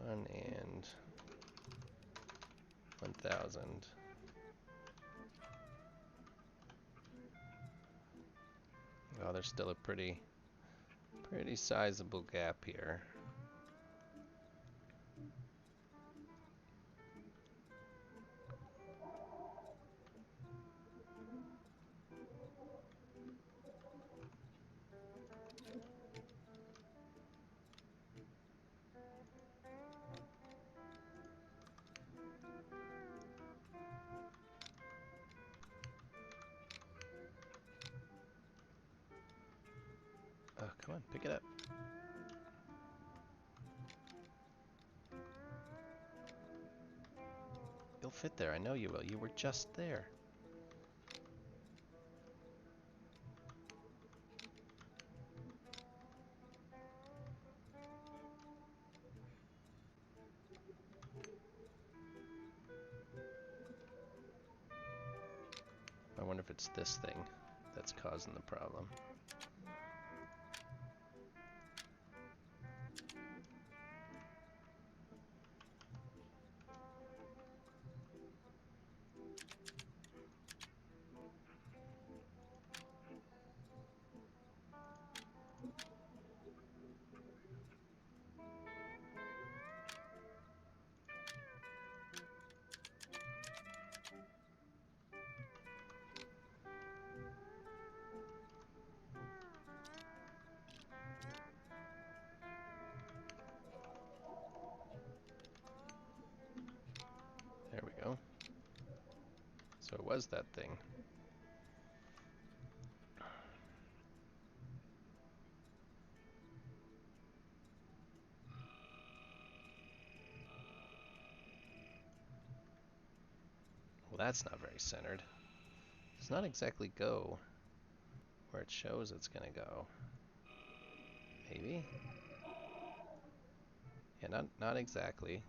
Speaker 1: 1 and 1,000. Oh, there's still a pretty sizable gap here. Oh, come on, pick it up. You'll fit there, I know you will. You were just there. it's this thing that's causing the problem. There we go. So it was that thing. Well, that's not very centered. Does not exactly go where it shows it's gonna go. Maybe? Yeah, not exactly.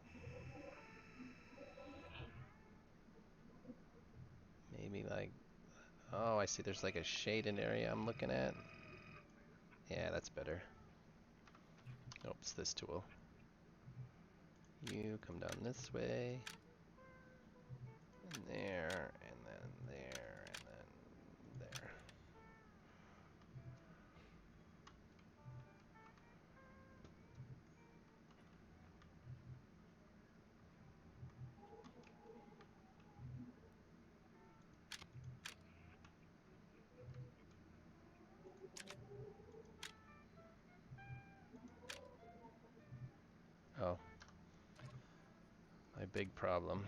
Speaker 1: Maybe like, oh, I see there's like a shaded area I'm looking at. Yeah, that's better. Nope, it's this tool. You come down this way. And there, and then there, and then there. Oh, my big problem.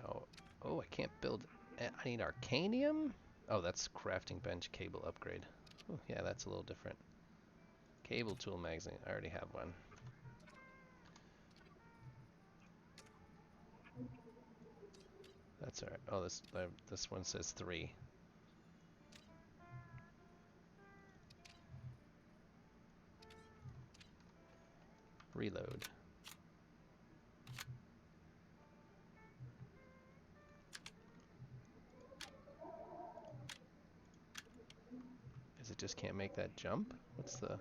Speaker 1: Oh, oh, I can't build. I need arcanium? Oh, that's crafting bench cable upgrade. Ooh, yeah, that's a little different. Cable tool magazine. I already have one. That's alright. Oh, this one says 3. Reload. Because it just can't make that jump? What's the...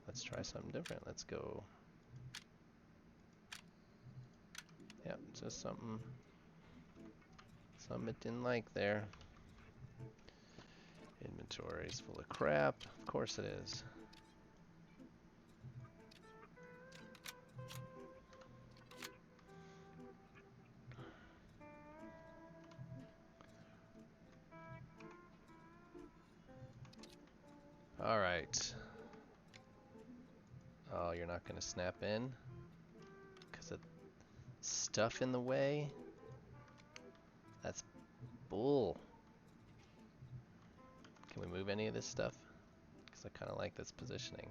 Speaker 1: Let's try something different. Let's go... Yep, just something it didn't like there. Inventory's full of crap. Of course it is. Alright. Oh, you're not gonna snap in? Because of stuff in the way? That's bull. Can we move any of this stuff? Because I kind of like this positioning.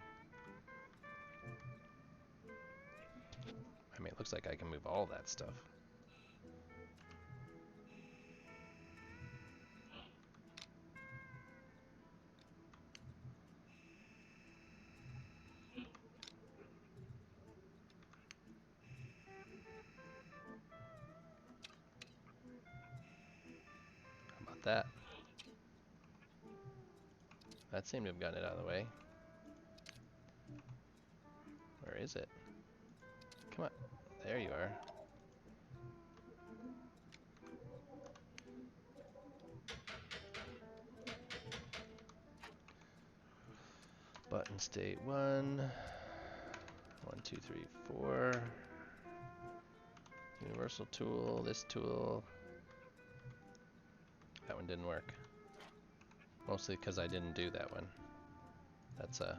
Speaker 1: I mean, it looks like I can move all that stuff. How about that? That seemed to have gotten it out of the way. Where is it? Come on. There you are. Button state 1. 1, 2, 3, 4. Universal tool, this tool. That one didn't work. Mostly because I didn't do that one. That's a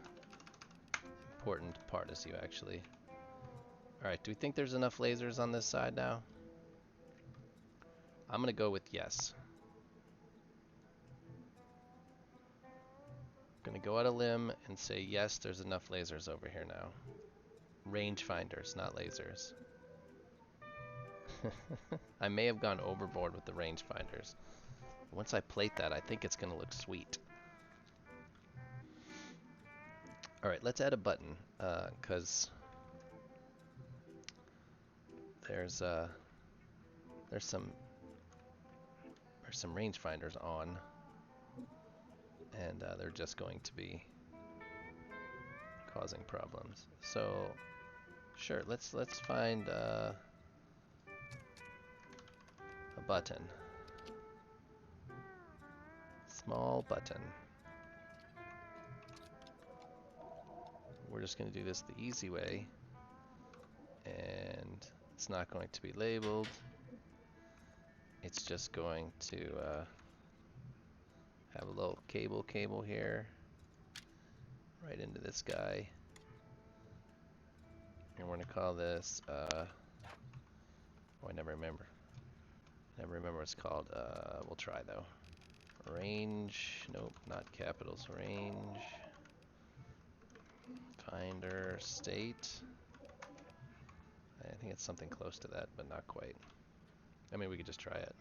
Speaker 1: important part is you actually... Alright, do we think there's enough lasers on this side now? I'm gonna go with yes. Gonna go out a limb and say yes, there's enough lasers over here now. Rangefinders, not lasers. I may have gone overboard with the rangefinders. Once I plate that, I think it's gonna look sweet. Alright, let's add a button, because there's some or some rangefinders on, and they're just going to be causing problems. So sure, let's find a button, small button. We're just going to do this the easy way, and it's not going to be labeled. It's just going to have a little cable here, right into this guy. And we're going to call this, oh, I never remember. Never remember what it's called. We'll try though. Range, nope, not capitals. Range, finder, state. I think it's something close to that, but not quite. I mean, we could just try it.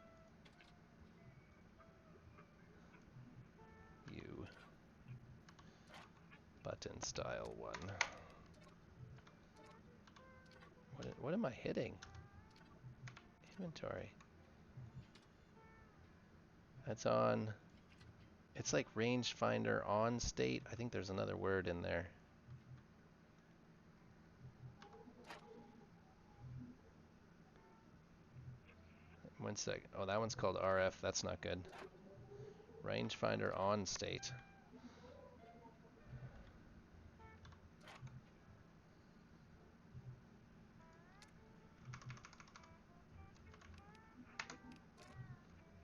Speaker 1: U. Button style 1. What am I hitting? Inventory. That's on. It's like rangefinder on state. I think there's another word in there. One sec. Oh, that one's called RF. That's not good. Rangefinder on state.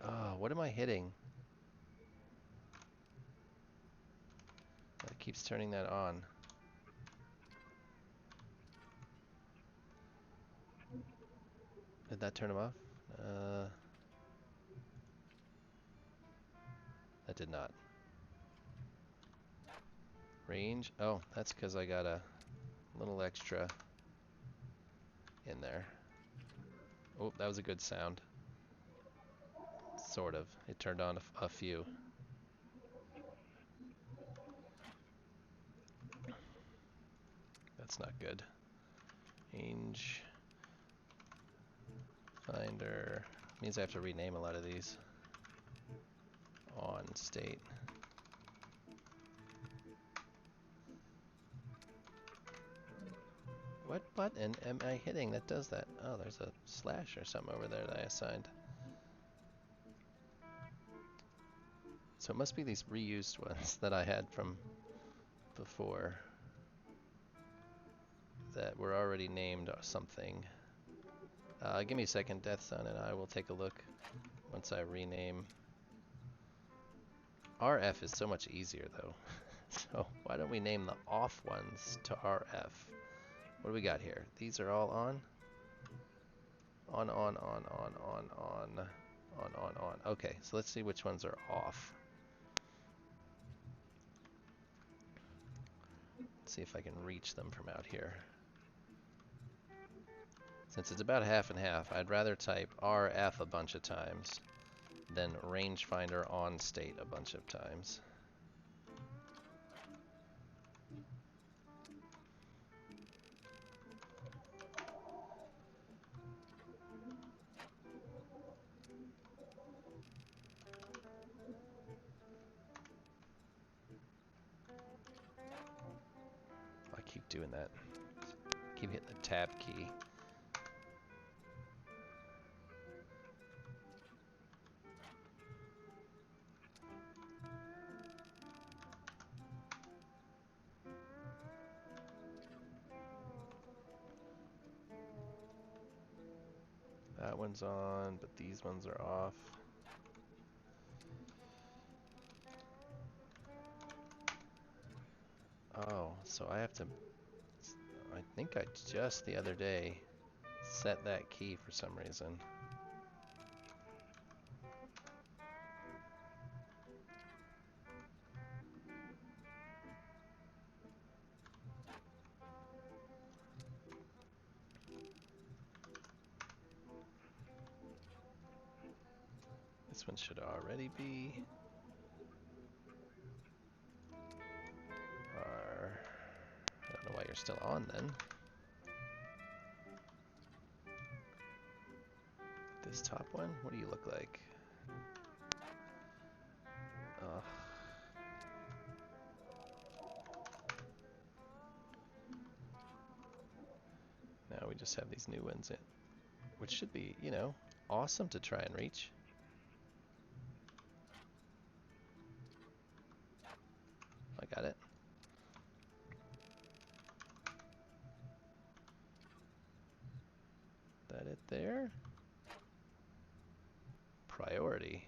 Speaker 1: Oh, what am I hitting? It keeps turning that on. Did that turn him off? That did not. Range? Oh, that's because I got a little extra in there. Oh, that was a good sound. Sort of. It turned on a few. That's not good. Range finder means I have to rename a lot of these. On state. What button am I hitting that does that? Oh, there's a slash or something over there that I assigned. So it must be these reused ones that I had from before that were already named something. Give me a second, Death Sun, and I will take a look once I rename. RF is so much easier though. So why don't we name the off ones to RF? What do we got here? These are all on? On. Okay, so let's see which ones are off. Let's see if I can reach them from out here. Since it's about half and half, I'd rather type RF a bunch of times than rangefinder on state a bunch of times. I keep doing that. Keep hitting the tab key. That one's on, but these ones are off. Oh, so I have to, I think I just the other day set that key for some reason. This one should already be. I don't know why you're still on then. This top one? What do you look like? now we just have these new ones in, which should be, you know, awesome to try and reach. I got it. That it there? Priority.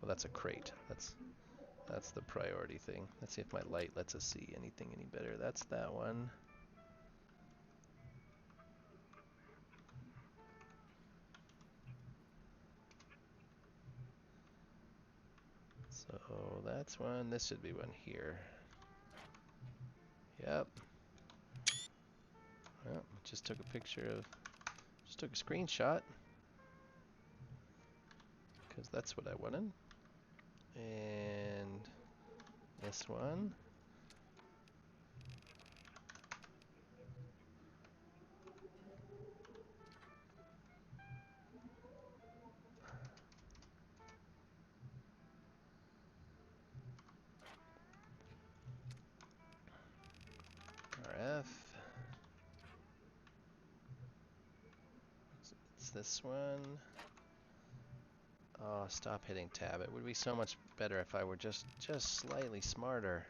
Speaker 1: Well, that's a crate. That's the priority thing. Let's see if my light lets us see anything any better. That's that one. So that's one. This should be one here. Yep. Well, just took a picture of, just took a screenshot because that's what I wanted. And this one. RF. It's this one. Oh, stop hitting tab. It would be so much better if I were just slightly smarter.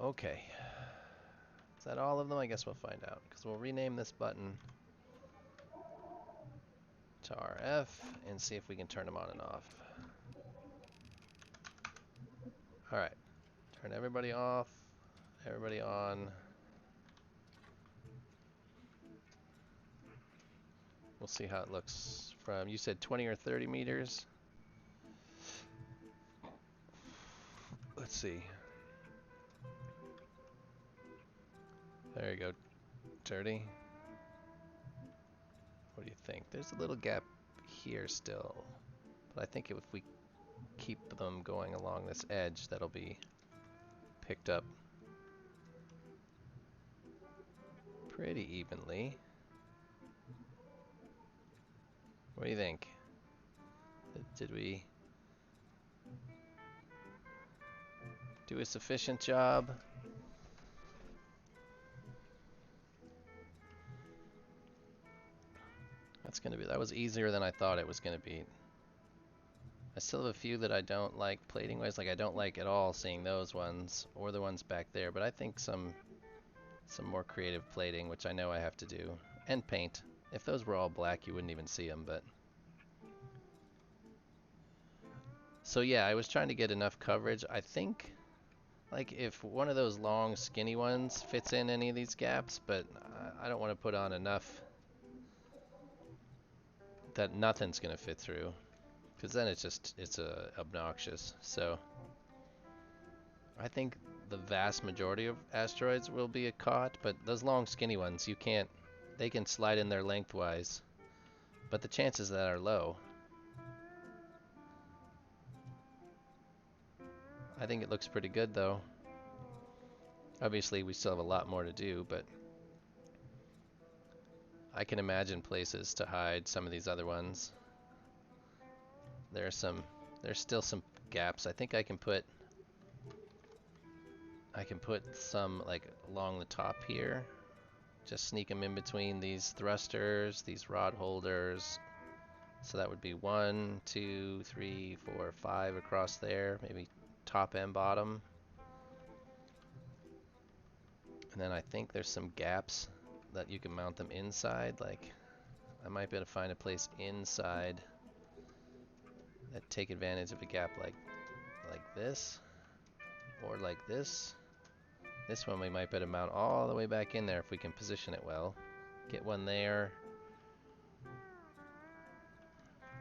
Speaker 1: Okay. Is that all of them? I guess we'll find out, because we'll rename this button to RF and see if we can turn them on and off. Alright. Turn everybody off, everybody on. We'll see how it looks from, you said 20 or 30 meters? Let's see. There you go, 30. What do you think? There's a little gap here still, but I think if we keep them going along this edge, that'll be picked up pretty evenly. What do you think? Did we do a sufficient job? That was easier than I thought it was gonna be. I still have a few that I don't like plating wise, like I don't like at all seeing those ones or the ones back there, but I think some more creative plating, which I know I have to do, and paint. If those were all black, you wouldn't even see them, but so yeah, I was trying to get enough coverage. I think like if one of those long skinny ones fits in any of these gaps, but I don't want to put on enough that nothing's gonna fit through, because then it's obnoxious. So I think the vast majority of asteroids will be a caught, but those long skinny ones, you can't, they can slide in there lengthwise, but the chances of that are low. I think it looks pretty good though. Obviously we still have a lot more to do, but I can imagine places to hide some of these other ones. There's still some gaps. I think I can put some like along the top here. Just sneak them in between these thrusters, these rod holders. So that would be 1, 2, 3, 4, 5 across there, maybe top and bottom. And then I think there's some gaps that you can mount them inside. Like I might be able to find a place inside that take advantage of a gap like this or like this. This one we might be able to mount all the way back in there if we can position it well. Get one there.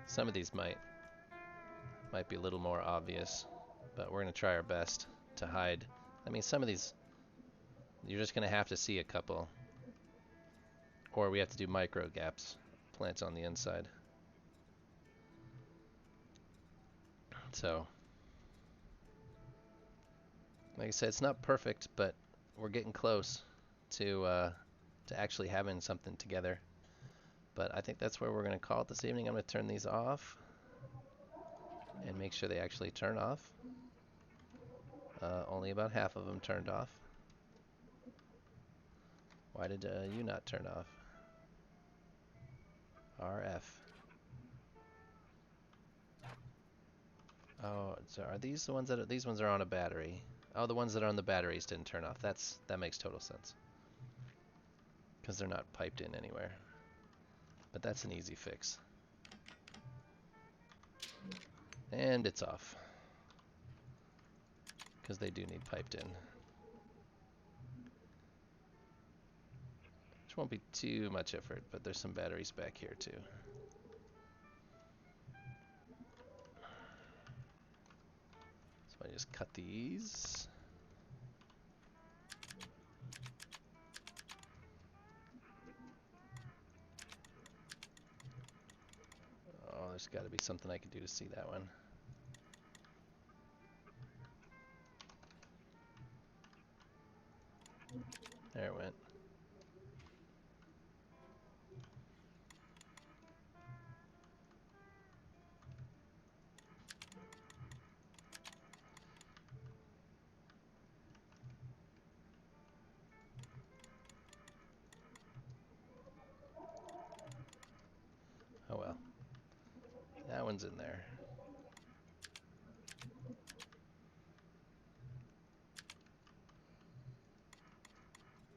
Speaker 1: Some of these might be a little more obvious, but we're going to try our best to hide. I mean, some of these you're just going to have to see a couple, or we have to do micro gaps, plants on the inside. So like I said, it's not perfect, but we're getting close to actually having something together. But I think that's where we're going to call it this evening. I'm going to turn these off and make sure they actually turn off. Only about half of them turned off. Why did you not turn off? RF. Oh, so are these the ones that these ones are on a battery? Oh, the ones that are on the batteries didn't turn off. That makes total sense. Because they're not piped in anywhere. But that's an easy fix. And it's off. Because they do need piped in. Which won't be too much effort, but there's some batteries back here too. So I just cut these. Oh, there's got to be something I can do to see that one. There it went. Oh well. That one's in there.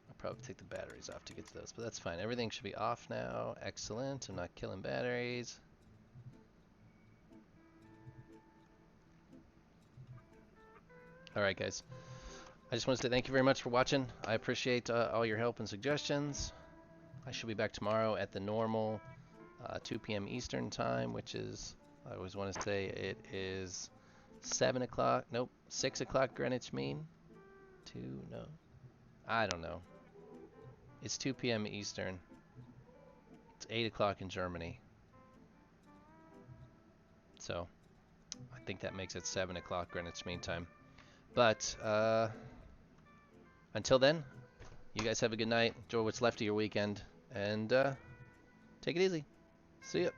Speaker 1: I'll probably take the batteries off to get to those, but that's fine. Everything should be off now. Excellent. I'm not killing batteries. Alright guys, I just want to say thank you very much for watching. I appreciate all your help and suggestions. I should be back tomorrow at the normal 2 p.m. Eastern time, which is, I always want to say it is 7 o'clock, nope, 6 o'clock Greenwich Mean. 2, no, I don't know. It's 2 p.m. Eastern. It's 8 o'clock in Germany. So, I think that makes it 7 o'clock Greenwich Mean Time. But, until then, you guys have a good night. Enjoy what's left of your weekend. And, take it easy. See ya.